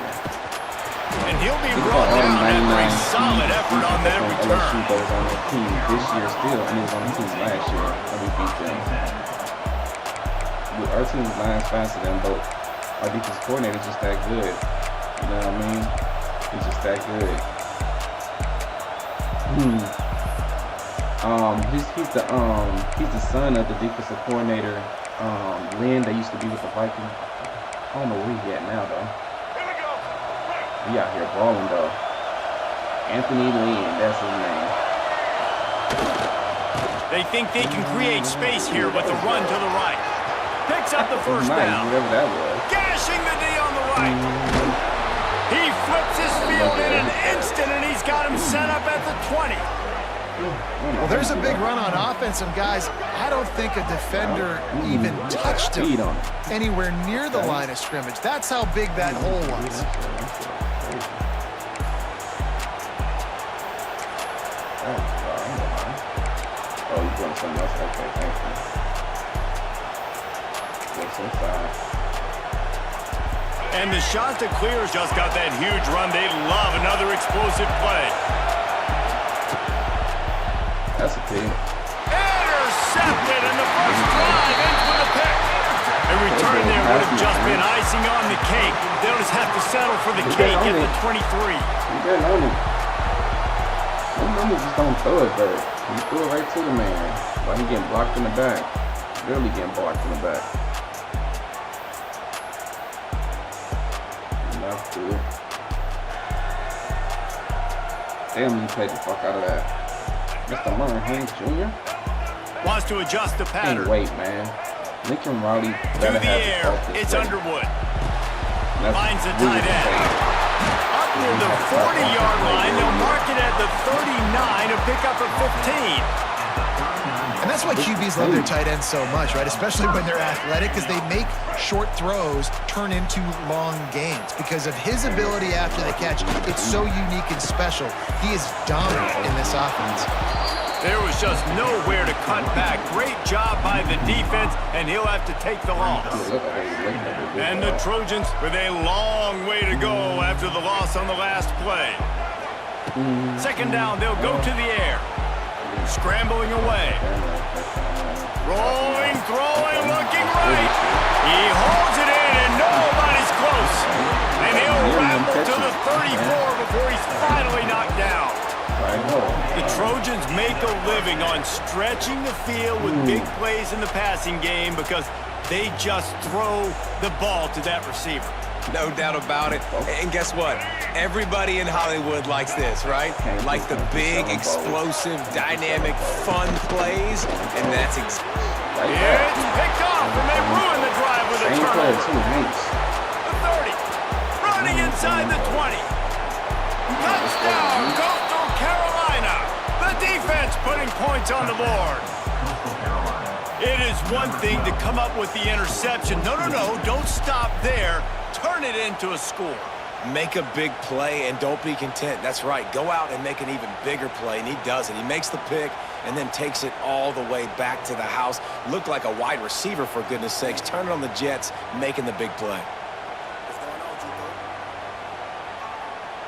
And he'll be brought down after a solid effort on that return. LSU was on the team this year still, and he was on the team last year. And we beat them. Our team lines faster than both. Our defense coordinator is just that good. You know what I mean? He's just that good. He's the son of the defensive coordinator, Lynn, that used to be with the Vikings. I don't know where he at now though. He out here balling though. Anthony Lynn, that's his name. They think they can create space here with the run to the right. Picks up the first down. Whatever that was. Gashing the D on the right. He flips his field in an instant, and he's got him set up at the 20. Well, there's a big run on offense, and guys, I don't think a defender even touched him anywhere near the line of scrimmage. That's how big that hole was. Oh, you're doing something else? Okay, thank you. What's inside? And the Chanticleers just got that huge run. They love another explosive play. That's a pick. Intercepted, and the first drive ends with a pick. A return there would have just been icing on the cake. They'll just have to settle for the cake at the 23. You getting on it. Some numbers just don't throw it there. You throw it right to the man. While he getting blocked in the back. Really getting blocked in the back. That's good. Damn, you played the fuck out of that. Mr. Murray Haynes Jr. Wants to adjust the pattern. Can't wait, man. Lincoln Riley Through the air, it's Underwood. Finds the tight end. Up near the 40-yard line, they'll mark it at the 39 to pick up a 15. And that's why QBs love their tight ends so much, right? Especially when they're athletic, because they make short throws turn into long gains. Because of his ability after the catch, it's so unique and special. He is dominant in this offense. There was just nowhere to cut back. Great job by the defense, and he'll have to take the loss. And the Trojans with a long way to go after the loss on the last play. Second down, they'll go to the air. Scrambling away. Rolling, throwing, looking right. He holds it in, and nobody's close. And he'll ramble to the 34 before he's finally knocked down. The Trojans make a living on stretching the field with big plays in the passing game because they just throw the ball to that receiver. No doubt about it. And guess what? Everybody in Hollywood likes this, right? Like the big, explosive, dynamic, fun plays. And that's it's picked off, and they ruin the drive with a turnover. The 30. Running inside the 20. Touchdown, Coastal Carolina. The defense putting points on the board. It is one thing to come up with the interception. No, don't stop there. Turn it into a score. Make a big play and don't be content. That's right. Go out and make an even bigger play, and he does it. He makes the pick and then takes it all the way back to the house. Looked like a wide receiver, for goodness sakes. Turn it on the Jets, making the big play.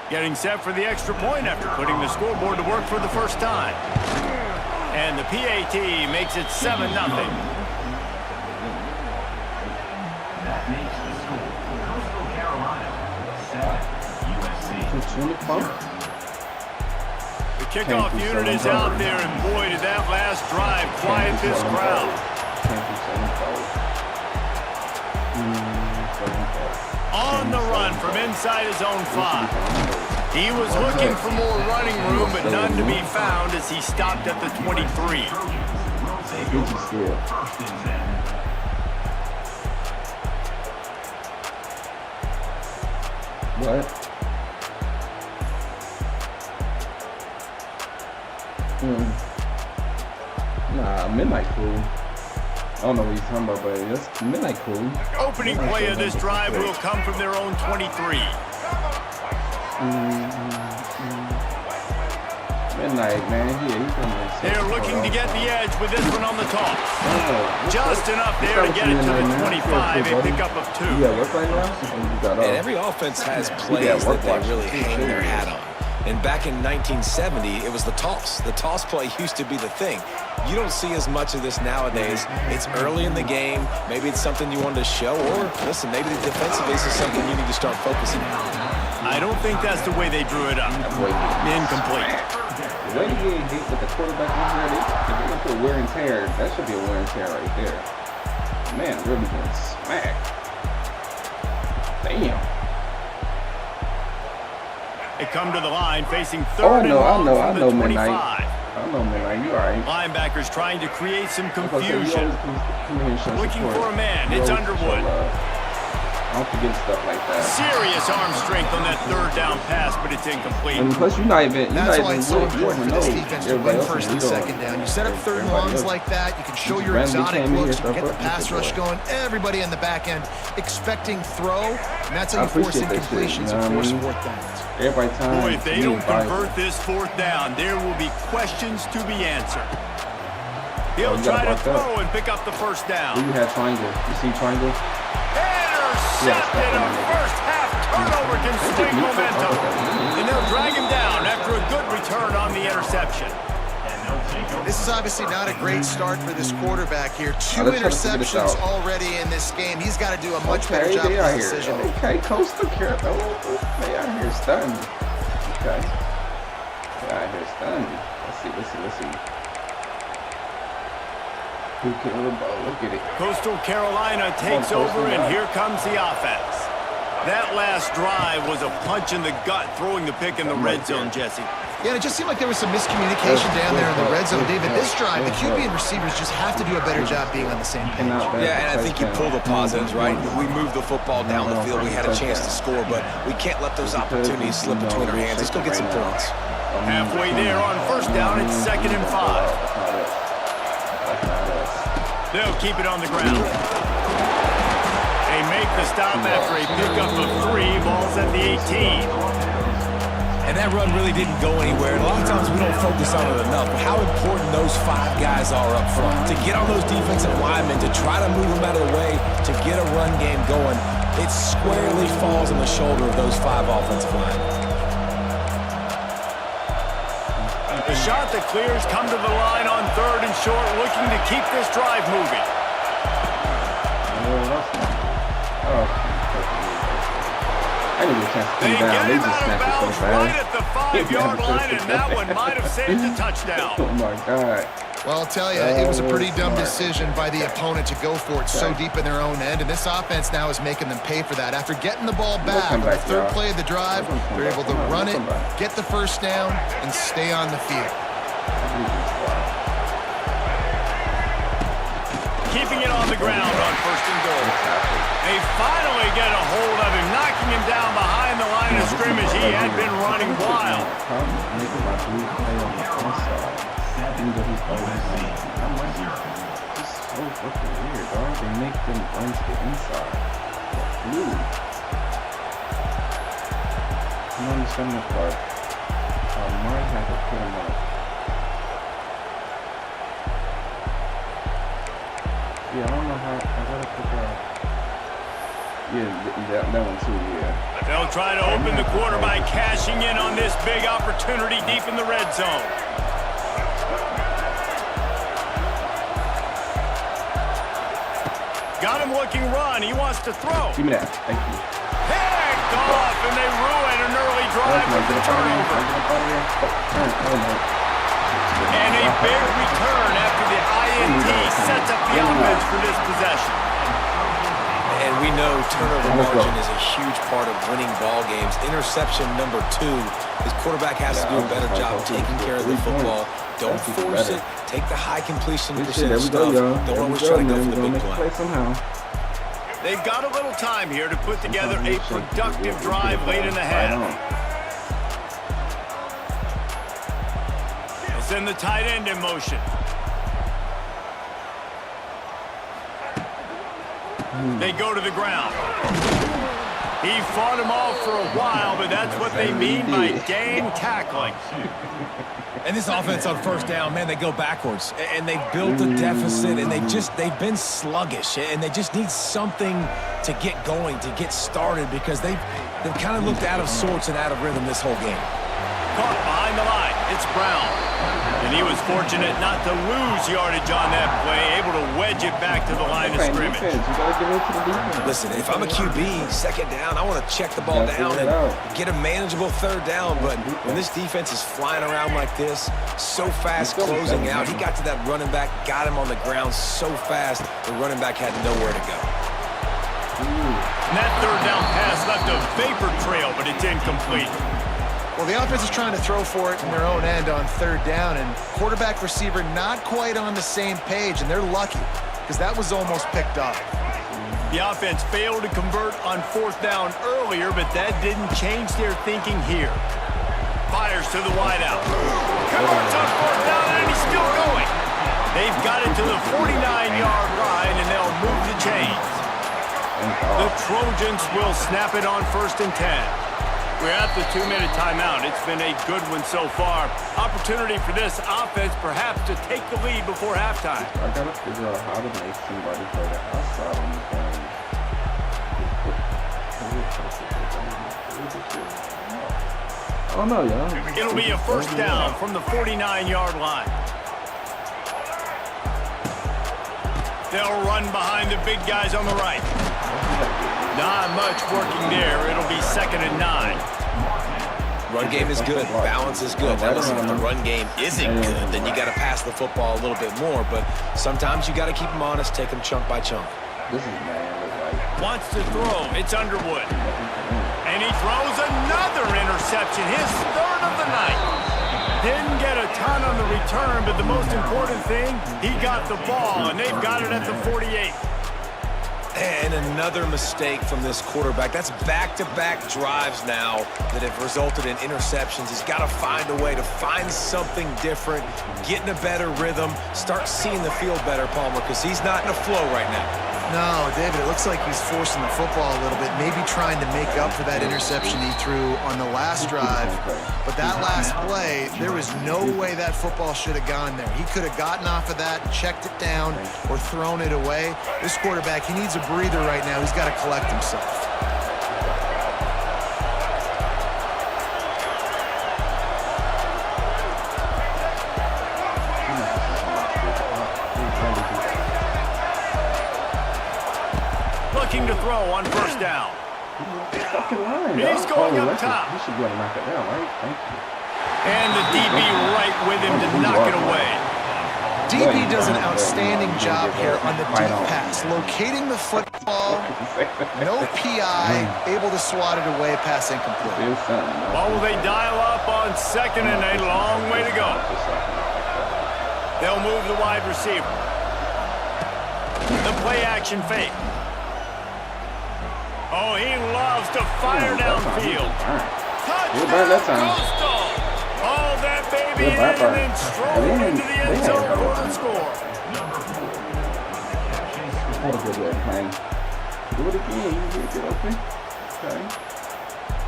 Getting set for the extra point after putting the scoreboard to work for the first time. And the PAT makes it 7-0. That makes the score. Coastal Carolina 7, USC. The kickoff unit is out there, and boy, did that last drive quiet this crowd. On the run from inside his own 5. He was looking for more running room, but none to be found as he stopped at the 23. What? Nah, Midnight cool. I don't know what he's talking about, but that's Midnight cool. Opening play of this drive will come from their own 23. Midnight, man. Yeah, he's gonna. They're looking to get the edge with this one on the toss. Just enough there to get it to the 25. A pickup of 2. Yeah, work right now. And every offense has plays that they really hang their hat on. And back in 1970, it was the toss. The toss play used to be the thing. You don't see as much of this nowadays. It's early in the game. Maybe it's something you wanted to show, or listen, maybe defensively this is something you need to start focusing on. I don't think that's the way they drew it up. Incomplete. The way he getting hit with the quarterback in here, if you're going to put wear and tear, that should be a wear and tear right there. Man, really getting smacked. Damn. They come to the line facing third and long from the 25. I know, Midnight. You all right. Linebackers trying to create some confusion. Looking for a man. It's Underwood. Don't forget stuff like that. Serious arm strength on that third down pass, but it's incomplete. And plus, that's why it's so important for this defense to win first and second down. You set up third and longs like that, you can show your exotic looks, you can get the pass rush going, everybody in the back end expecting throw, and that's how you force incompletions and force fourth downs. Boy, if they don't convert this fourth down, there will be questions to be answered. He'll try to throw and pick up the first down. You have triangle. You see triangle? Intercepted. A first half turnover can swing momentum. And they'll drag him down after a good return on the interception. This is obviously not a great start for this quarterback here. 2 interceptions already in this game. He's got to do a much better job with his decision. Okay, Coastal Carolina. They out here stunning me. Okay. They out here stunning me. Let's see. Look at it. Coastal Carolina takes over, and here comes the offense. That last drive was a punch in the gut, throwing the pick in the red zone, Jesse. Yeah, and it just seemed like there was some miscommunication down there in the red zone, David. This drive, the QB and receivers just have to do a better job being on the same page. Yeah, and I think you pull the positives, right? We moved the football down the field. We had a chance to score, but we can't let those opportunities slip between our hands. Let's go get some points. Halfway there on first down, it's 2nd and 5. They'll keep it on the ground. They make the stop after a pickup of 3, balls at the 18. And that run really didn't go anywhere. And a lot of times we don't focus on it enough, but how important those 5 guys are up front. To get on those defensive linemen, to try to move them out of the way, to get a run game going, it squarely falls on the shoulder of those 5 offensive linemen. The shot that clears come to the line on 3rd and short, looking to keep this drive moving. They get him out of bounds right at the 5-yard line, and that one might have saved a touchdown. Oh my God. Well, I'll tell you, it was a pretty dumb decision by the opponent to go for it so deep in their own end, and this offense now is making them pay for that. After getting the ball back on the 3rd play of the drive, they're able to run it, get the first down, and stay on the field. Keeping it on the ground on 1st and goal. They finally get a hold of him, knocking him down behind the line of scrimmage. He had been running wild. So fucking weird, dog. They make them run to the inside. Blue. I don't understand that part. I might have to put him up. Yeah, I don't know how. I gotta put that. Yeah, that one too, yeah. They'll try to open the quarter by cashing in on this big opportunity deep in the red zone. Got him looking run. He wants to throw. Give me that. Thank you. Picked off, and they ruin an early drive with the turnover. And a big return after the INT sets up the offense for this possession. And we know turnover margin is a huge part of winning ball games. Interception number 2. His quarterback has to do a better job taking care of the football. Don't force it. Take the high completion percentage stuff. Don't always try to go for the big play. They've got a little time here to put together a productive drive late in the half. They'll send the tight end in motion. They go to the ground. He fought him off for a while, but that's what they mean by game tackling. And this offense on first down, man, they go backwards. And they've built a deficit, and they've been sluggish. And they just need something to get going, to get started, because they've kind of looked out of sorts and out of rhythm this whole game. caught behind the line. It's Brown. And he was fortunate not to lose yardage on that play, able to wedge it back to the line of scrimmage. Listen, if I'm a QB, second down, I want to check the ball down and get a manageable third down. But when this defense is flying around like this, so fast closing out, he got to that running back, got him on the ground so fast, the running back had nowhere to go. And that third down pass left a vapor trail, but it's incomplete. Well, the offense is trying to throw for it in their own end on third down, and quarterback receiver not quite on the same page, and they're lucky because that was almost picked up. The offense failed to convert on fourth down earlier, but that didn't change their thinking here. Fires to the wideout. Converts on fourth down, and he's still going. They've got it to the 49-yard line, and they'll move the chains. The Trojans will snap it on 1st and 10. We're at the 2-minute timeout. It's been a good one so far. Opportunity for this offense perhaps to take the lead before halftime. I gotta figure out how to make somebody play the outside on the game. Oh no, y'all. It'll be a first down from the 49-yard line. They'll run behind the big guys on the right. Not much working there. It'll be 2nd and 9. Run game is good. Balance is good. Now listen, if the run game isn't good, then you got to pass the football a little bit more. But sometimes you got to keep them honest, take them chunk by chunk. This is Wants to throw. It's Underwood. And he throws another interception. His 3rd of the night. Didn't get a ton on the return, but the most important thing, he got the ball, and they've got it at the 48. And another mistake from this quarterback. That's back-to-back drives now that have resulted in interceptions. He's got to find a way to find something different, get in a better rhythm, start seeing the field better, Palmer, because he's not in a flow right now. No, David, it looks like he's forcing the football a little bit, maybe trying to make up for that interception he threw on the last drive. But that last play, there was no way that football should have gone there. He could have gotten off of that, checked it down, or thrown it away. This quarterback, he needs a breather right now. He's got to collect himself. Looking to throw on 1st down. He's going up top. He should be able to knock it down, right? Thank you. And the DB right with him to knock it away. DB does an outstanding job here on the deep pass, locating the football, no PI, able to swat it away, pass incomplete. What will they dial up on 2nd and a long way to go? They'll move the wide receiver. The play action fake. Oh, he loves to fire downfield. Touchdown, Coastal! Oh, that baby in and then strolled into the end zone for the score. Do it again. You get open. Okay.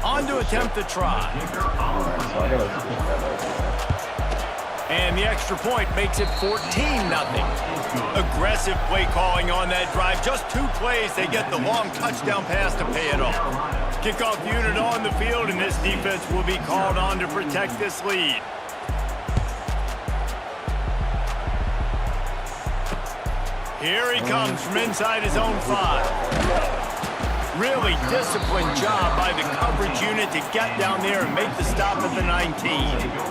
On to attempt the try. So I gotta And the extra point makes it 14-0. Aggressive play calling on that drive. Just 2 plays, they get the long touchdown pass to pay it off. Kickoff unit on the field, and this defense will be called on to protect this lead. Here he comes from inside his own 5. Really disciplined job by the coverage unit to get down there and make the stop at the 19.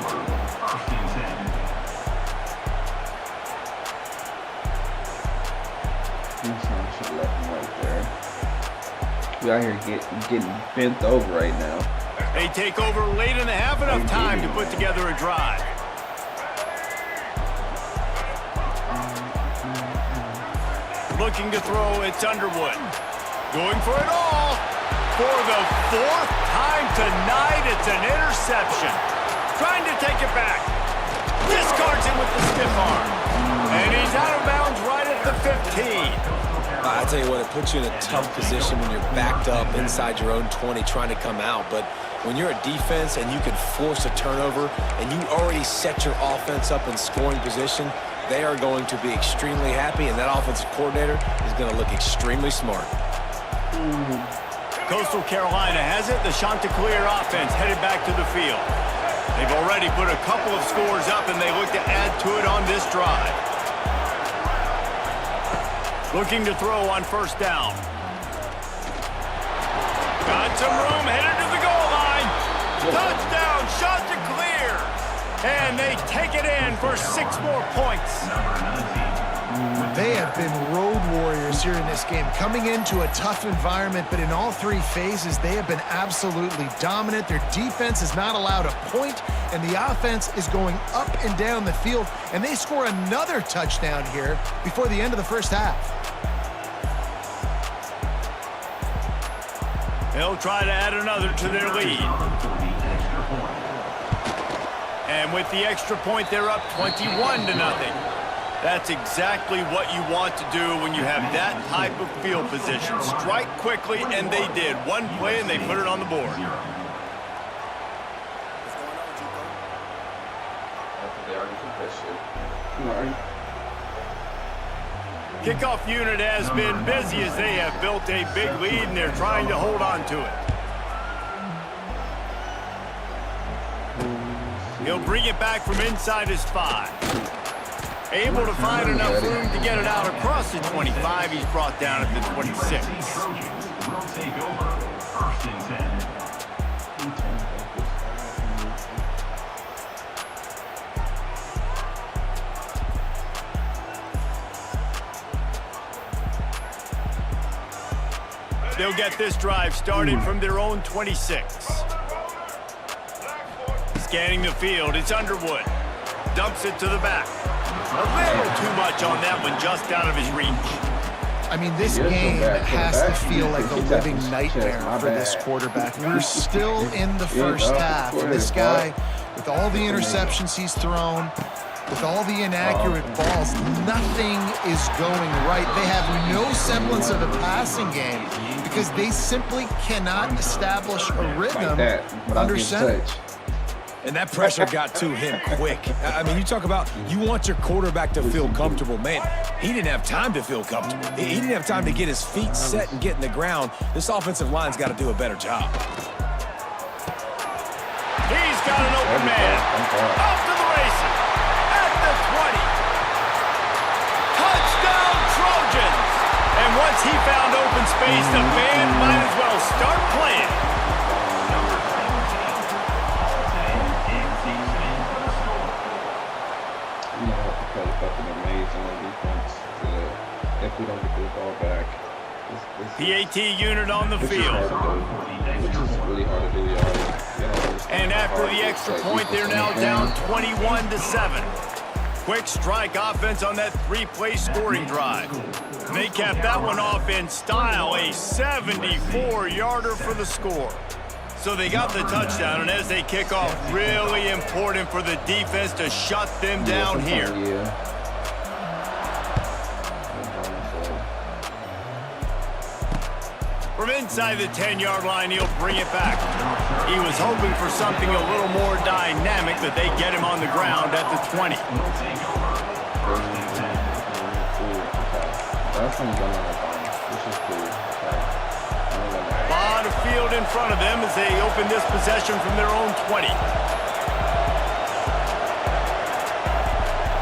We out here getting bent over right now. They take over late in the half, enough time to put together a drive. Looking to throw, it's Underwood. Going for it all. For the 4th time tonight, it's an interception. Trying to take it back. Discards it with the stiff arm. And he's out of bounds right at the 15. I tell you what, it puts you in a tough position when you're backed up inside your own 20 trying to come out. But when you're a defense and you can force a turnover and you already set your offense up in scoring position, they are going to be extremely happy, and that offensive coordinator is going to look extremely smart. Coastal Carolina has it. The Chanticleer offense headed back to the field. They've already put a couple of scores up, and they look to add to it on this drive. Looking to throw on first down. Got some room, headed to the goal line. Touchdown, shot to clear. And they take it in for 6 more points. They have been road warriors here in this game, coming into a tough environment, but in all 3 phases, they have been absolutely dominant. Their defense is not allowed a point, and the offense is going up and down the field, and they score another touchdown here before the end of the first half. They'll try to add another to their lead. And with the extra point, they're up 21-0. That's exactly what you want to do when you have that type of field position. Strike quickly, and they did. One play, and they put it on the board. Kickoff unit has been busy as they have built a big lead, and they're trying to hold on to it. He'll bring it back from inside his 5. Able to find enough room to get it out across the 25. He's brought down at the 26. They'll get this drive started from their own 26. Scanning the field, it's Underwood. Dumps it to the back. A little too much on that one, just out of his reach. I mean, this game has to feel like a living nightmare for this quarterback. We're still in the first half, and this guy, with all the interceptions he's thrown, with all the inaccurate balls, nothing is going right. They have no semblance of a passing game because they simply cannot establish a rhythm under center. And that pressure got to him quick. I mean, you talk about you want your quarterback to feel comfortable. Man, he didn't have time to feel comfortable. He didn't have time to get his feet set and get in the ground. This offensive line's got to do a better job. He's got an open man. Off to the races. At the 20. Touchdown, Trojans. And once he found open space, the band might as well start playing. If we don't get the ball back. PAT unit on the field. Which is really hard to do, y'all. And after the extra point, they're now down 21-7. Quick strike offense on that 3-play scoring drive. They capped that one off in style, a 74-yarder for the score. So they got the touchdown, and as they kick off, really important for the defense to shut them down here. From inside the 10-yard line, he'll bring it back. He was hoping for something a little more dynamic, but they get him on the ground at the 20. A lot of field in front of them as they open this possession from their own 20.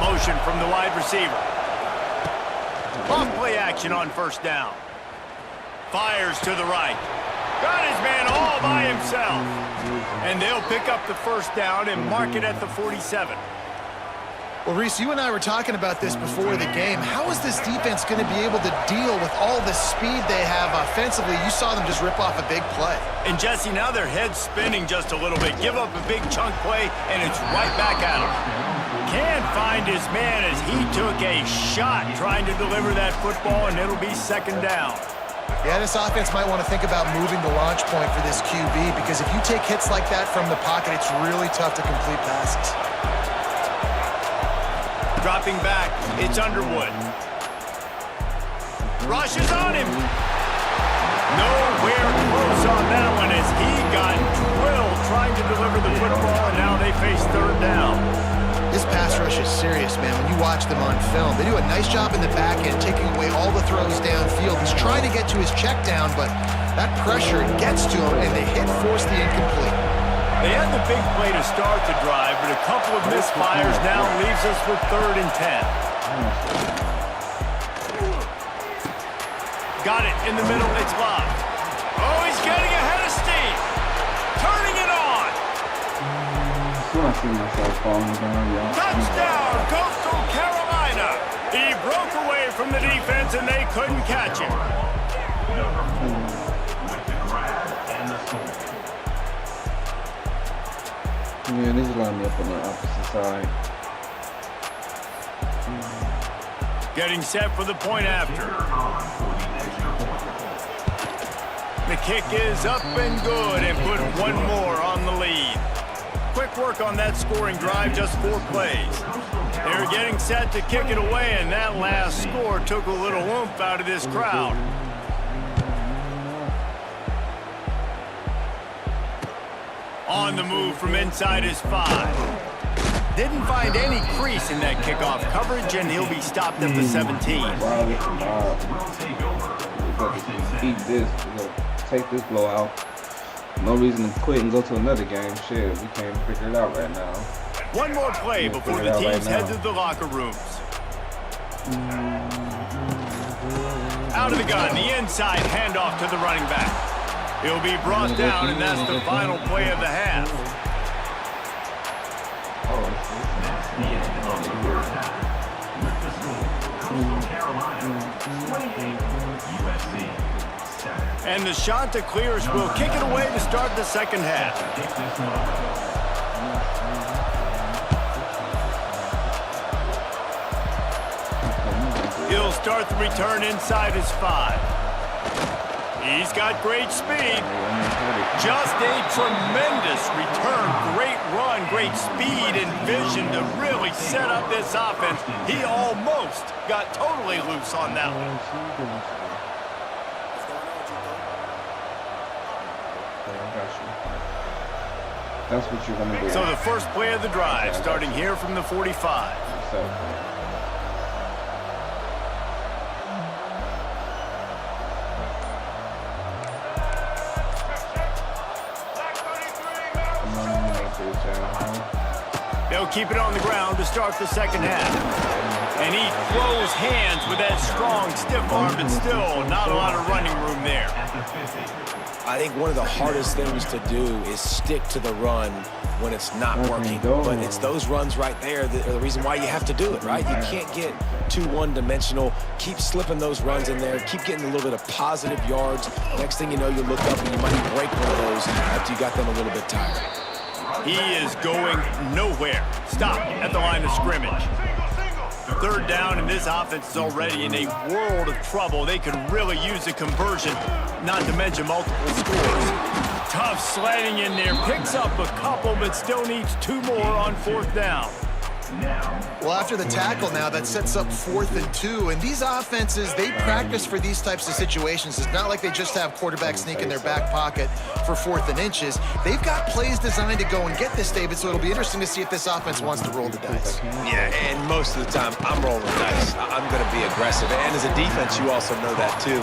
Motion from the wide receiver. Off play action on first down. Fires to the right. Got his man all by himself. And they'll pick up the first down and mark it at the 47. Well, Reese, you and I were talking about this before the game. How is this defense going to be able to deal with all the speed they have offensively? You saw them just rip off a big play. And Jesse, now their head's spinning just a little bit. Give up a big chunk play, and it's right back at him. Can't find his man as he took a shot trying to deliver that football, and it'll be second down. Yeah, this offense might want to think about moving the launch point for this QB, because if you take hits like that from the pocket, it's really tough to complete passes. Dropping back, it's Underwood. Rushes on him. Nowhere close on that one as he got drilled trying to deliver the football, and now they face third down. This pass rush is serious, man. When you watch them on film, they do a nice job in the back end, taking away all the throws downfield. He's trying to get to his check down, but that pressure gets to him, and they force the incomplete. They had the big play to start the drive, but a couple of misfires now leaves us with 3rd and 10. Got it in the middle, it's Love. Oh, he's getting ahead of steam. Turning it on. Touchdown, Coastal Carolina. He broke away from the defense and they couldn't catch him. Man, this is lining me up on the opposite side. Getting set for the point after. The kick is up and good and put one more on the lead. Quick work on that scoring drive, just 4 plays. They're getting set to kick it away, and that last score took a little oomph out of this crowd. On the move from inside his 5. Didn't find any crease in that kickoff coverage, and he'll be stopped at the 17. Keep this, take this blowout. No reason to quit and go to another game. Shit, we can't figure it out right now. One more play before the teams head to the locker rooms. Out of the gun, the inside handoff to the running back. He'll be brought down, and that's the final play of the half. And the shot to clears will kick it away to start the second half. He'll start the return inside his 5. He's got great speed. Just a tremendous return. Great run, great speed and vision to really set up this offense. He almost got totally loose on that one. That's what you're gonna do. So the first play of the drive, starting here from the 45. They'll keep it on the ground to start the second half. And he throws hands with that strong, stiff arm, but still not a lot of running room there. I think one of the hardest things to do is stick to the run when it's not working. But it's those runs right there that are the reason why you have to do it, right? You can't get too one-dimensional. Keep slipping those runs in there. Keep getting a little bit of positive yards. Next thing you know, you look up and you might break one of those after you got them a little bit tired. He is going nowhere. Stop at the line of scrimmage. 3rd down, and this offense is already in a world of trouble. They could really use a conversion, not to mention multiple scores. Tough sledding in there. Picks up a couple, but still needs 2 more on 4th down. Well, after the tackle now, that sets up 4th and 2. And these offenses, they practice for these types of situations. It's not like they just have quarterback sneak in their back pocket for 4th and inches. They've got plays designed to go and get this, David, so it'll be interesting to see if this offense wants to roll the dice. Yeah, and most of the time, I'm rolling dice. I'm going to be aggressive. And as a defense, you also know that, too.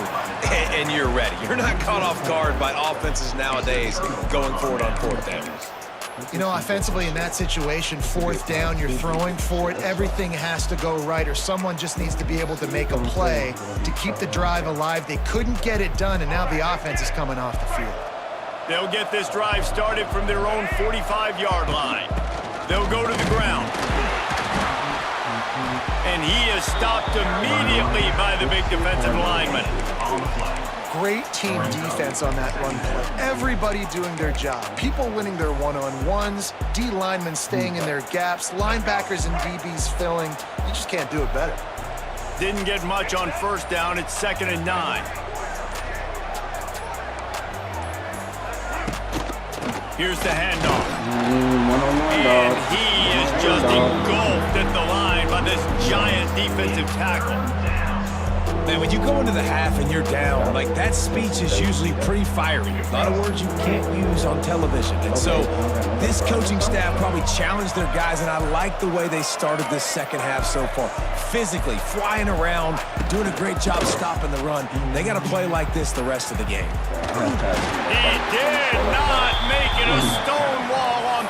And you're ready. You're not caught off guard by offenses nowadays going forward on 4th down. You know, offensively in that situation, 4th down, you're throwing for it. Everything has to go right, or someone just needs to be able to make a play to keep the drive alive. They couldn't get it done, and now the offense is coming off the field. They'll get this drive started from their own 45-yard line. They'll go to the ground. And he is stopped immediately by the big defensive lineman. Great team defense on that run play. Everybody doing their job. People winning their one-on-ones, D linemen staying in their gaps, linebackers and DBs filling. You just can't do it better. Didn't get much on 1st down. It's 2nd and 9. Here's the handoff. And he is just engulfed at the line by this giant defensive tackle. Man, when you go into the half and you're down, like, that speech is usually pretty fiery. A lot of words you can't use on television. And so this coaching staff probably challenged their guys, and I like the way they started this second half so far. Physically, flying around, doing a great job stopping the run. They got to play like this the rest of the game. He did not make it a stone wall on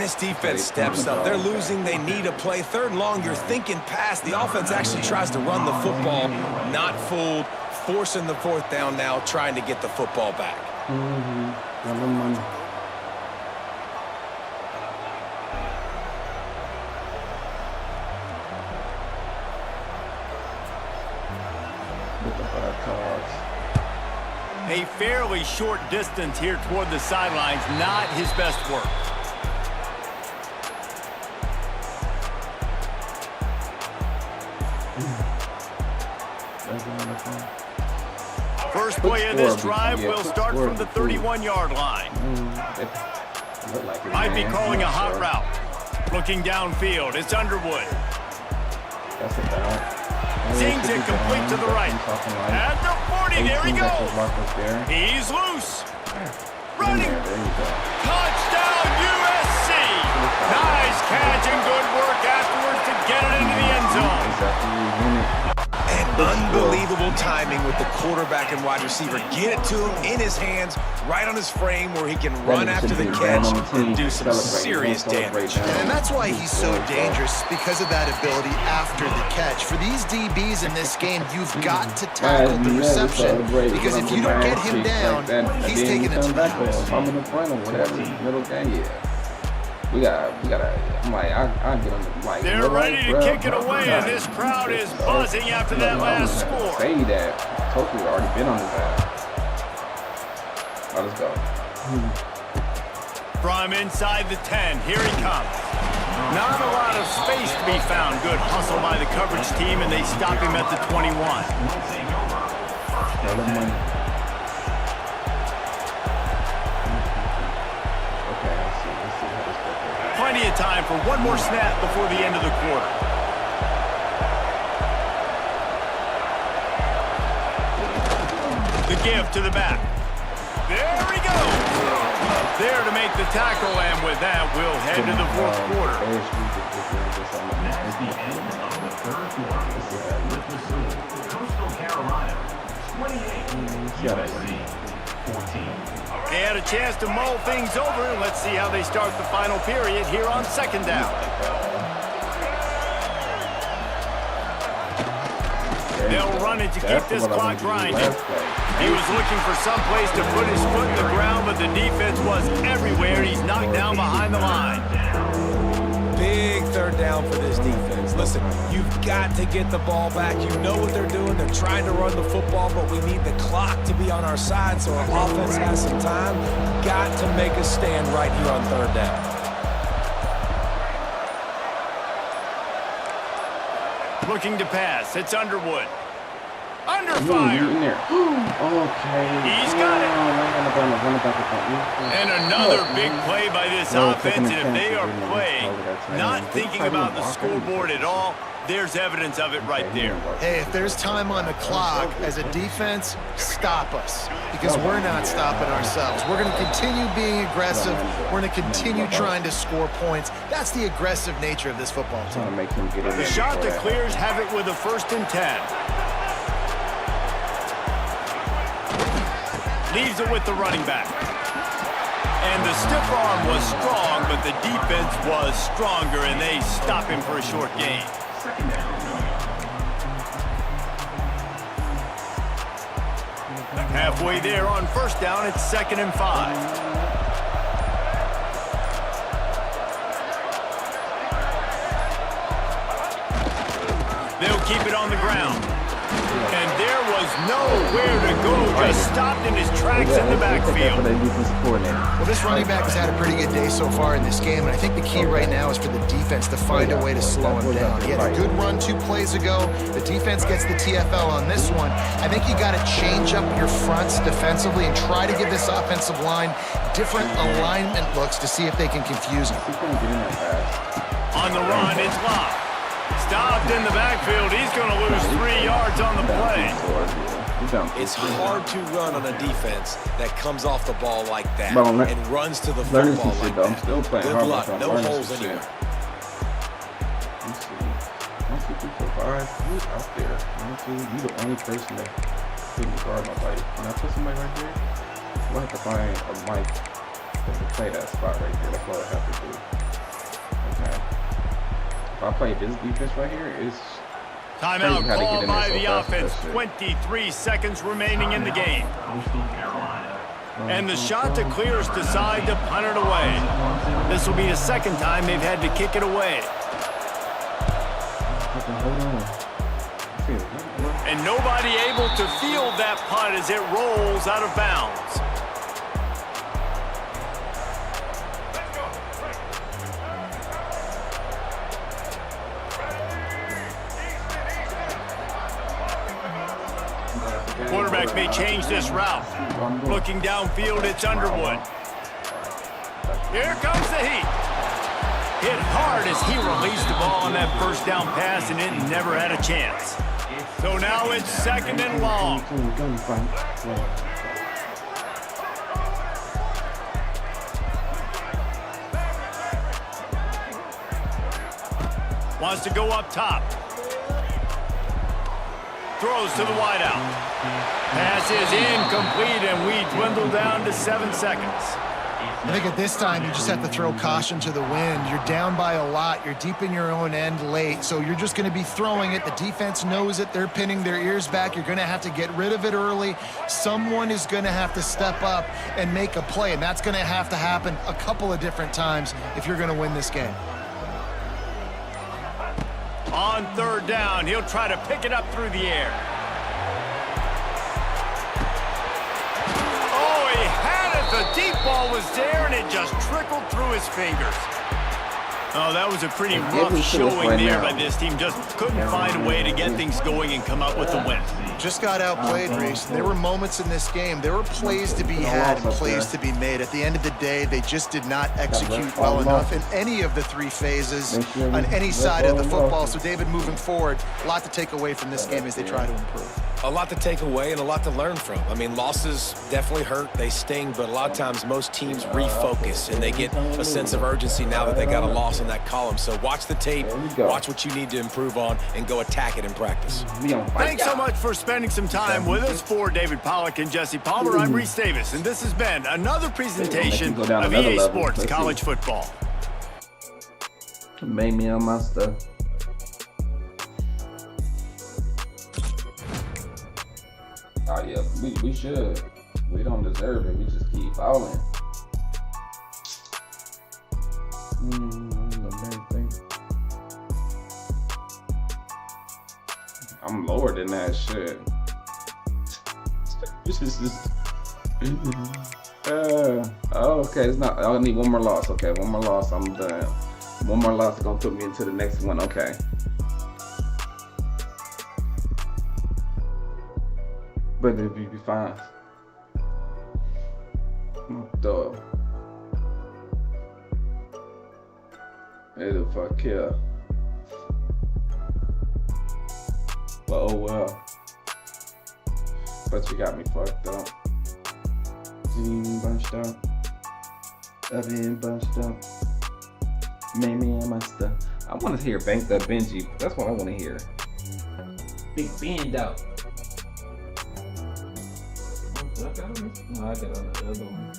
this defense steps up. They're losing. They need a play. 3rd and long, you're thinking pass. The offense actually tries to run the football. Not fooled. Forcing the 4th down now, trying to get the football back. A fairly short distance here toward the sidelines, not his best work. First play of this drive will start from the 31-yard line. Might be calling a hot route. Looking downfield, it's Underwood. Sings it complete to the right. At the 40, there he goes. He's loose. Running. Touchdown, USC. Nice catch and good work afterwards to get it into the end zone. And unbelievable timing with the quarterback and wide receiver. Get it to him in his hands, right on his frame where he can run after the catch and do some serious damage. And that's why he's so dangerous, because of that ability after the catch. For these DBs in this game, you've got to tackle the reception, because if you don't get him down, he's taking it to the house. I'm in the front or whatever, middle game, yeah. We gotta, I'm like, I get on the, like, they're ready to kick it away, and this crowd is buzzing after that last score. Say that. Totally already been on his ass. All right, let's go. From inside the 10, here he comes. Not a lot of space to be found. Good hustle by the coverage team, and they stop him at the 21. Plenty of time for one more snap before the end of the quarter. The give to the back. There he goes. There to make the tackle, and with that, we'll head to the 4th quarter. That's the end of the 3rd quarter with the Sioux. Coastal Carolina 28, USC 14. They had a chance to mull things over, and let's see how they start the final period here on 2nd down. They'll run it to keep this clock grinding. He was looking for some place to put his foot in the ground, but the defense was everywhere. He's knocked down behind the line. Big 3rd down for this defense. Listen, you've got to get the ball back. You know what they're doing. They're trying to run the football, but we need the clock to be on our side so our offense has some time. Got to make a stand right here on 3rd down. Looking to pass. It's Underwood. Under fire. Okay. He's got it. And another big play by this offense, and if they are playing, not thinking about the scoreboard at all, there's evidence of it right there. Hey, if there's time on the clock, as a defense, stop us, because we're not stopping ourselves. We're going to continue being aggressive. We're going to continue trying to score points. That's the aggressive nature of this football team. The shot that clears have it with a 1st and 10. Leaves it with the running back. And the stiff arm was strong, but the defense was stronger, and they stop him for a short gain. Halfway there on 1st down, it's 2nd and 5. They'll keep it on the ground. And there was nowhere to go, just stopped in his tracks in the backfield. Well, this running back has had a pretty good day so far in this game, and I think the key right now is for the defense to find a way to slow him down. He had a good run 2 plays ago. The defense gets the TFL on this one. I think you got to change up your fronts defensively and try to give this offensive line different alignment looks to see if they can confuse him. On the run, it's Locke. Stopped in the backfield. He's going to lose 3 yards on the play. It's hard to run on a defense that comes off the ball like that and runs to the football like that. Good luck. No holes anywhere. Out there. You're the only person that couldn't guard nobody. When I put somebody right there, we'll have to find a mic that can play that spot right there. That's all I have to do. If I play this defense right here, it's Timeout crazy how they get called in by there so the fast with offense. that shit. 23 seconds remaining in the game. Coastal Carolina. And the shot to clears decide to punt it away. This will be the second time they've had to kick it away. And nobody able to field that punt as it rolls out of bounds. Quarterback may change this route. Looking downfield, it's Underwood. Here comes the heat. Hit hard as he released the ball on that first down pass, and it never had a chance. So now it's second and long. Wants to go up top. Throws to the wideout. Pass is incomplete, and we dwindle down to 7 seconds. I think at this time, you just have to throw caution to the wind. You're down by a lot. You're deep in your own end late, so you're just going to be throwing it. The defense knows it. They're pinning their ears back. You're going to have to get rid of it early. Someone is going to have to step up and make a play, and that's going to have to happen a couple of different times if you're going to win this game. On third down, he'll try to pick it up through the air. Oh, he had it. The deep ball was there, and it just trickled through his fingers. Oh, that was a pretty rough showing there by this team. Just couldn't find a way to get things going and come up with the win. Just got outplayed, Reese. There were moments in this game. There were plays to be had and plays to be made. At the end of the day, they just did not execute well enough in any of the three phases on any side of the football. So, David, moving forward, a lot to take away from this game as they try to improve. A lot to take away and a lot to learn from. I mean, losses definitely hurt, they sting, but a lot of times most teams refocus and they get a sense of urgency now that they got a loss in that column. So watch the tape, watch what you need to improve on, and go attack it in practice. Thanks so much for spending some time with us. For David Pollack and Jesse Palmer, I'm Reese Davis, and this has been another presentation of EA Sports College Football. Made me on my stuff. Oh yeah, we should. We don't deserve it. We just keep fouling. I'm lower than that shit. Oh, okay, it's not. I need one more loss. Okay, one more loss. I'm done. One more loss is gonna put me into the next one. Okay. But it'll be fine. Duh. It'll fuck yeah. But oh well. But you got me fucked up. You bunched up. I've been bunched up. Made me and my stuff. I want to hear Banked Up Benji. That's what I want to hear. Big bend out. No, I got on the other one.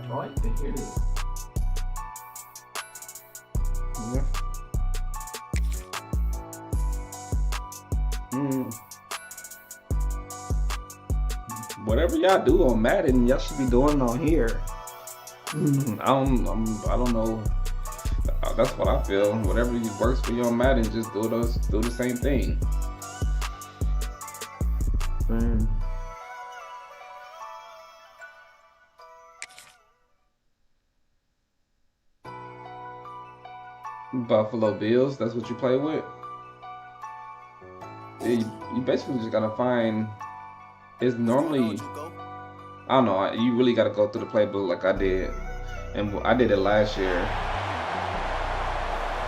Right, here it is. Yeah. Whatever y'all do on Madden, y'all should be doing on here. I don't know. That's what I feel. Whatever works for you on Madden, just do the same thing. Buffalo Bills, that's what you play with? You basically just gotta find, it's normally, I don't know, you really gotta go through the playbook like I did. And I did it last year.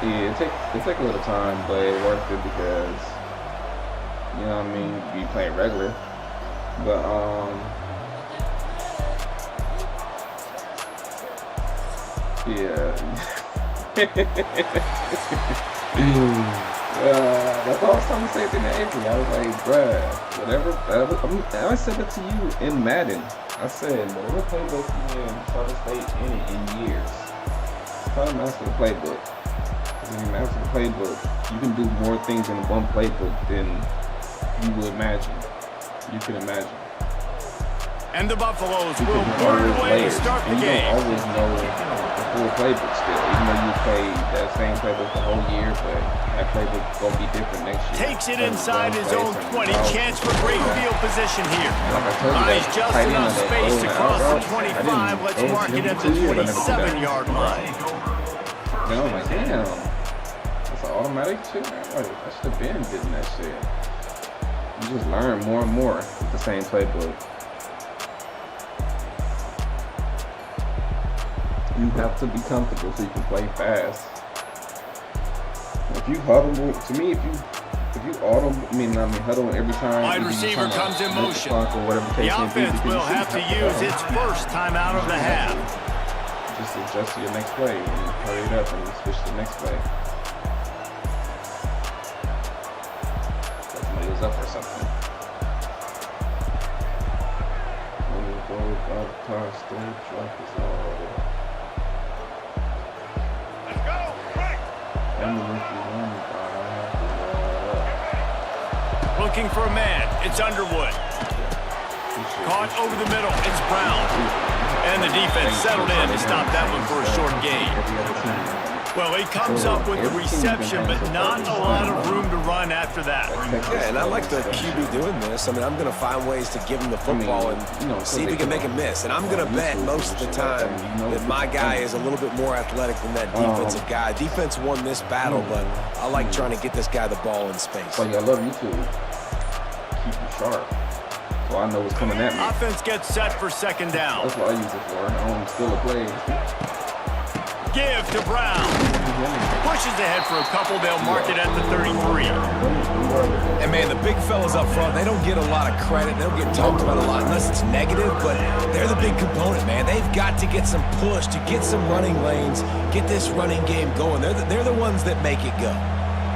Yeah, it take a little time, but it worth it because, you know what I mean, you play regular. But yeah. That's all I was trying to say to Avery. I was like, bruh, whatever. I said it to you in Madden. I said, whatever playbook you in, try to stay in it in years. Try to master the playbook. Because if you master the playbook, you can do more things in one playbook than you would imagine. You can imagine. And the Buffaloes You will can burn always away to layers, start the and you game. don't always know the full playbook still. Even though you play that same playbook the whole year, but that playbook gonna be different next year. Takes it Certain inside his plays, own certain 20. routes. Chance for great field position here. Like I told you, Buys that just tight end enough on that space goal across the route, 25. Let's those mark it at the 2 years, I never did that. 27-yard line. Then I'm like, damn, that's an automatic shit. Like, I should have been getting that shit. You just learn more and more with the same playbook. You have to be comfortable so you can play fast. If you huddle, to me, if you huddle every time. Wide you receiver kinda comes in milk the motion. clock or whatever The case may be, offense because will you have to shouldn't use its first time out of the half. Just adjust to your next play and hurry it up and switch to the next play. Somebody was up or something. When you go up, toss, stay, drop is all. Looking for a man. It's Underwood. Caught over the middle. It's Brown. And the defense settled in to stop that one for a short gain. Well, he comes up with the reception, but not a lot of room to run after that. Yeah, and I like the QB doing this. I mean, I'm going to find ways to give him the football and see if he can make a miss. And I'm going to bet most of the time that my guy is a little bit more athletic than that defensive guy. Defense won this battle, but I like trying to get this guy the ball in space. But I love YouTube. Keep you sharp. So I know what's coming at me. Offense gets set for second down. That's what I use it for. I don't steal a play. Give to Brown. Pushes ahead for a couple. They'll mark it at the 33. And man, the big fellas up front, they don't get a lot of credit. They don't get talked about a lot unless it's negative, but they're the big component, man. They've got to get some push, to get some running lanes, get this running game going. They're the ones that make it go.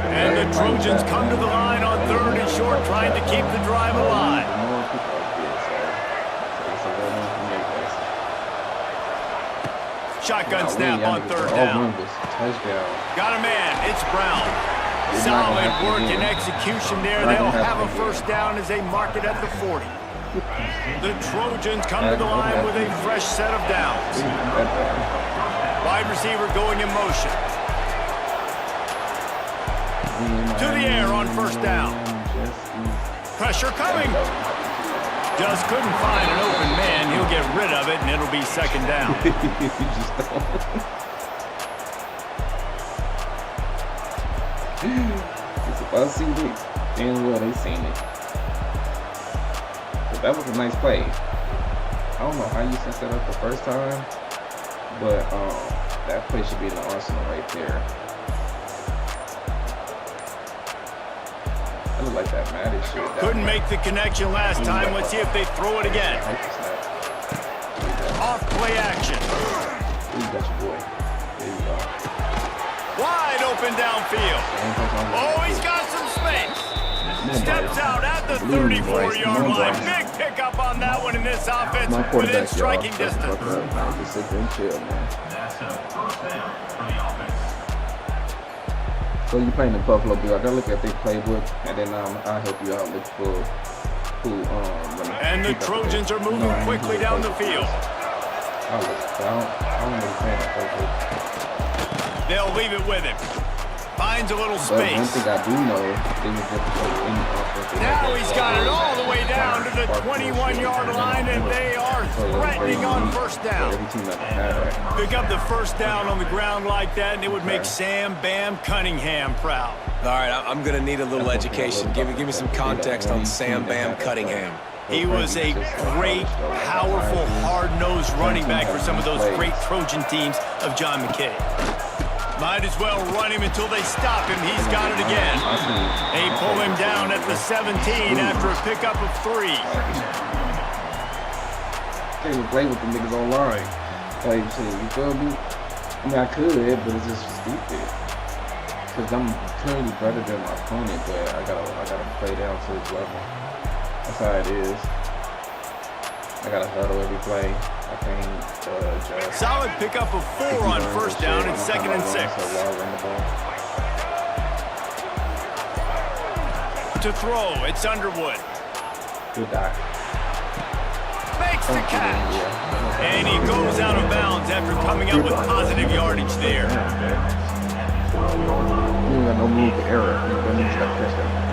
And the Trojans come to the line on 3rd and short, trying to keep the drive alive. Shotgun snap on 3rd down. Got a man. It's Brown. Solid work and execution there. They'll have a first down as they mark it at the 40. The Trojans come to the line with a fresh set of downs. Wide receiver going in motion. To the air on first down. Pressure coming. Just couldn't find an open man. He'll get rid of it, and it'll be second down. If I see it, damn well they seen it. But that was a nice play. I don't know how you set that up the first time, but that play should be in the arsenal right there. I look like that Madden shit. Couldn't make the connection last time. Let's see if they throw it again. Off play action. You got your boy. There you go. Wide open downfield. Oh, he's got some space. Steps out at the 34-yard line. Big pickup on that one in this offense within striking distance. Just sit there and chill, man. So you playing the Buffalo Bills. I gotta look at their playbook, and then I'll help you out. Look for who. And the Trojans are moving quickly down the field. I don't really play that playbook. They'll leave it with him. Finds a little space. But one thing I do know, they was just play any offense. Now he's got it all the way down to the 21-yard line, and they are threatening on first down. Pick up the first down on the ground like that, and it would make Sam Bam Cunningham proud. All right, I'm going to need a little education. Give me some context on Sam Bam Cunningham. He was a great, powerful, hard-nosed running back for some of those great Trojan teams of John McKay. Might as well run him until they stop him. He's got it again. They pull him down at the 17 after a pickup of 3. Can't even play with the niggas online. Like, shit, you feel me? I mean, I could, but it's just stupid. Because I'm clearly better than my opponent, but I gotta play down to his level. That's how it is. I got to huddle every play. I can't adjust. Solid pickup of 4 on first down and 2nd and 6. To throw, it's Underwood. Good dot. Makes the catch. And he goes out of bounds after coming up with positive yardage there. You ain't got no move to error. You don't need to catch that.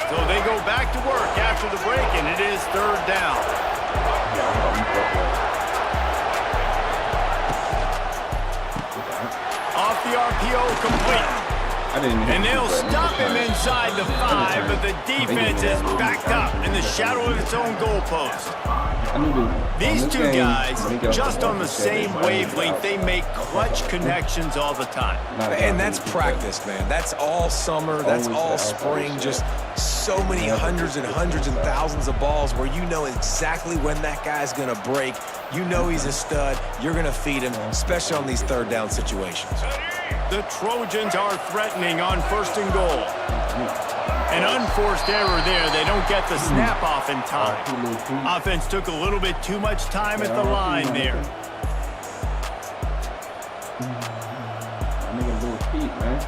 So they go back to work after the break, and it is 3rd down. Off the RPO, complete. And they'll stop him inside the 5, but the defense is backed up in the shadow of its own goalpost. These two guys, just on the same wavelength, they make clutch connections all the time. And that's practice, man. That's all summer. That's all spring. Just so many hundreds and thousands of balls where you know exactly when that guy's going to break. You know he's a stud. You're going to feed him, especially on these 3rd down situations. The Trojans are threatening on 1st and goal. An unforced error there. They don't get the snap off in time. Offense took a little bit too much time at the line there. I need a little feet, man.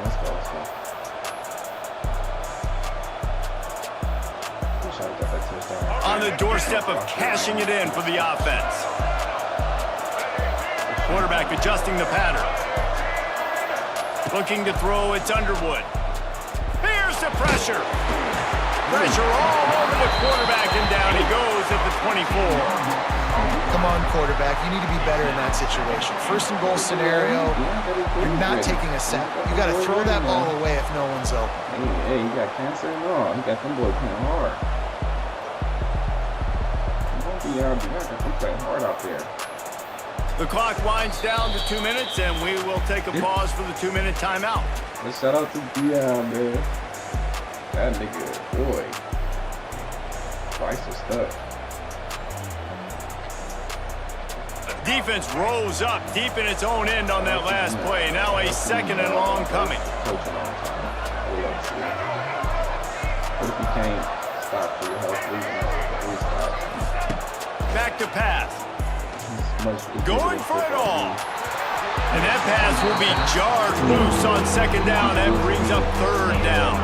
Let's go. Wish I got that touchdown. On the doorstep of cashing it in for the offense. Quarterback adjusting the pattern. Looking to throw, it's Underwood. Here's the pressure. Pressure all over the quarterback, and down he goes at the 24. Come on, quarterback. You need to be better in that situation. 1st and goal scenario, you're not taking a sack. You got to throw that ball away if no one's open. Hey, you got cancer? No, you got them boys playing hard. You got them playing hard out there. The clock winds down to 2 minutes, and we will take a pause for the 2-minute timeout. Let's shout out to Dion, man. That nigga, boy. Twice was stuck. Defense rose up deep in its own end on that last play. Now a 2nd and long coming. What if you can't stop for your health reason? Back to pass. Going for it all. And that pass will be jarred loose on 2nd down. That brings up 3rd down.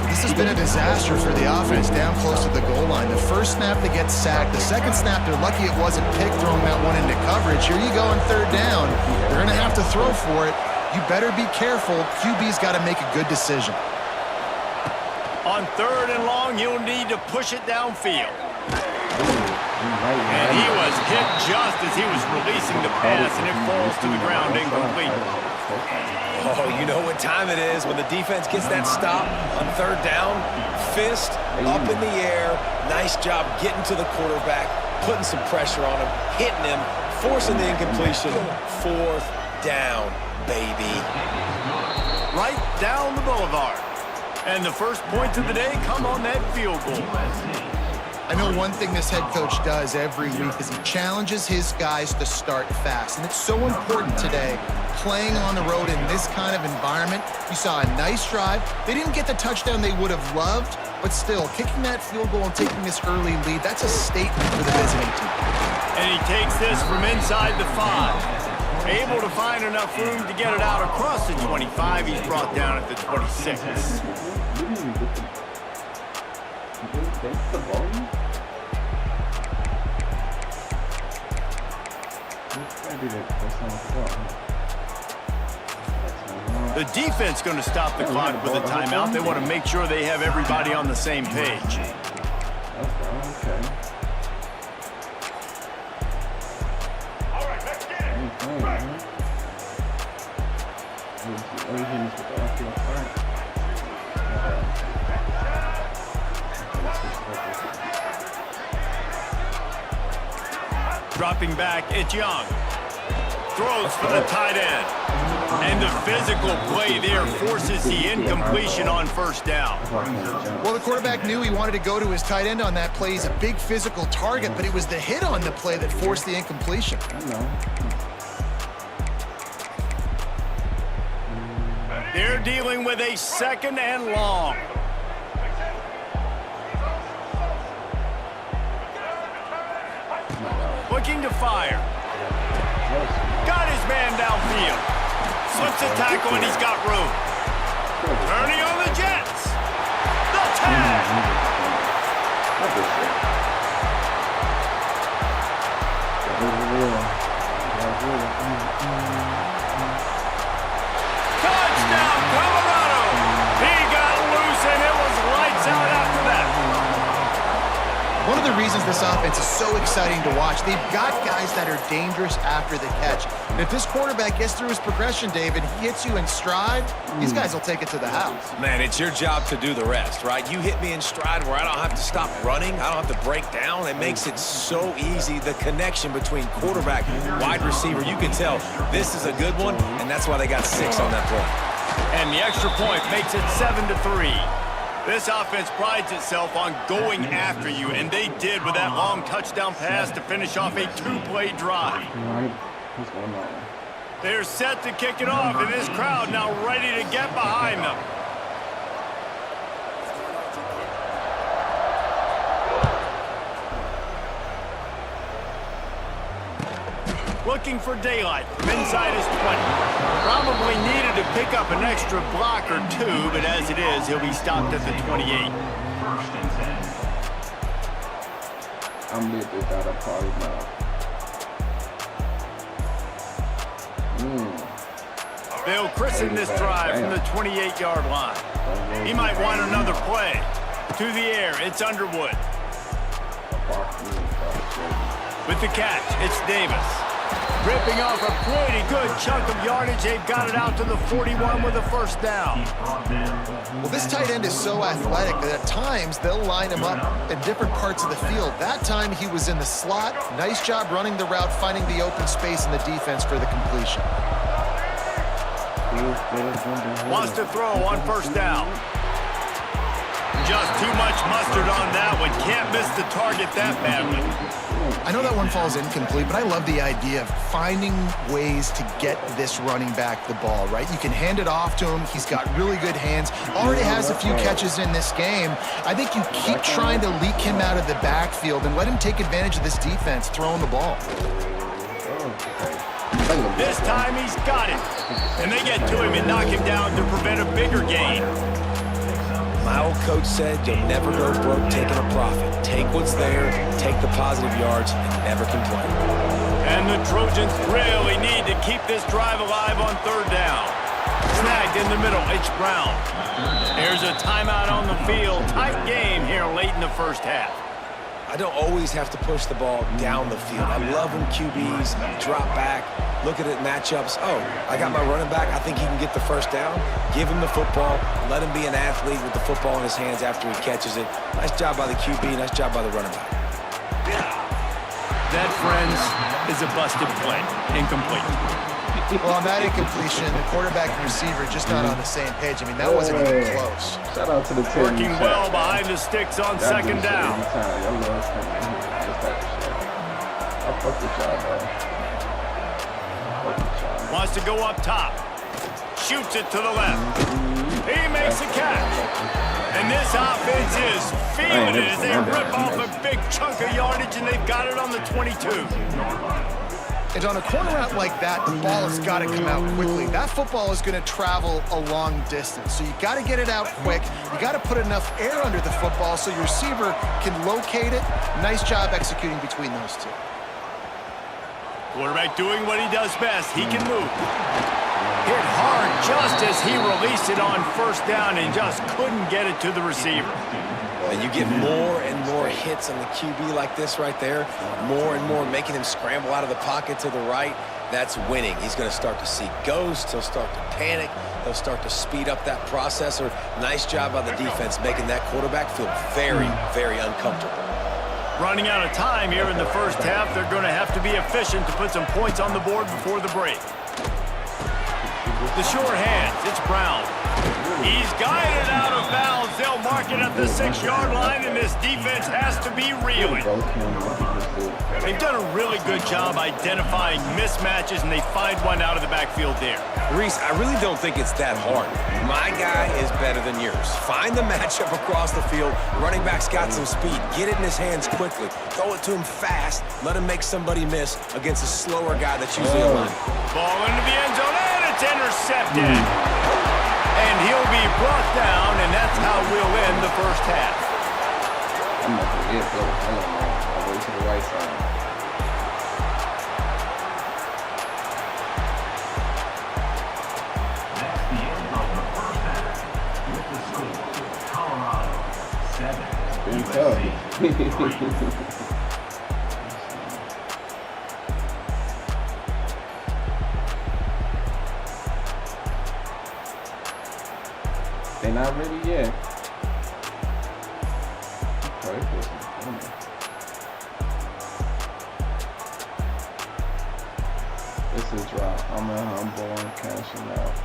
This has been a disaster for the offense down close to the goal line. The first snap they get sacked. The 2nd snap, they're lucky it wasn't picked throwing that one into coverage. Here you go on 3rd down. They're going to have to throw for it. You better be careful. QB's got to make a good decision. On 3rd and long, you'll need to push it downfield. And he was hit just as he was releasing the pass, and it falls to the ground incomplete. Oh, you know what time it is when the defense gets that stop on 3rd down. Fist up in the air. Nice job getting to the quarterback, putting some pressure on him, hitting him, forcing the incompletion. 4th down, baby. Right down the boulevard. And the first points of the day come on that field goal. I know one thing this head coach does every week is he challenges his guys to start fast. And it's so important today, playing on the road in this kind of environment. You saw a nice drive. They didn't get the touchdown they would have loved, but still, kicking that field goal and taking this early lead, that's a statement for the visiting team. And he takes this from inside the 5. Able to find enough room to get it out across the 25. He's brought down at the 26. The defense going to stop the clock with a timeout. They want to make sure they have everybody on the same page. Okay. All right, let's get it. Dropping back, it's Young. Throws for the tight end. And the physical play there forces the incompletion on first down. Well, the quarterback knew he wanted to go to his tight end on that play. He's a big physical target, but it was the hit on the play that forced the incompletion. They're dealing with a 2nd and long. Looking to fire. Got his man downfield. Slips a tackle and he's got room. Turning on the Jets. The tag. Touchdown, Colorado. He got loose and it was lights out after that. One of the reasons this offense is so exciting to watch, they've got guys that are dangerous after the catch. And if this quarterback gets through his progression, David, he hits you in stride, these guys will take it to the house. Man, it's your job to do the rest, right? You hit me in stride where I don't have to stop running. I don't have to break down. It makes it so easy. The connection between quarterback and wide receiver, you can tell this is a good one, and that's why they got 6 on that play. And the extra point makes it 7-3. This offense prides itself on going after you, and they did with that long touchdown pass to finish off a 2-play drive. They're set to kick it off, and this crowd now ready to get behind them. Looking for daylight from inside his 20. Probably needed to pick up an extra block or 2, but as it is, he'll be stopped at the 28. I'm with this out of party now. They'll christen this drive from the 28-yard line. He might want another play. To the air, it's Underwood. With the catch, it's Davis. Ripping off a pretty good chunk of yardage. They've got it out to the 41 with a first down. Well, this tight end is so athletic that at times they'll line him up in different parts of the field. That time he was in the slot. Nice job running the route, finding the open space in the defense for the completion. Wants to throw on first down. Just too much mustard on that one. Can't miss the target that badly. I know that one falls incomplete, but I love the idea of finding ways to get this running back the ball, right? You can hand it off to him. He's got really good hands. Already has a few catches in this game. I think you keep trying to leak him out of the backfield and let him take advantage of this defense throwing the ball. This time he's got it. And they get to him and knock him down to prevent a bigger gain. My old coach said you'll never go broke taking a profit. Take what's there, take the positive yards, and never complain. And the Trojans really need to keep this drive alive on third down. Snagged in the middle, it's Brown. There's a timeout on the field. Tight game here late in the first half. I don't always have to push the ball down the field. I love when QBs drop back, look at it matchups. Oh, I got my running back. I think he can get the first down. Give him the football. Let him be an athlete with the football in his hands after he catches it. Nice job by the QB. Nice job by the running back. That, friends, is a busted play. Incomplete. Well, on that incompletion, the quarterback and receiver just not on the same page. I mean, that wasn't even close. Shout out to the team. Working well behind the sticks on second down. I fuck with y'all, man. Wants to go up top. Shoots it to the left. He makes a catch. And this offense is feeling it as they rip off a big chunk of yardage, and they've got it on the 22. And on a corner route like that, the ball has got to come out quickly. That football is going to travel a long distance. So you got to get it out quick. You got to put enough air under the football so your receiver can locate it. Nice job executing between those two. Quarterback doing what he does best. He can move. Hit hard just as he released it on first down and just couldn't get it to the receiver. And you get more and more hits on the QB like this right there, more and more making him scramble out of the pocket to the right. that's winning. He's going to start to see ghosts. He'll start to panic. He'll start to speed up that processor. Nice job by the defense making that quarterback feel very, very uncomfortable. Running out of time here in the first half, they're going to have to be efficient to put some points on the board before the break. The short hands, it's Brown. He's guided out of bounds. They'll mark it at the 6-yard line, and this defense has to be reeling. They've done a really good job identifying mismatches, and they find one out of the backfield there. Reese, I really don't think it's that hard. My guy is better than yours. Find the matchup across the field. Running back's got some speed. Get it in his hands quickly. Throw it to him fast. Let him make somebody miss against a slower guy that's usually a line. Ball into the end zone, and it's intercepted. And he'll be brought down, and that's how we'll end the first half. I'm not going to get close. I don't know. I'll go to the right side. That's the end of the first half. With the score, Colorado 7, USC 3. They're not ready yet. This is right. I'm humble and cashing out.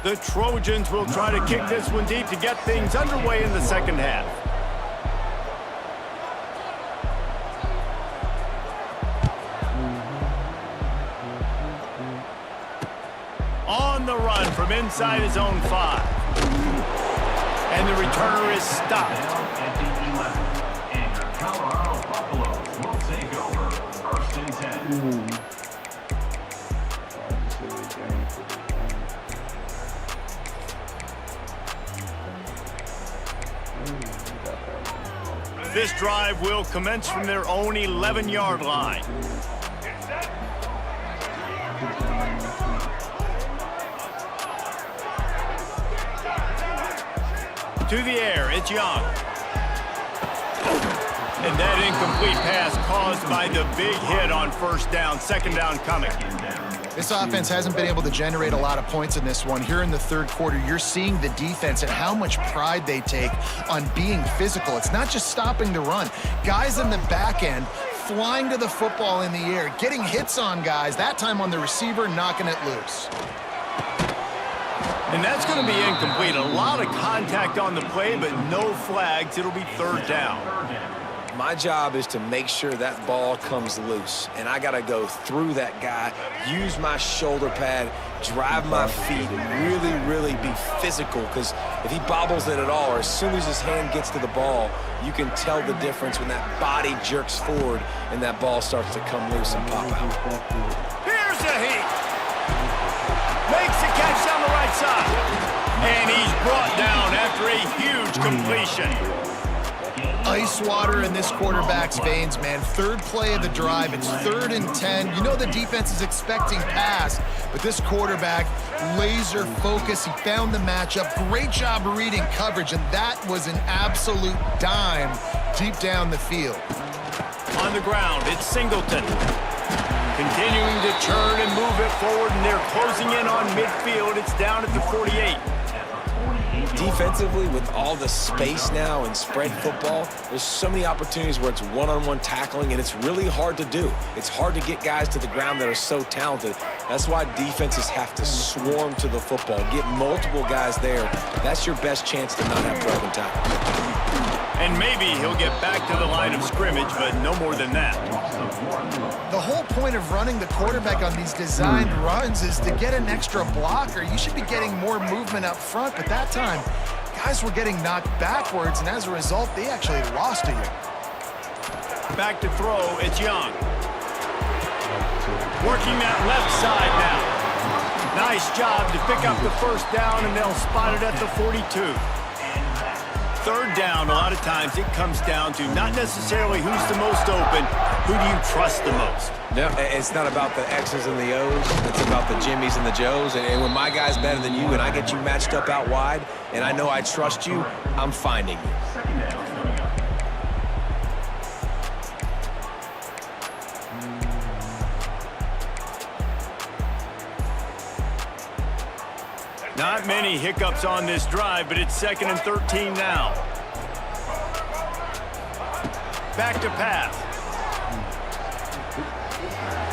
The Trojans will try to kick this one deep to get things underway in the second half. On the run from inside his own 5. And the returner is stopped. At the 11, and your Colorado Buffaloes will take over 1st and 10. This drive will commence from their own 11-yard line. To the air, it's Young. And that incomplete pass caused by the big hit on first down, second down coming. This offense hasn't been able to generate a lot of points in this one. Here in the third quarter, you're seeing the defense and how much pride they take on being physical. It's not just stopping the run. Guys in the back end flying to the football in the air, getting hits on guys, that time on the receiver, knocking it loose. And that's going to be incomplete. A lot of contact on the play, but no flags. It'll be third down. My job is to make sure that ball comes loose, and I got to go through that guy, use my shoulder pad, drive my feet, and really be physical, because if he bobbles it at all, or as soon as his hand gets to the ball, you can tell the difference when that body jerks forward and that ball starts to come loose and pop out. Here's a hit. Makes the catch down the right side. And he's brought down after a huge completion. Ice water in this quarterback's veins, man. Third play of the drive. It's 3rd and 10. You know the defense is expecting pass, but this quarterback, laser focus. He found the matchup. Great job reading coverage, and that was an absolute dime deep down the field. On the ground, it's Singleton. Continuing to turn and move it forward, and they're closing in on midfield. It's down at the 48. Defensively, with all the space now and spread football, there's so many opportunities where it's one-on-one tackling, and it's really hard to do. It's hard to get guys to the ground that are so talented. That's why defenses have to swarm to the football, get multiple guys there. That's your best chance to not have broken tackles. And maybe he'll get back to the line of scrimmage, but no more than that. The whole point of running the quarterback on these designed runs is to get an extra blocker. You should be getting more movement up front, but that time, guys were getting knocked backwards, and as a result, they actually lost to you. Back to throw, it's Young. Working that left side now. Nice job to pick up the first down, and they'll spot it at the 42. Third down, a lot of times it comes down to not necessarily who's the most open, who do you trust the most? No, it's not about the X's and the O's. It's about the Jimmies and the Joes. And when my guy's better than you and I get you matched up out wide and I know I trust you, I'm finding you. Not many hiccups on this drive, but it's 2nd and 13 now. Back to pass.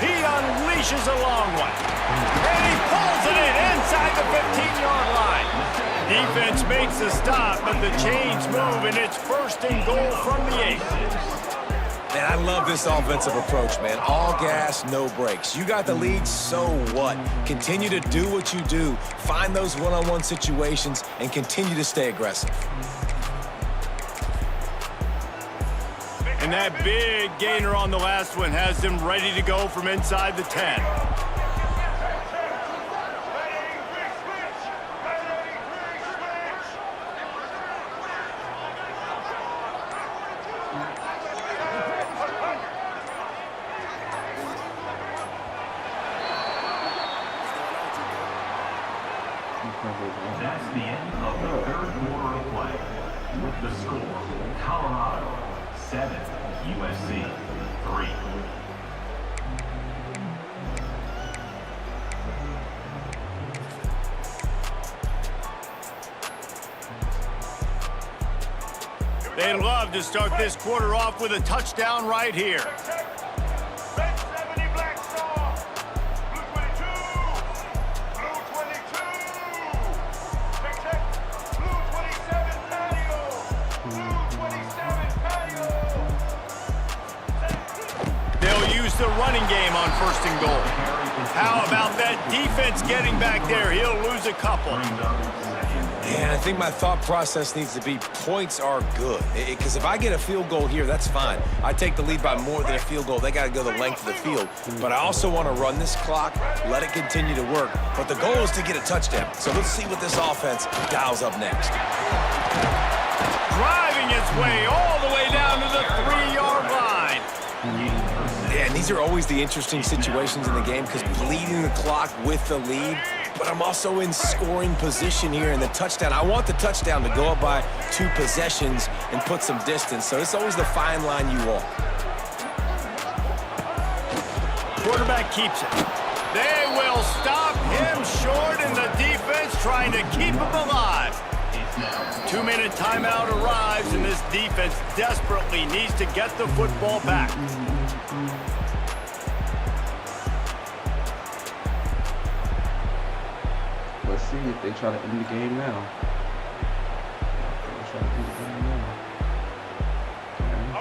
He unleashes a long one. And he pulls it in inside the 15-yard line. Defense makes the stop, but the chains move, and it's 1st and goal from the 8. Man, I love this offensive approach, man. All gas, no brakes. You got the lead, so what? Continue to do what you do. Find those one-on-one situations and continue to stay aggressive. And that big gainer on the last one has them ready to go from inside the 10. That's the end of the 3rd quarter of play. With the score, Colorado 7, USC 3. They'd love to start this quarter off with a touchdown right here. The running game on 1st and goal. How about that defense getting back there? He'll lose a couple. And I think my thought process needs to be points are good. Because if I get a field goal here, that's fine. I take the lead by more than a field goal. They got to go the length of the field. But I also want to run this clock, let it continue to work. But the goal is to get a touchdown. So let's see what this offense dials up next. Driving its way all the way down to the 3-yard line. Yeah, and these are always the interesting situations in the game because bleeding the clock with the lead, but I'm also in scoring position here in the touchdown. I want the touchdown to go up by 2 possessions and put some distance, so it's always the fine line you walk. Quarterback keeps it. They will stop him short, and the defense trying to keep him alive. 2-minute timeout arrives, and this defense desperately needs to get the football back. Let's see if they try to end the game now.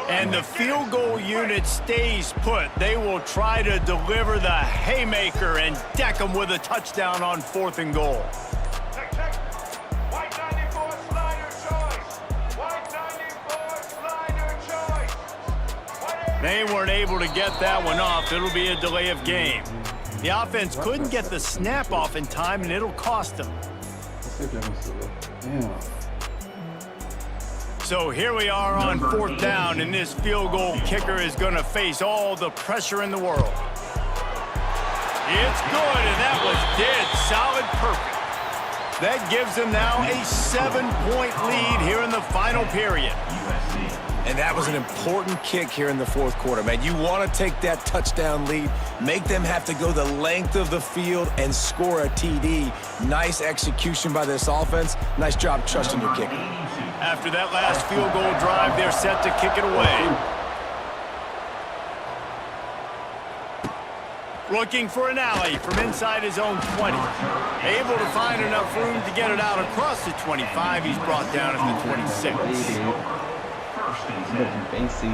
And the field goal unit stays put. They will try to deliver the haymaker and deck them with a touchdown on 4th and goal. They weren't able to get that one off. It'll be a delay of game. The offense couldn't get the snap off in time, and it'll cost them. So here we are on 4th down, and this field goal kicker is going to face all the pressure in the world. It's good, and that was dead solid perfect. That gives them now a 7-point lead here in the final period. And that was an important kick here in the 4th quarter, man. You want to take that touchdown lead, make them have to go the length of the field and score a TD. Nice execution by this offense. Nice job trusting your kicker. After that last field goal drive, they're set to kick it away. Looking for an alley from inside his own 20. Able to find enough room to get it out across the 25. He's brought down at the 26. Fancy.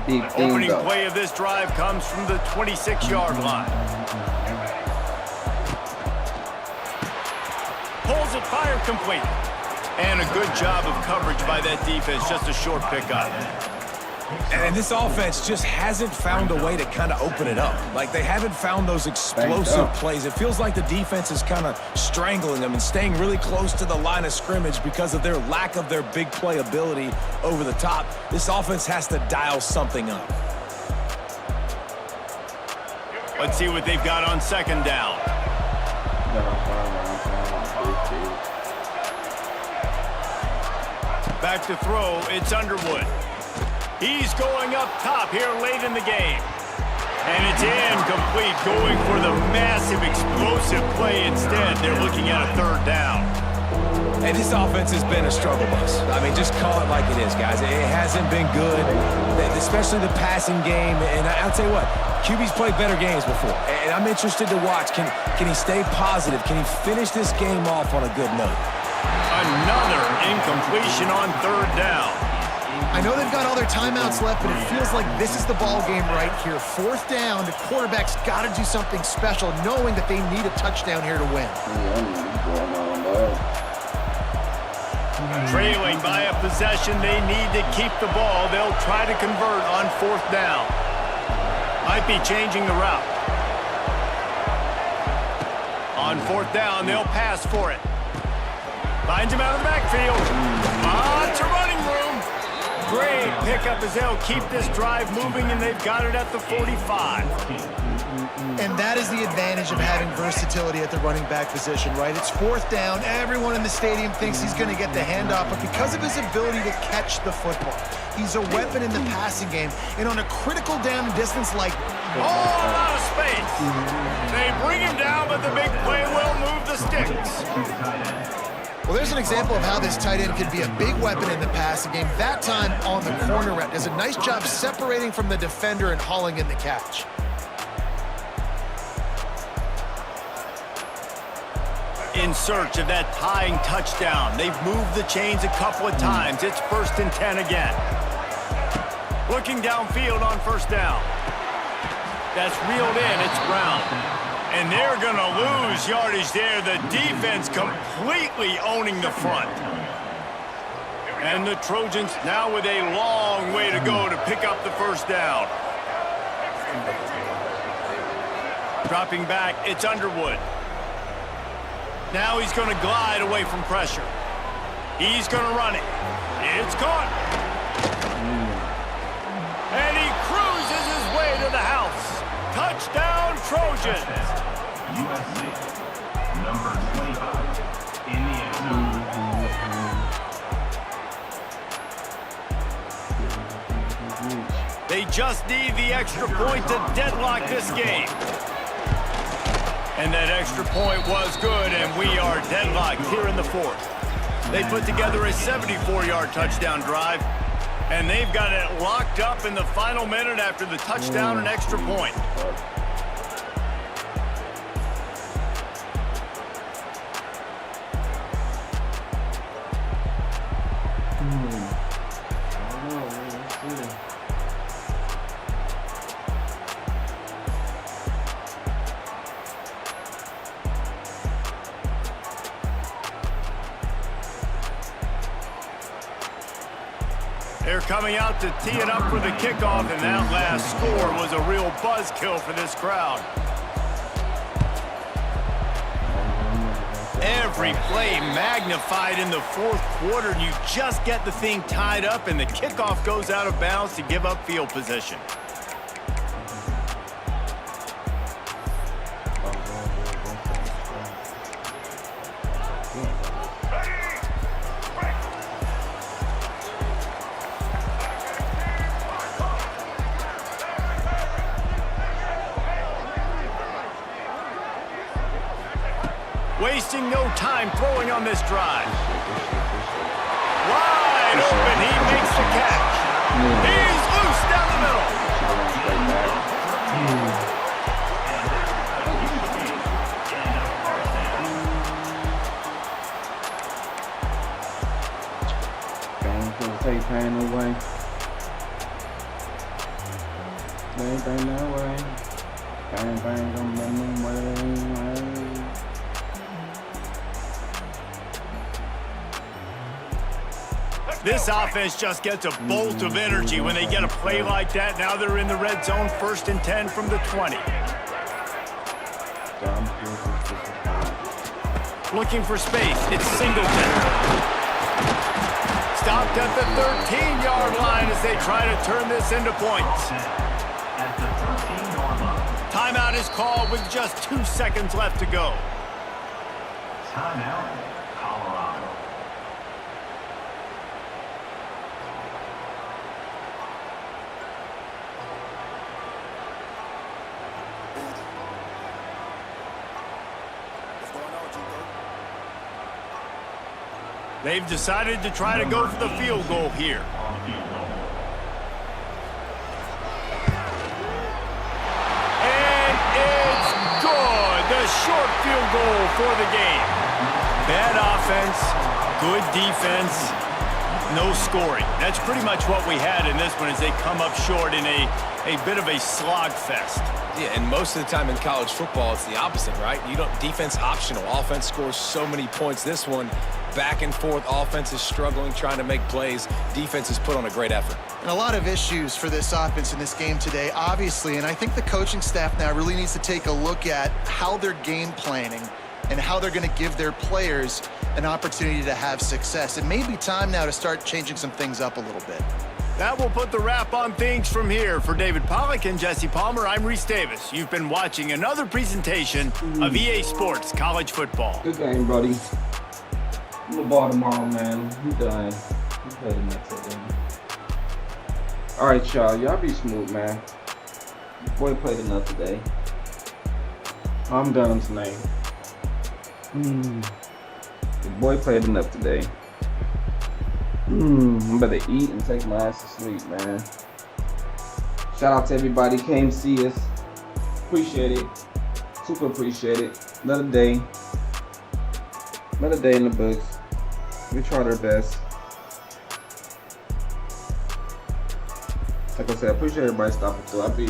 The opening play of this drive comes from the 26-yard line. Pulls it, fire complete. And a good job of coverage by that defense, just a short pickup. And this offense just hasn't found a way to kind of open it up. Like, they haven't found those explosive plays. It feels like the defense is kind of strangling them and staying really close to the line of scrimmage because of their lack of their big play ability over the top. This offense has to dial something up. Let's see what they've got on 2nd down. Back to throw, it's Underwood. He's going up top here late in the game. And it's incomplete, going for the massive explosive play instead. They're looking at a third down. Hey, this offense has been a struggle bus. I mean, just call it like it is, guys. It hasn't been good, especially the passing game. And I'll tell you what, QB's played better games before. And I'm interested to watch. Can he stay positive? Can he finish this game off on a good note? Another incompletion on third down. I know they've got all their timeouts left, but it feels like this is the ball game right here. Fourth down, the quarterback's got to do something special, knowing that they need a touchdown here to win. Trailing by a possession, they need to keep the ball. They'll try to convert on fourth down. Might be changing the route. On fourth down, they'll pass for it. Finds him out of the backfield. Lots of running room. Great pickup as they'll keep this drive moving, and they've got it at the 45. And that is the advantage of having versatility at the running back position, right? It's fourth down. Everyone in the stadium thinks he's going to get the handoff, but because of his ability to catch the football, he's a weapon in the passing game. And on a critical down distance like... Oh, a lot of space. They bring him down, but the big play will move the sticks. Well, there's an example of how this tight end could be a big weapon in the passing game, that time on the corner route. Does a nice job separating from the defender and hauling in the catch. In search of that tying touchdown. They've moved the chains a couple of times. It's 1st and 10 again. Looking downfield on first down. That's reeled in. It's Brown. And they're going to lose yardage there. The defense completely owning the front. And the Trojans now with a long way to go to pick up the first down. Dropping back, it's Underwood. Now he's going to glide away from pressure. He's going to run it. It's caught. And he cruises his way to the house. Touchdown, Trojans. USC, number 25, in the end zone. They just need the extra point to deadlock this game. And that extra point was good, and we are deadlocked here in the fourth. They put together a 74-yard touchdown drive, and they've got it locked up in the final minute after the touchdown and extra point. They're coming out to tee it up for the kickoff, and that last score was a real buzzkill for this crowd. Every play magnified in the fourth quarter, and you just get the thing tied up, and the kickoff goes out of bounds to give up field position. Wasting no time throwing on this drive. Wide open, he makes the catch. He's loose down the middle. Bang, take pain away. Bang, bang that way. Bang, bang, bang, bang, bang. This offense just gets a bolt of energy when they get a play like that. Now they're in the red zone, 1st and 10 from the 20. Looking for space, it's Singleton. Stopped at the 13-yard line as they try to turn this into points. Timeout is called with just 2 seconds left to go. Timeout, Colorado. They've decided to try to go for the field goal here. And it's good. The short field goal for the game. Bad offense, good defense, no scoring. That's pretty much what we had in this one as they come up short in a bit of a slog fest. Yeah, and most of the time in college football, it's the opposite, right? You don't defense optional. Offense scores so many points. This one, back and forth. Offense is struggling, trying to make plays. Defense has put on a great effort. And a lot of issues for this offense in this game today, obviously. And I think the coaching staff now really needs to take a look at how they're game planning and how they're going to give their players an opportunity to have success. It may be time now to start changing some things up a little bit. That will put the wrap on things from here. For David Pollack and Jesse Palmer, I'm Reese Davis. You've been watching another presentation of EA Sports College Football. Good game, buddy. I'm the ball tomorrow, man. You done. You played the next game. All right, y'all. Y'all be smooth, man. Boy played enough today. I'm done tonight. The boy played enough today. I'm about to eat and take my ass to sleep, man. Shout out to everybody came see us. Appreciate it. Super appreciate it. Another day. Another day in the books. We tried our best. Like I said, I appreciate everybody stopping through.